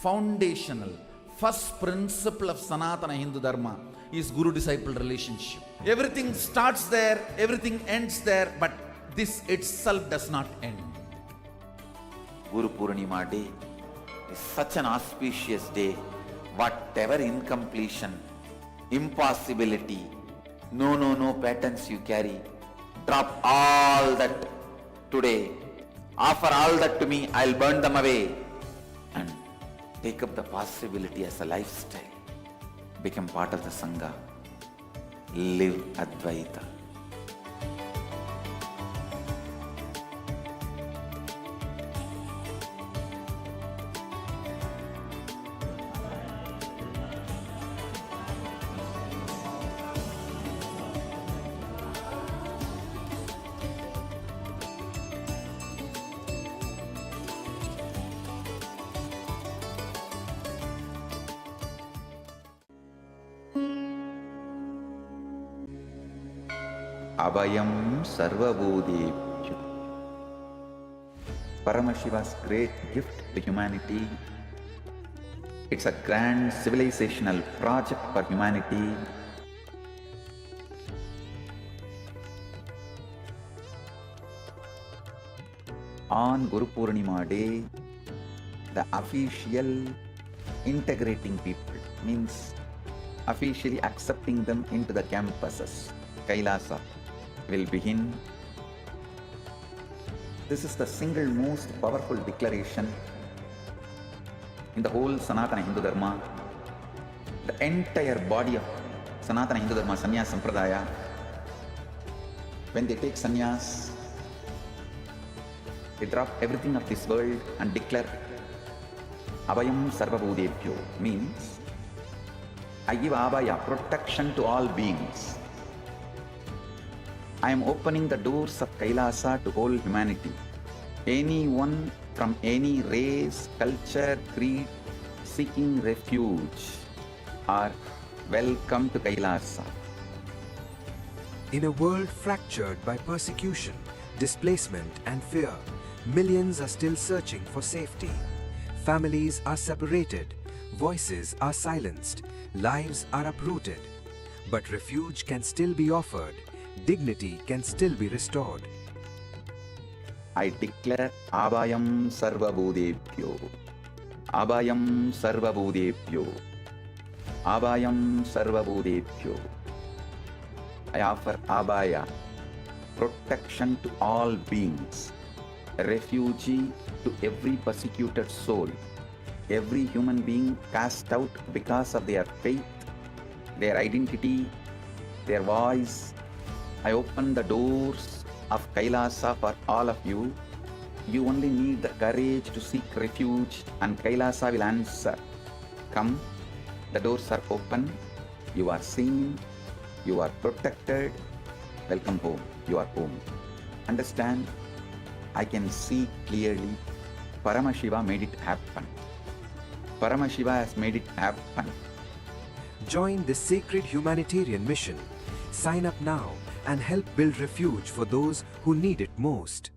foundational, first principle of Sanatana Hindu Dharma is Guru-disciple relationship. Everything starts there, everything ends there, but this itself does not end. Guru Purnima Day is such an auspicious day. Whatever incompletion, impossibility, no patterns you carry, drop all that today. Offer all that to me, I'll burn them away. And take up the possibility as a lifestyle. Become part of the Sangha. Live Advaita. Abhayam Sarvabhutebhyo. Paramashiva's great gift to humanity. It's a grand civilizational project for humanity. On Guru Purnima Day, the official integrating people means officially accepting them into the campuses, Kailasa, will begin. This is the single most powerful declaration in the whole Sanatana Hindu Dharma. The entire body of Sanatana Hindu Dharma Sannyas Sampradaya, when they take sannyas, They drop everything of this world and declare Abhayam Sarvabhutebhyo, means I give Abhaya, protection to all beings. I am opening the doors of Kailasa to whole humanity. Anyone from any race, culture, creed, seeking refuge are welcome to Kailasa. In a world fractured by persecution, displacement and fear, millions are still searching for safety. Families are separated, voices are silenced, lives are uprooted. But refuge can still be offered, dignity can still be restored. I declare Abhayam Sarvabhutebhyo, Abhayam Sarvabhutebhyo, Abhayam Sarvabhutebhyo. I offer Abhaya, protection to all beings, a refuge to every persecuted soul, every human being cast out because of their faith, their identity, their voice. I open the doors of Kailasa for all of you. You only need the courage to seek refuge and Kailasa will answer. Come, the doors are open, you are seen, you are protected. Welcome home, you are home. Understand, I can see clearly. Paramashiva made it happen. Paramashiva has made it happen. Join this sacred humanitarian mission. Sign up now and help build refuge for those who need it most.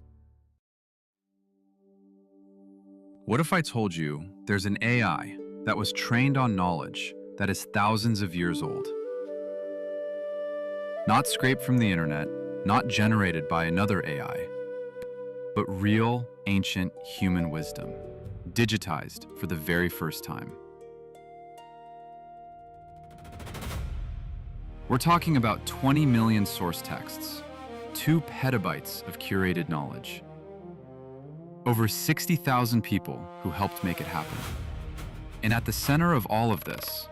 What if I told you there's an AI that was trained on knowledge that is thousands of years old? Not scraped from the internet, not generated by another AI, but real, ancient human wisdom, digitized for the very first time. We're talking about 20 million source texts, 2 petabytes of curated knowledge, over 60,000 people who helped make it happen. And at the center of all of this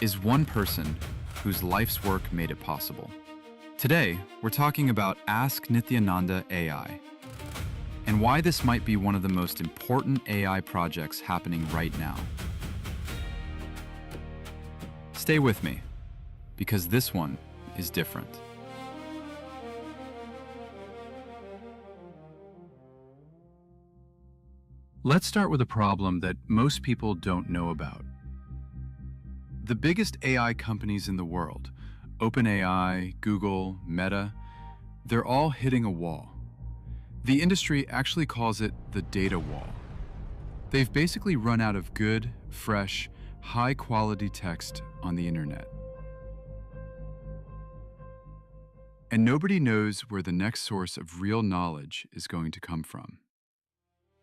is one person whose life's work made it possible. Today, we're talking about Ask Nithyananda AI, and why this might be one of the most important AI projects happening right now. Stay with me, because this one is different. Let's start with a problem that most people don't know about. The biggest AI companies in the world, OpenAI, Google, Meta, they're all hitting a wall. The industry actually calls it the data wall. They've basically run out of good, fresh, high-quality text on the internet. And nobody knows where the next source of real knowledge is going to come from.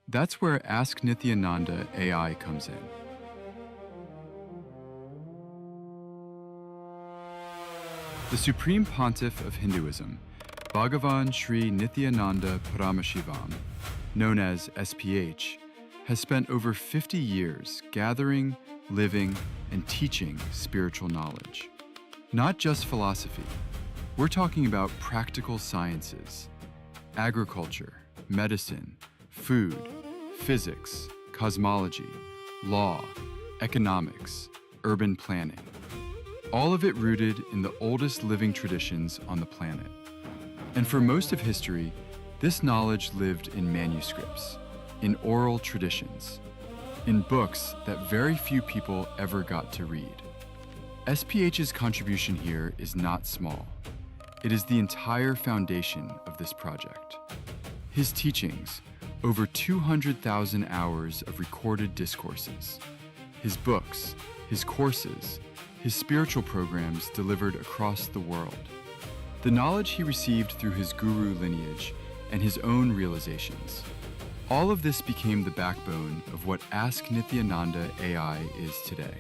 That's where Ask Nithyananda AI comes in. The Supreme Pontiff of Hinduism, Bhagavan Sri Nithyananda Paramashivam, known as SPH, has spent over 50 years gathering, living, and teaching spiritual knowledge. Not just philosophy. We're talking about practical sciences, agriculture, medicine, food, physics, cosmology, law, economics, urban planning. All of it rooted in the oldest living traditions on the planet. And for most of history, this knowledge lived in manuscripts, in oral traditions, in books that very few people ever got to read. SPH's contribution here is not small. It is the entire foundation of this project. His teachings, over 200,000 hours of recorded discourses, his books, his courses, his spiritual programs delivered across the world, the knowledge he received through his guru lineage and his own realizations. All of this became the backbone of what Ask Nithyananda AI is today.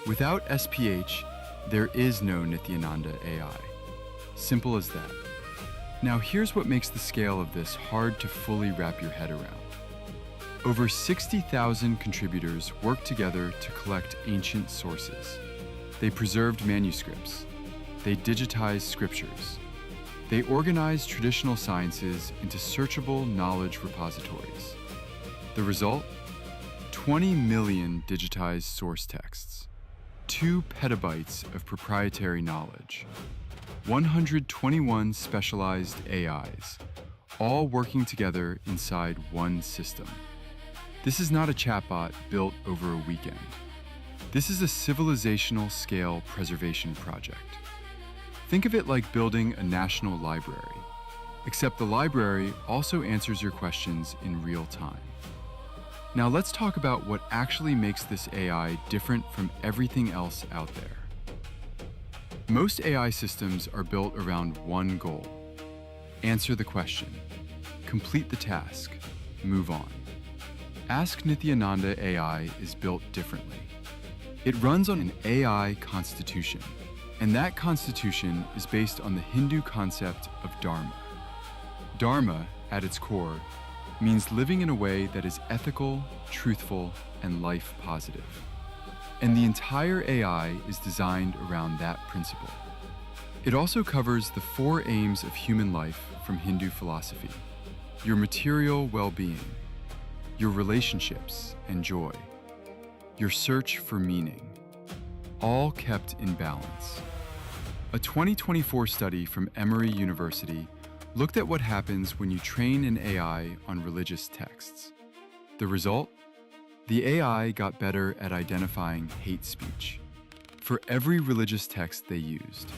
Without SPH, there is no Nithyananda AI. Simple as that. Now here's what makes the scale of this hard to fully wrap your head around. Over 60,000 contributors worked together to collect ancient sources. They preserved manuscripts. They digitized scriptures. They organize traditional sciences into searchable knowledge repositories. The result? 20 million digitized source texts, 2 petabytes of proprietary knowledge, 121 specialized AIs, all working together inside one system. This is not a chatbot built over a weekend. This is a civilizational scale preservation project. Think of it like building a national library, except the library also answers your questions in real time. Now let's talk about what actually makes this AI different from everything else out there. Most AI systems are built around one goal: answer the question, complete the task, move on. Ask Nithyananda AI is built differently. It runs on an AI constitution, and that constitution is based on the Hindu concept of Dharma. Dharma, at its core, means living in a way that is ethical, truthful, and life positive. And the entire AI is designed around that principle. It also covers the 4 aims of human life from Hindu philosophy: your material well-being, your relationships and joy, your search for meaning, all kept in balance. A 2024 study from Emory University looked at what happens when you train an AI on religious texts. The result? The AI got better at identifying hate speech for every religious text they used.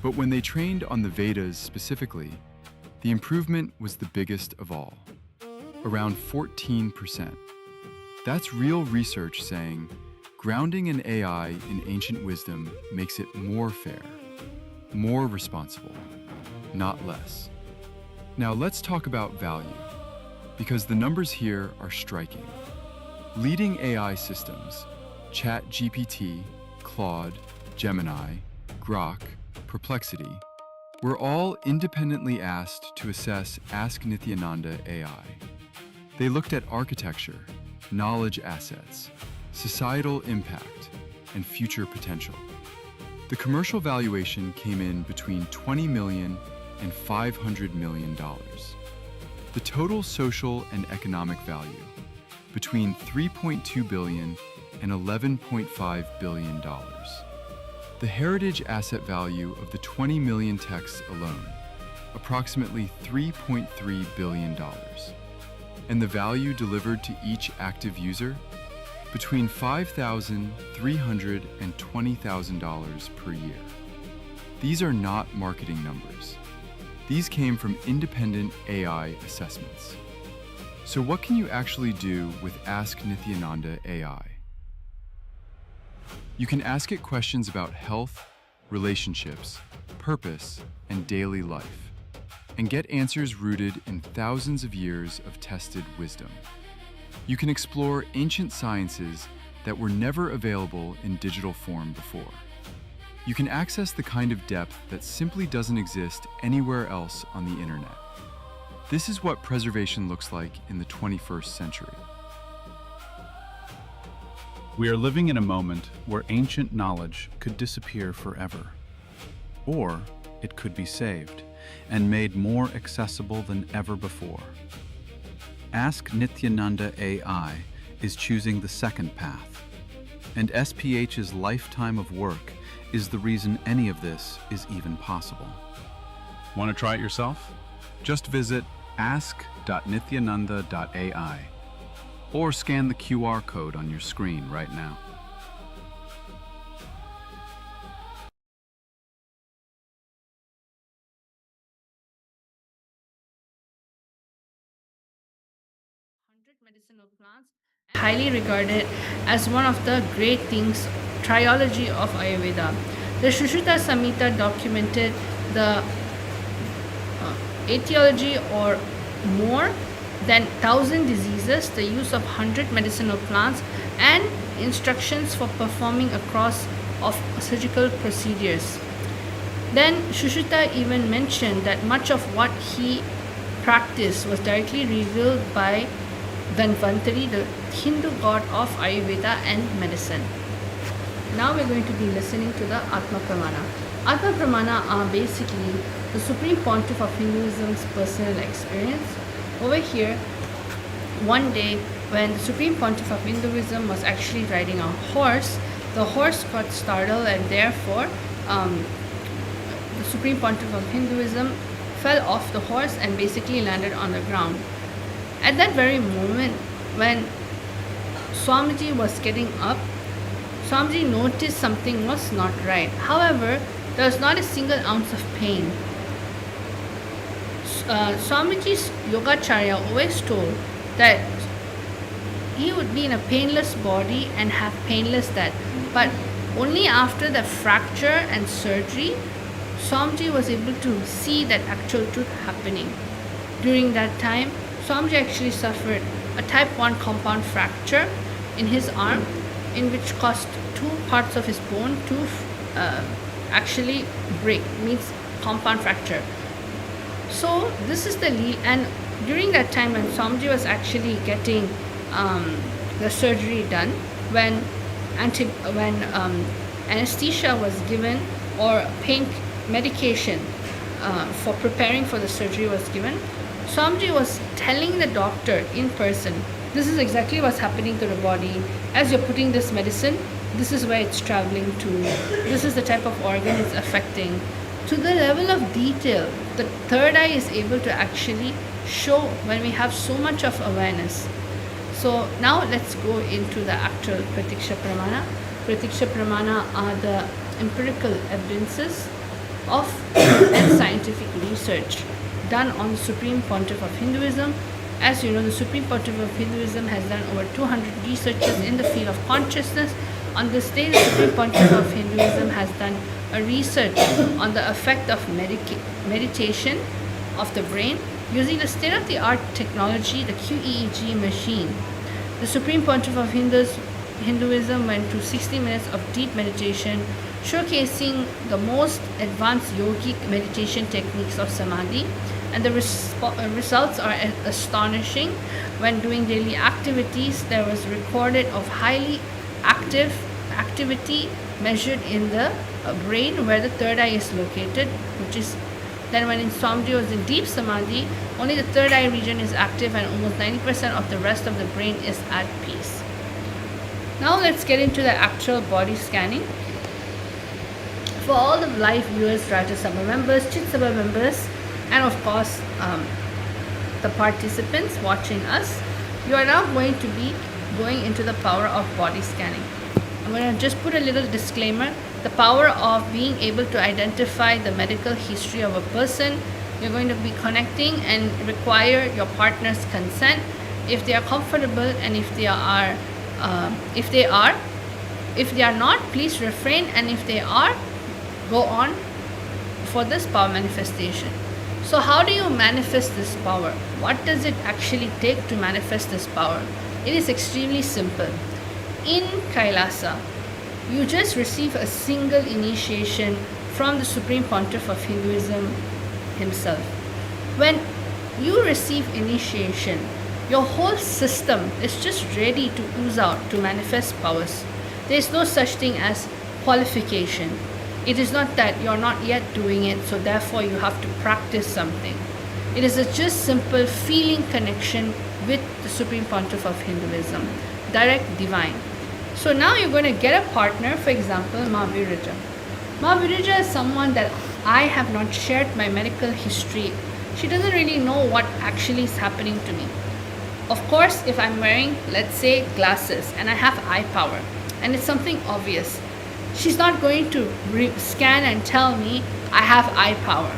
But when they trained on the Vedas specifically, the improvement was the biggest of all, around 14%. That's real research saying grounding an AI in ancient wisdom makes it more fair, more responsible, not less. Now let's talk about value, because the numbers here are striking. Leading AI systems, ChatGPT, Claude, Gemini, Grok, Perplexity, were all independently asked to assess Ask Nithyananda AI. They looked at architecture, knowledge assets, societal impact, and future potential. The commercial valuation came in between $20 million and $500 million. The total social and economic value between $3.2 billion and $11.5 billion. The heritage asset value of the 20 million texts alone, approximately $3.3 billion. And the value delivered to each active user, between $5,300 and $20,000 per year. These are not marketing numbers. These came from independent AI assessments. So what can you actually do with Ask Nithyananda AI? You can ask it questions about health, relationships, purpose, and daily life, and get answers rooted in thousands of years of tested wisdom. You can explore ancient sciences that were never available in digital form before. You can access the kind of depth that simply doesn't exist anywhere else on the internet. This is what preservation looks like in the 21st century. We are living in a moment where ancient knowledge could disappear forever, or it could be saved and made more accessible than ever before. Ask Nithyananda AI is choosing the second path, and SPH's lifetime of work is the reason any of this is even possible. Want to try it yourself? Just visit ask.nithyananda.ai or scan the QR code on your screen right now. Medicinal plants, highly regarded as one of the great things, trilogy of Ayurveda. The Sushruta Samhita documented the etiology or more than 1,000 diseases, the use of 100 medicinal plants, and instructions for performing a course of surgical procedures. Then Sushruta even mentioned that much of what he practiced was directly revealed by Dhanvantari, the Hindu god of Ayurveda and medicine. Now we're going to be listening to the Atma Pramana. Atma Pramana are basically the Supreme Pontiff of Hinduism's personal experience. Over here, one day when the Supreme Pontiff of Hinduism was actually riding a horse, the horse got startled and therefore the Supreme Pontiff of Hinduism fell off the horse and basically landed on the ground. At that very moment, when Swamiji was getting up, Swamiji noticed something was not right. However, there was not a single ounce of pain. Swamiji's Yogacharya always told that he would be in a painless body and have painless death. But only after the fracture and surgery, Swamiji was able to see that actual truth happening. During that time, Swamiji actually suffered a type 1 compound fracture in his arm, in which caused two parts of his bone to actually break, means compound fracture. So this is the lead, and during that time when Swamiji was actually getting the surgery done, when anesthesia was given or pain medication for preparing for the surgery was given, Swamiji was telling the doctor in person, this is exactly what's happening to the body. As you're putting this medicine, this is where it's traveling to. This is the type of organ it's affecting. To the level of detail, the third eye is able to actually show when we have so much of awareness. So now let's go into the actual Pratiksha Pramana. Pratiksha Pramana are the empirical evidences of and scientific research done on the Supreme Pontiff of Hinduism. As you know, the Supreme Pontiff of Hinduism has done over 200 researches in the field of consciousness. On this day, the Supreme Pontiff of Hinduism has done a research on the effect of meditation of the brain using the state-of-the-art technology, the QEEG machine. The Supreme Pontiff of Hinduism went through 60 minutes of deep meditation, showcasing the most advanced yogic meditation techniques of samadhi, and the results are astonishing. When doing daily activities, there was recorded of highly active activity measured in the brain where the third eye is located, which is then when Swamiji was in deep samadhi, only the third eye region is active and almost 90% of the rest of the brain is at peace. Now let's get into the actual body scanning. For all the live viewers, Rajya Sabha members, Chit Sabha members, and of course the participants watching us, you are now going to be going into the power of body scanning. I'm going to just put a little disclaimer. The power of being able to identify the medical history of a person. You're going to be connecting and require your partner's consent if they are comfortable, and if they are not, please refrain, and if they are, go on for this power manifestation. So how do you manifest this power? What does it actually take to manifest this power? It is extremely simple. In Kailasa, you just receive a single initiation from the Supreme Pontiff of Hinduism himself. When you receive initiation, your whole system is just ready to ooze out, to manifest powers. There is no such thing as qualification. It is not that you're not yet doing it, so therefore you have to practice something. It is a just simple feeling connection with the Supreme Pontiff of Hinduism, direct divine. So now you're going to get a partner, for example, Ma Virija. Ma Virija is someone that I have not shared my medical history. She doesn't really know what actually is happening to me. Of course, if I'm wearing, let's say, glasses and I have eye power and it's something obvious, she's not going to scan and tell me I have eye power.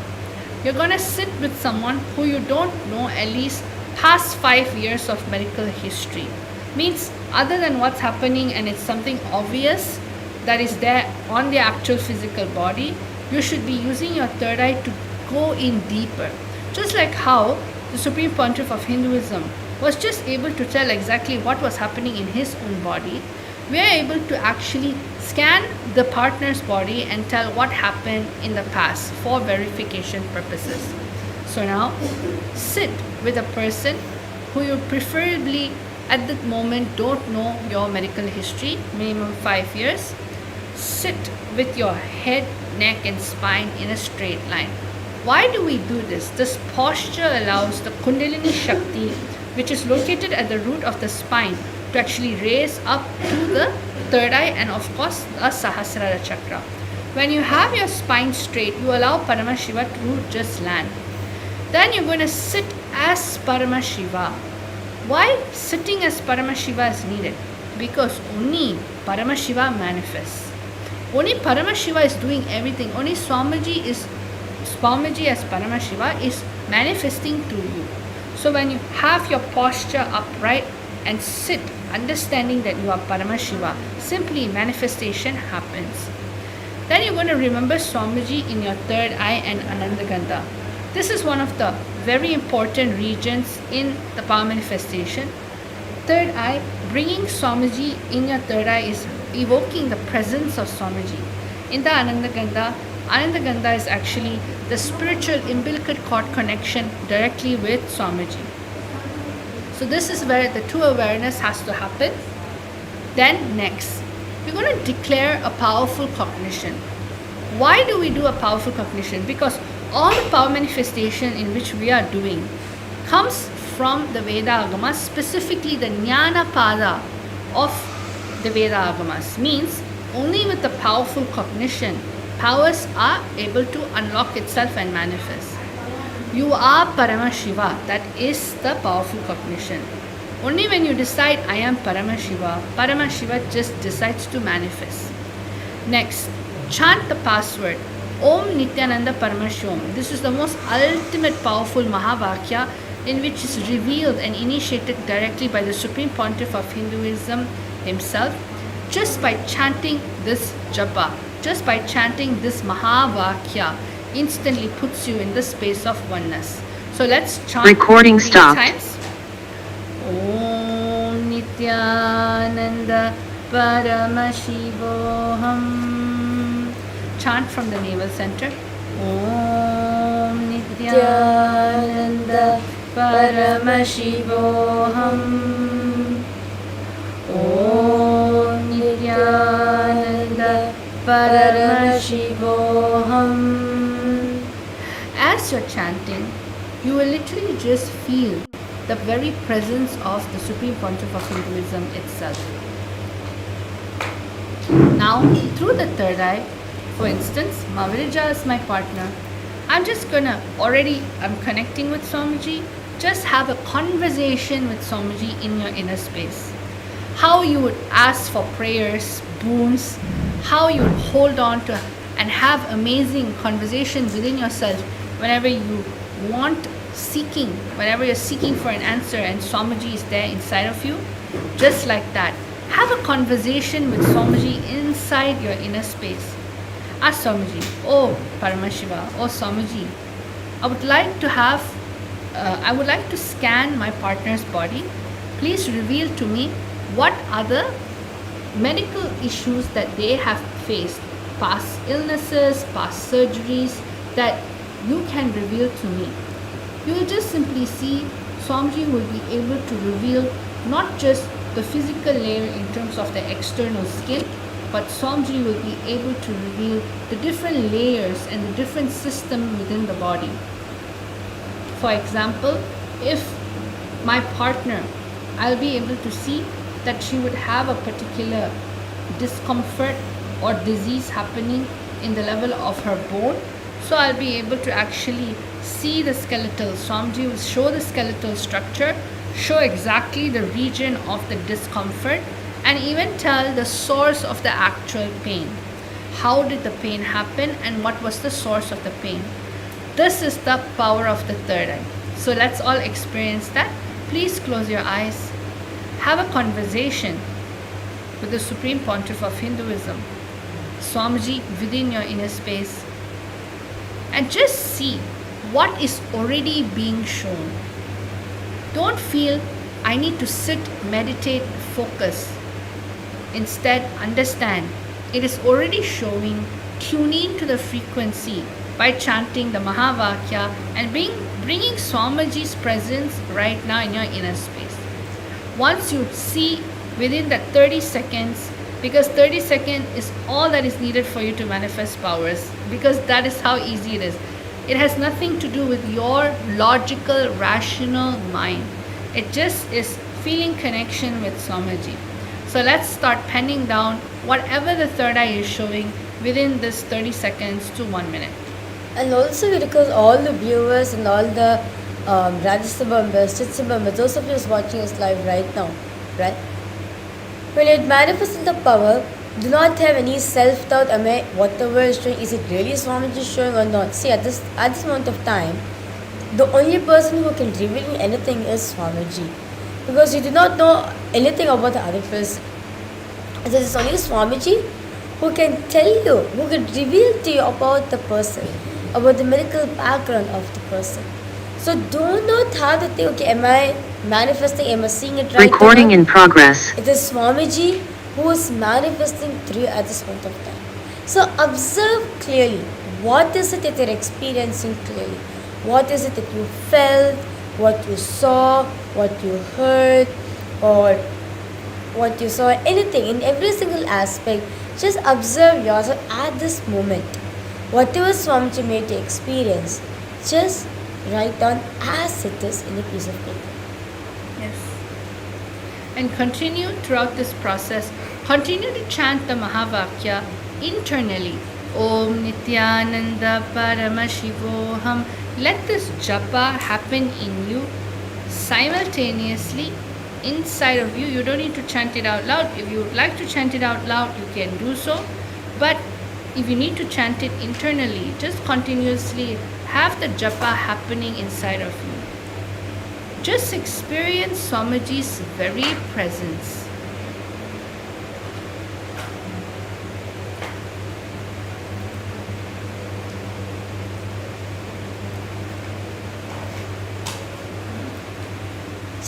You're going to sit with someone who you don't know at least past 5 years of medical history. Means other than what's happening and it's something obvious that is there on the actual physical body, you should be using your third eye to go in deeper. Just like how the Supreme Pontiff of Hinduism was just able to tell exactly what was happening in his own body, we are able to actually scan the partner's body and tell what happened in the past for verification purposes. So now, sit with a person who you preferably at that moment don't know your medical history, minimum 5 years. Sit with your head neck and spine in a straight line. Why do we do this? This posture allows the Kundalini Shakti, which is located at the root of the spine, to actually raise up to the third eye and of course a Sahasrara chakra. When you have your spine straight, you allow Paramashiva to just land. Then you're going to sit as Paramashiva. Why sitting as Paramashiva is needed? Because only Paramashiva manifests. Only Paramashiva is doing everything. Only Swamiji as Paramashiva is manifesting through you. So when you have your posture upright and sit, understanding that you are Paramashiva, simply manifestation happens. Then you're going to remember Swamiji in your third eye and Anandagandha. This is one of the very important regions in the power manifestation. Third eye, bringing Swamiji in your third eye is evoking the presence of Swamiji. In the Anandagandha is actually the spiritual umbilical cord connection directly with Swamiji. So this is where the true awareness has to happen. Then next, we're going to declare a powerful cognition. Why do we do a powerful cognition? Because all the power manifestation in which we are doing comes from the Veda Agamas, specifically the Jnana Pada of the Veda Agamas. Means only with the powerful cognition, powers are able to unlock itself and manifest. You are Paramashiva, that is the powerful cognition. Only when you decide I am Paramashiva, Paramashiva just decides to manifest. Next, chant the password Om Nithyananda Paramashivam. This is the most ultimate powerful Mahavakya in which is revealed and initiated directly by the Supreme Pontiff of Hinduism himself. Just by chanting this japa, just by chanting this Mahavakya, instantly puts you in the space of oneness. So let's chant Recording 3 stopped. times. Om Nithyananda Paramashivoham. Chant from the navel center. Om Nithyananda Paramashivoham. Om Nithyananda Paramashivoham. As you're chanting, you will literally just feel the very presence of the Supreme Pontiff of Hinduism itself. Now, through the third eye, for instance, Mavrija is my partner. I'm connecting with Swamiji. Just have a conversation with Swamiji in your inner space. How you would ask for prayers, boons, how you would hold on to and have amazing conversation within yourself whenever you whenever you're seeking for an answer and Swamiji is there inside of you. Just like that, have a conversation with Swamiji inside your inner space. Ask Swamiji, oh Paramashiva, oh Swamiji, I would like to scan my partner's body. Please reveal to me what other medical issues that they have faced, past illnesses, past surgeries, that you can reveal to me. You will just simply see Swamiji will be able to reveal not just the physical layer in terms of the external skin, but Swamiji will be able to reveal the different layers and the different system within the body. For example, if my partner, I'll be able to see that she would have a particular discomfort or disease happening in the level of her bone. So I'll be able to actually see the skeletal. Swamiji will show the skeletal structure, show exactly the region of the discomfort, and even tell the source of the actual pain. How did the pain happen and what was the source of the pain? This is the power of the third eye. So let's all experience that. Please close your eyes. Have a conversation with the Supreme Pontiff of Hinduism, Swamiji, within your inner space, and just see what is already being shown. Don't feel I need to sit, meditate, focus. Instead, understand it is already showing. Tune in to the frequency by chanting the Mahavakya and bringing Swamiji's presence right now in your inner space. Once you see within the 30 seconds because 30 seconds is all that is needed for you to manifest powers, because that is how easy it is. It has nothing to do with your logical, rational mind. It just is feeling connection with Swamiji. So let's start penning down whatever the third eye is showing within this 30 seconds to 1 minute. And also because all the viewers and all the Rajasabha members, Chitsabha members, those of you who's watching us live right now, right? When it manifests in the power, do not have any self-doubt. Am I, whatever is showing, is it really Swamiji showing or not? See, at this moment of time, the only person who can reveal anything is Swamiji, because you do not know anything about the other person. It is only Swamiji who can tell you, who can reveal to you about the person, about the medical background of the person. So do not have to think, okay, am I manifesting, am I seeing it right? Recording in progress. It is Swamiji who is manifesting through you at this point of time. So observe clearly, what is it that you're experiencing clearly? What is it that you felt, what you saw, what you heard, or what you saw, anything, in every single aspect. Just observe yourself at this moment. Whatever Swamiji made you experience, just write down as it is in a piece of paper. Yes. And continue throughout this process. Continue to chant the Mahavakya internally. Om Nithyananda Paramashivoham. Let this japa happen in you simultaneously inside of you. You don't need to chant it out loud. If you would like to chant it out loud, you can do so. But if you need to chant it internally, just continuously have the japa happening inside of you. Just experience Swamiji's very presence.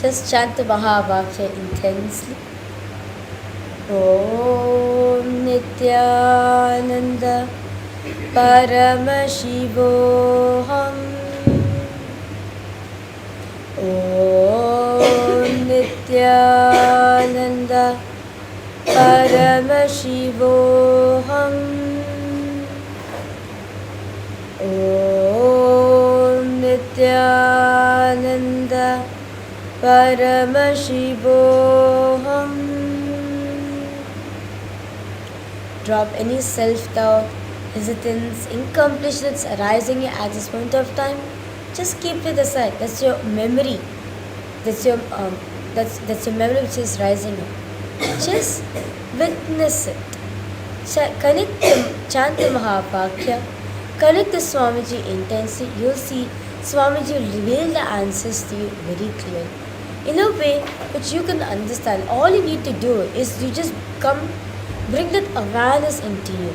Just chant the Mahavakya intensely. Om Nithyananda Paramashivoham. Om Nithyananda Paramashivoham. Om Nithyananda Paramashivoham. Drop any self-doubt, hesitance, incompleteness arising at this point of time. Just keep it aside. That's your memory. That's your memory which is rising up. Just witness it. Connect the chant the Mahavakya. Connect the Swamiji intensely. You'll see Swamiji will reveal the answers to you very clearly, in a way which you can understand. All you need to do is you just bring that awareness into you.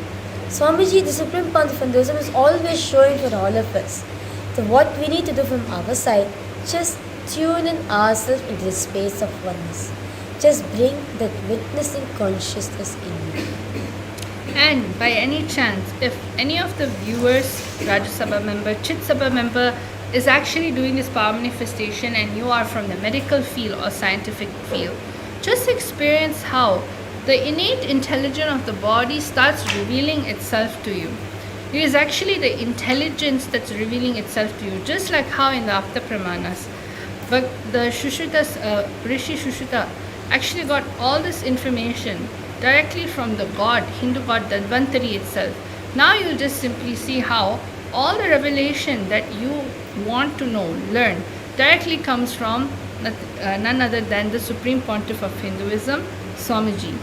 Swamiji, the Supreme Pontiff of Hinduism, is always showing for all of us. So what we need to do from our side, just tune in ourselves into the space of oneness. Just bring that witnessing consciousness in you. And by any chance, if any of the viewers, Rajasabha member, Chitsabha member, is actually doing this power manifestation and you are from the medical field or scientific field, just experience how the innate intelligence of the body starts revealing itself to you. It is actually the intelligence that's revealing itself to you, just like how in the Apta Pramanas, but the Shushutas, Rishi Shushuta actually got all this information directly from the god, Hindu god Dhanvantari itself. Now you'll just simply see how all the revelation that you want to know, learn, directly comes from none other than the Supreme Pontiff of Hinduism, Swamiji.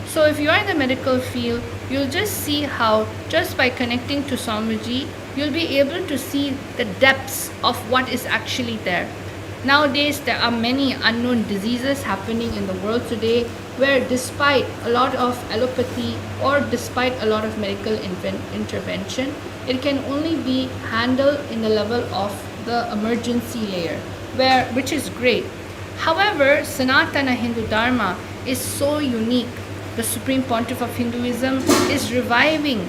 So if you are in the medical field, you'll just see how just by connecting to Swamiji, you'll be able to see the depths of what is actually there. Nowadays, there are many unknown diseases happening in the world today, where despite a lot of allopathy or despite a lot of medical intervention, it can only be handled in the level of the emergency layer, which is great. However, Sanatana Hindu Dharma is so unique. The Supreme Pontiff of Hinduism is reviving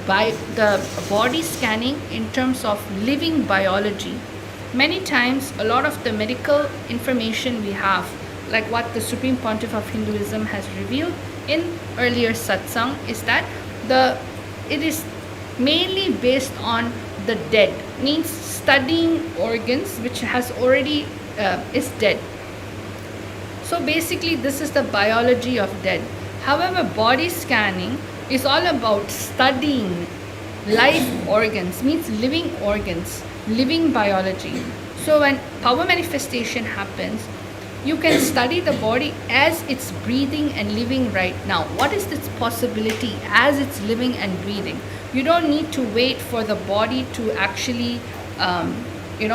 by the body scanning in terms of living biology. Many times, a lot of the medical information we have, like what the Supreme Pontiff of Hinduism has revealed, in earlier satsang is that it is mainly based on the dead, means studying organs which has already is dead. So basically this is the biology of dead. However, body scanning is all about studying live organs, means living organs, living biology. So when power manifestation happens, you can study the body as it's breathing and living right now. What is its possibility as it's living and breathing? You don't need to wait for the body to actually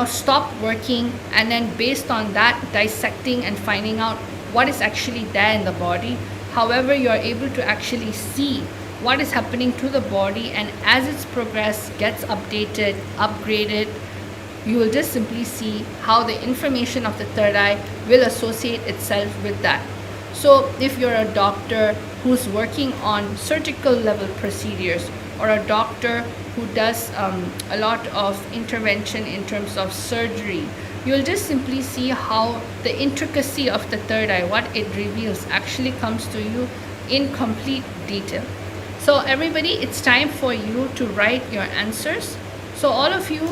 stop working and then based on that dissecting and finding out what is actually there in the body. However, you are able to actually see what is happening to the body, and as its progress gets updated, upgraded, you will just simply see how the information of the third eye will associate itself with that. So if you're a doctor who's working on surgical level procedures, or a doctor who does a lot of intervention in terms of surgery, you'll just simply see how the intricacy of the third eye, what it reveals, actually comes to you in complete detail. So everybody, it's time for you to write your answers. So all of you,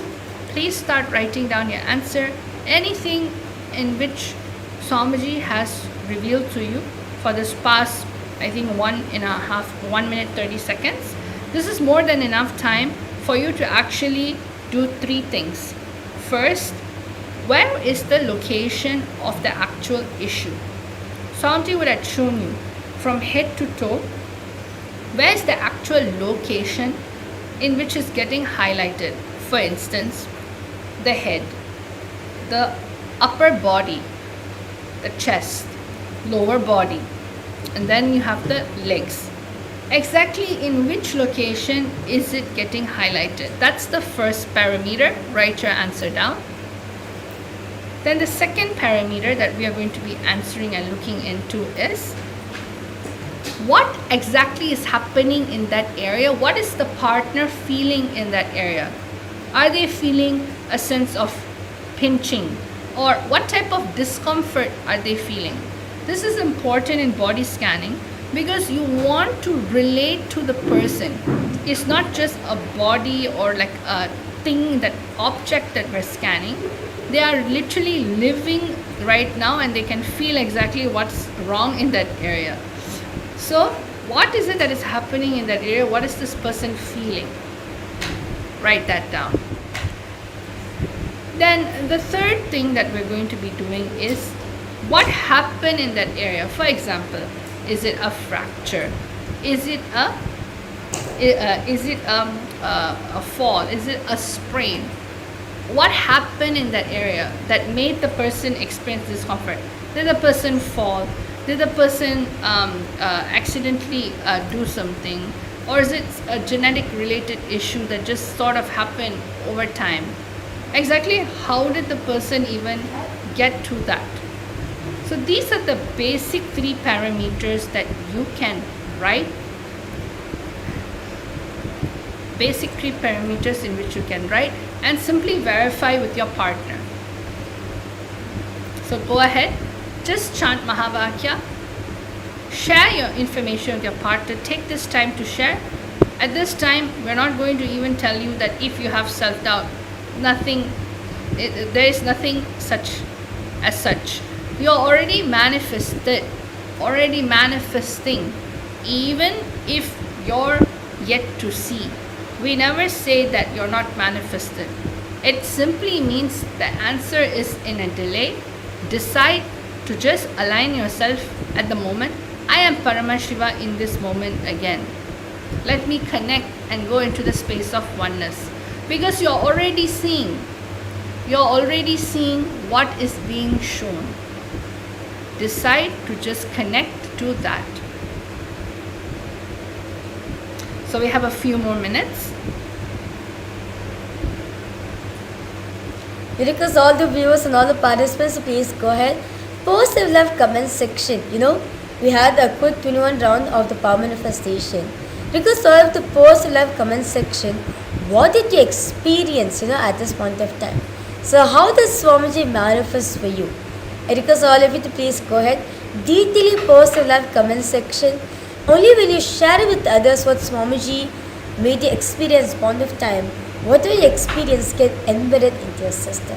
please start writing down your answer. Anything in which Swamiji has revealed to you for this past, I think 1 minute 30 seconds. This is more than enough time for you to actually do 3 things. First, where is the location of the actual issue? Swamiji would have shown you from head to toe, where is the actual location in which is getting highlighted. For instance, the head, the upper body, the chest, lower body, and then you have the legs. Exactly in which location is it getting highlighted? That's the first parameter. Write your answer down. Then the second parameter that we are going to be answering and looking into is what exactly is happening in that area? What is the partner feeling in that area? Are they feeling a sense of pinching? Or what type of discomfort are they feeling? This is important in body scanning because you want to relate to the person. It's not just a body or like a thing, that object that we're scanning. They are literally living right now and they can feel exactly what's wrong in that area. So what is it that is happening in that area? What is this person feeling? Write that down. Then the third thing that we're going to be doing is what happened in that area. For example, is it a fracture? Is it a fall? Is it a sprain? What happened in that area that made the person experience discomfort? Did the person fall? Did the person accidentally do something? Or is it a genetic related issue that just sort of happened over time? Exactly how did the person even get to that? So these are the basic 3 parameters that you can write. Basic 3 parameters in which you can write and simply verify with your partner. So go ahead, just chant Mahavakya, share your information with your partner, take this time to share. At this time, we're not going to even tell you that if you have self-doubt, there is nothing such as such. You're already manifested, already manifesting, even if you're yet to see. We never say that you're not manifested. It simply means the answer is in a delay. Decide to just align yourself at the moment. I am Paramashiva in this moment again. Let me connect and go into the space of oneness. Because you're already seeing what is being shown. Decide to just connect to that. So we have a few more minutes. We request all the viewers and all the participants to please go ahead, post the left comment section. We had a quick 21 round of the power manifestation. Request all of the post the left comment section. What did you experience, at this point of time? So how does Swamiji manifest for you? I request all of you to please go ahead, detailing post the left comment section. Only when you share with others what Swamiji made you experience bond of time, whatever you experience get embedded into your system.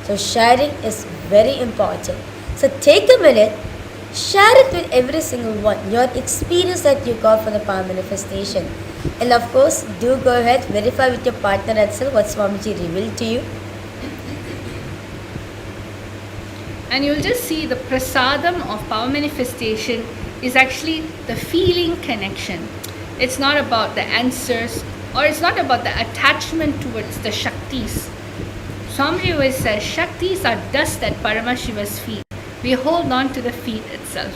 So sharing is very important. So take a minute, share it with every single one, your experience that you got from the power manifestation. And of course, do go ahead, verify with your partner as well what Swamiji revealed to you. And you'll just see the prasadam of power manifestation is actually the feeling connection. It's not about the answers, or it's not about the attachment towards the Shaktis. Swamiji always says Shaktis are dust at Paramashiva's feet. We hold on to the feet itself.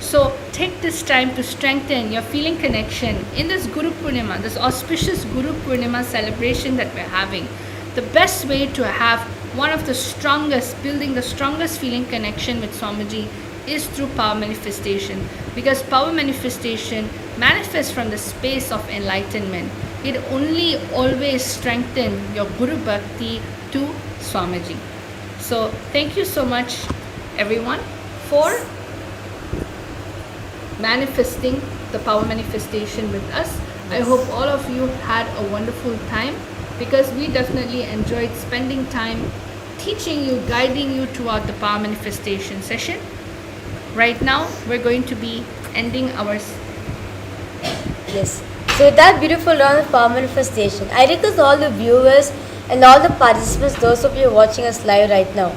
So take this time to strengthen your feeling connection in this Guru Purnima, this auspicious Guru Purnima celebration that we're having. The best way to have one of the strongest, building the strongest feeling connection with Swamiji is through power manifestation, because power manifestation manifests from the space of enlightenment. It only always strengthens your Guru Bhakti to Swamiji. So thank you so much everyone for manifesting the power manifestation with us. I hope all of you had a wonderful time, because we definitely enjoyed spending time teaching you, guiding you throughout the power manifestation session. Right now, we're going to be ending our... Yes. So with that beautiful round of power manifestation, I request all the viewers and all the participants, those of you watching us live right now,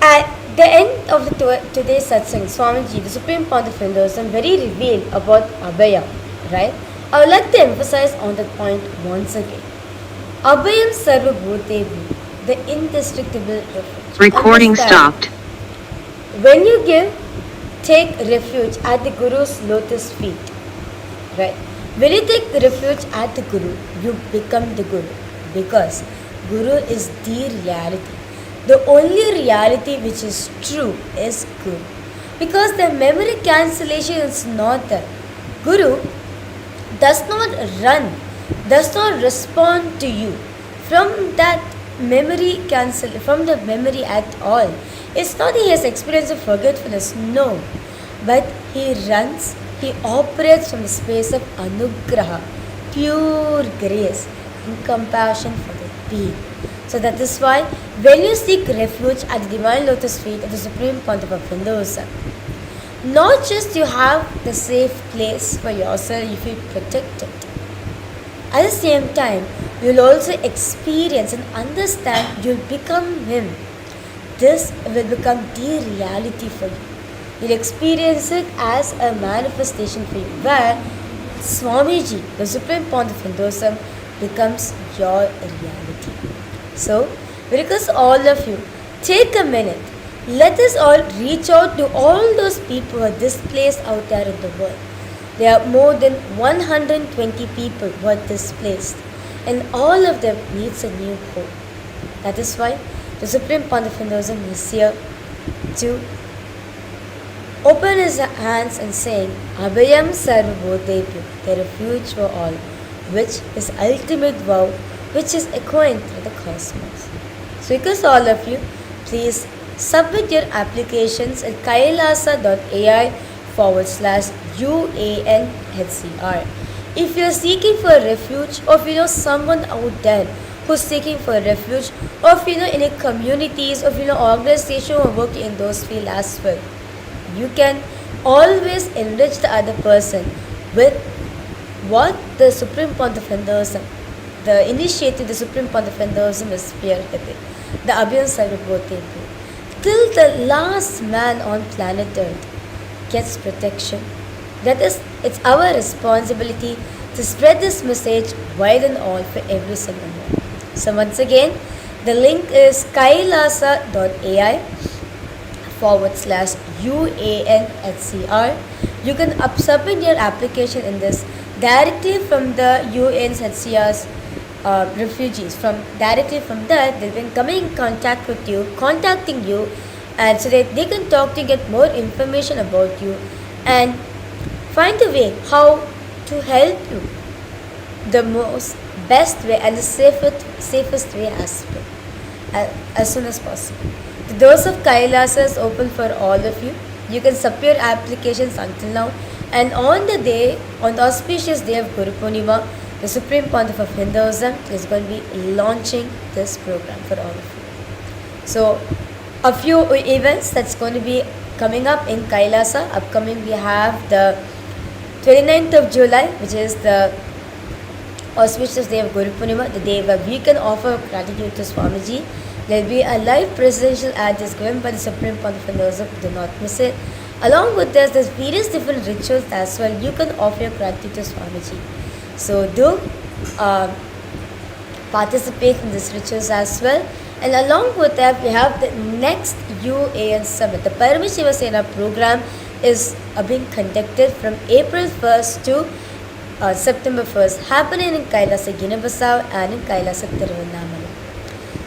at the end of today's satsang, Swamiji, the Supreme Pontiff of Hinduism, very revealed about Abhaya, right? I would like to emphasize on that point once again. Abhayam Sarvabhutebhyo, the indestructible refuge. Recording Understand, stopped. when you give, take refuge at the Guru's lotus feet, right? When you take refuge at the Guru, you become the Guru, because Guru is the reality. The only reality which is true is Guru, because the memory cancellation is not there. Guru does not run, does not respond to you from that memory from the memory at all. It's not that he has experience of forgetfulness, no, but he runs, he operates from the space of anugraha, pure grace and compassion for the being. So that is why when you seek refuge at the divine lotus feet of the Supreme Pontiff of Hinduism, not just you have the safe place for yourself, you feel protected. At the same time, you'll also experience and understand, you'll become him. This will become the reality for you. You'll experience it as a manifestation for you, where Swamiji, the Supreme Pontiff of Hinduism, becomes your reality. So, we request all of you, take a minute. Let us all reach out to all those people who are displaced out there in the world. There are more than 120 people who are displaced, and all of them needs a new hope. That is why the Supreme Pontiff of Hinduism is here to open his hands and saying, Abhayam Sarvabhutebhyo, the refuge for all, which is ultimate vow, which is echoing through the cosmos. So because all of you, please submit your applications at kailasa.ai/UANHCR. If you are seeking for a refuge, or if you know someone out there who's seeking for a refuge, or if you know any communities, or if you know organizations who are working in those fields as well, you can always enrich the other person with what the Supreme Pontiff of Hinduism, the initiative the Supreme Pontiff of Hinduism is spearheading, the Abhayam Sarvabhutebhyo. Till the last man on planet Earth gets protection, that is, it's our responsibility to spread this message wide and all for every single one. So once again, the link is kailasa.ai/UANHCR. You can submit your application in this directly from the UNHCR's refugees. Directly from that, they'll be coming in contact with you, contacting you, and so that they can talk to you, get more information about you, and find a way how to help you the most best way and the safest way as soon as possible. The doors of Kailasa is open for all of you. You can submit your applications until now. And on the day, on the auspicious day of Guru Purnima, the Supreme Pontiff of Hinduism is going to be launching this program for all of you. So, a few events that's going to be coming up in Kailasa. Upcoming, we have the 29th of July, which is the auspicious day of Guru Purnima, the day where we can offer gratitude to Swamiji. There will be a live presidential address given by the Supreme Pontiff of Hinduism. Do not miss it. Along with this, there's various different rituals as well. You can offer your gratitude to Swamiji. So do participate in these rituals as well. And along with that, we have the next UAN Summit. The Paramashiva Sena program is being conducted from April 1st to September 1st, happening in Kailasa, Guinea-Bissau and in Kailasa, Tirunelveli.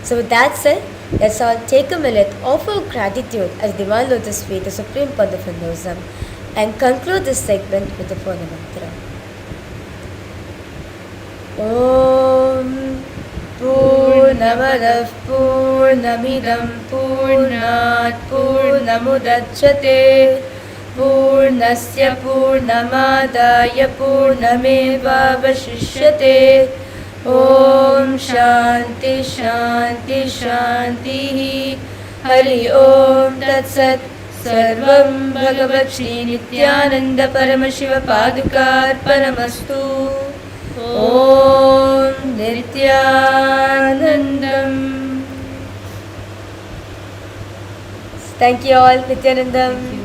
So with that said, let's all take a minute, offer gratitude as Divine Lotus Feet, the Supreme Pontiff of Hinduism, and conclude this segment with the Purna Mantra. Om Purnamadav Purnamidam Purnat Purnamudachyate Purnasya Purnamadaya Purnamevavashishyate. Om Shanti Shanti Shanti Hari Om Tat Sat Sarvam Bhagavat Shri Nithyananda Paramashiva Padukar Paramastu. Om Nithyanandam. Thank you all, Nithyanandam.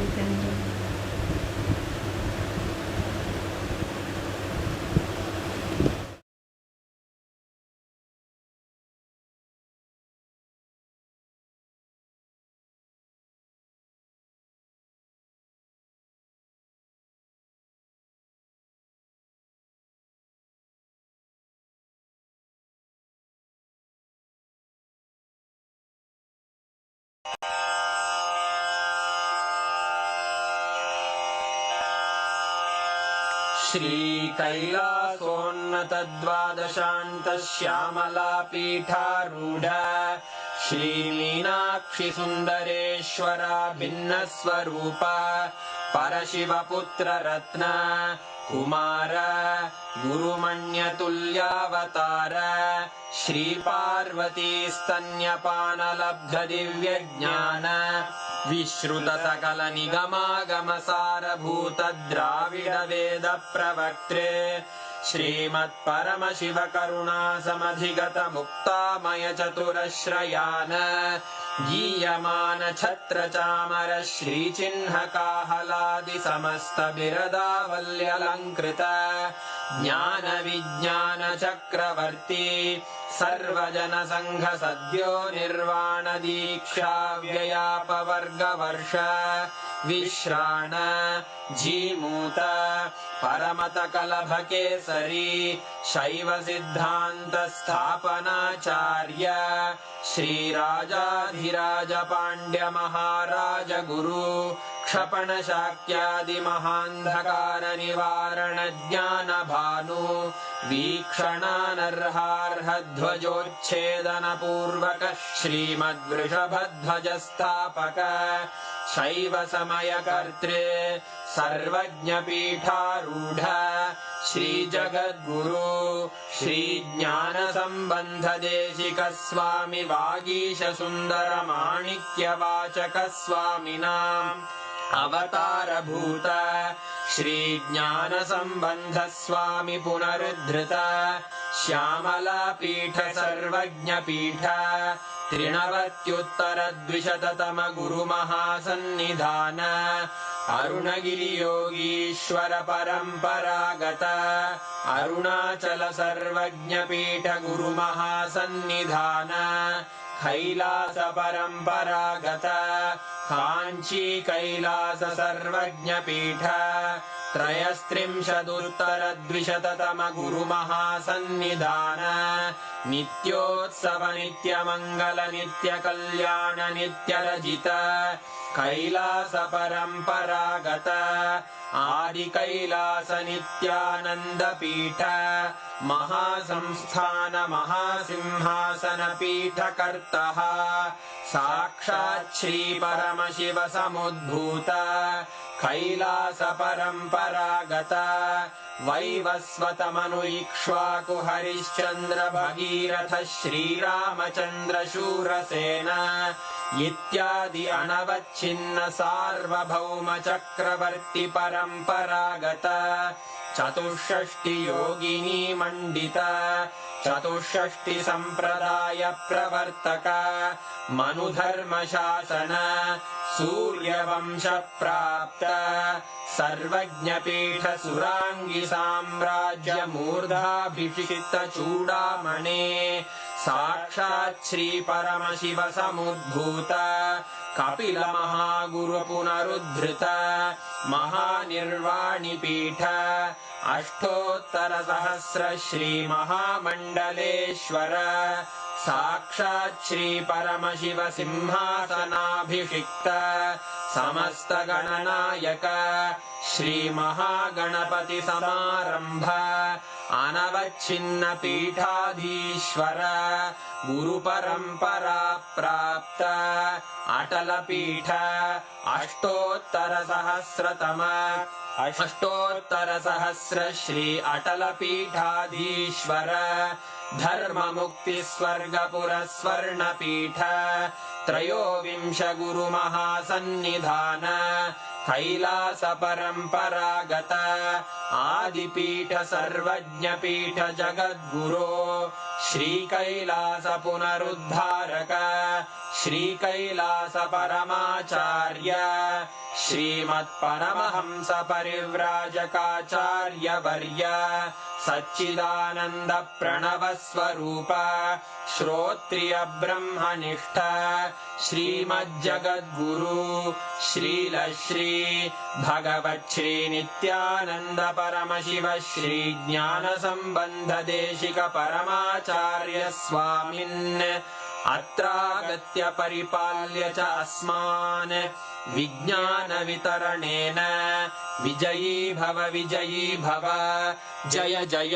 श्रीकैलासोन्नतद्वादशान्तश्यामलापीठारूढ श्रीमीनाक्षिसुन्दरेश्वरा भिन्नस्वरूप परशिवपुत्ररत्न Kumar गुरुमण्यतुल्यावतार श्रीपार्वतीस्तन्यपानलब्धदिव्यज्ञान विश्रुतसकलनिगमागमसारभूतद्राविडवेदप्रवक्त्रे श्रीमत्परमशिवकरुणासमधिगतमुक्तामयचतुरश्रयान् गीयमानछत्रचामर श्रीचिह्नकाहलादिसमस्तबिरदावल्यलङ्कृत ज्ञानविज्ञानचक्रवर्ती सर्वजनसङ्घसद्यो निर्वाणदीक्षाव्ययापवर्गवर्ष विश्राण Jimuta परमतकलभकेसरी शैवसिद्धान्तस्थापनाचार्य श्रीराजाधिराजपाण्ड्यमहाराजगुरु क्षपणशाक्यादिमहान्धकारनिवारणज्ञानभानु वीक्षणानर्हार्हध्वजोच्छेदनपूर्वक श्रीमद्वृषभध्वजस्थापक शैवसमयकर्त्रे सर्वज्ञपीठारूढ श्रीजगद्गुरु श्रीज्ञानसम्बन्धदेशिकस्वामि वागीशसुन्दरमाणिक्यवाचकस्वामिनाम् अवतारभूत श्रीज्ञानसम्बन्धस्वामि पुनरुद्धृत श्यामलापीठ सर्वज्ञपीठ त्रिनवत्युत्तरद्विशततम गुरुमहासन्निधान अरुणगिरियोगीश्वर परम्परागत अरुणाचल सर्वज्ञपीठ गुरुमहासन्निधान कैलास परम्परागत काञ्ची कैलास सर्वज्ञपीठ त्रयस्त्रिंशदुत्तरद्विशततम गुरुमहासन्निधान नित्योत्सव नित्यमङ्गल नित्यकल्याण नित्यरजित कैलास परम्परागत आदिकैलास नित्यानन्दपीठ महासंस्थान महासिंहासन पीठकर्तः साक्षात् श्री परमशिव समुद्भूत कैलासपरम्परागत वैवस्वतमनु इक्ष्वाकु हरिश्चन्द्र भगीरथ श्रीरामचन्द्र शूरसेन इत्यादि अनवच्छिन्न सार्वभौम चक्रवर्ति परम्परागत चतुष्षष्टि योगिनी मण्डित चतुष्षष्टि सम्प्रदाय प्रवर्तक मनुधर्म शासन सूर्यवंश प्राप्त सर्वज्ञपीठ सुराङ्गी साम्राज्य मूर्धाभिषिक्त चूडामणे साक्षात् श्री परमशिव समुद्भूत कपिल महागुरु पुनरुद्धृत महानिर्वाणिपीठ अष्टोत्तर सहस्र श्री महामण्डलेश्वर साक्षात् श्री परमशिव सिंहासनाभिषिक्त समस्त गणनायक श्री महागणपति समारंभ अनवच्छिन्न पीठाधीश्वर गुरु परंपरा प्राप्त अटल पीठ अष्टोत्तर सहस्र श्री अटल पीठाधीश्वर धर्म मुक्ति स्वर्गपुर स्वर्ण पीठ त्रयोविंश गुरु महासन्निधान कैलास परंपरागत आदिपीठ सर्वज्ञ पीठ जगद्गुरो श्री कैलास पुनरुद्धारक श्री कैलास परमाचार्य श्रीमत्परमहंस परिव्राजकाचार्य वर्य सच्चिदानंद प्रणव स्वरूप श्रोत्रिय ब्रह्मनिष्ठ श्रीमज्जगद्गुरु श्रील श्री भगवत् श्री नित्यानंद परमशिव श्री ज्ञान संबंध देशिक परमाचार्य स्वामिन् अत्रागत्य परिपाल्य च अस्मान् विज्ञान वितरणेन विजयी भव जय जय।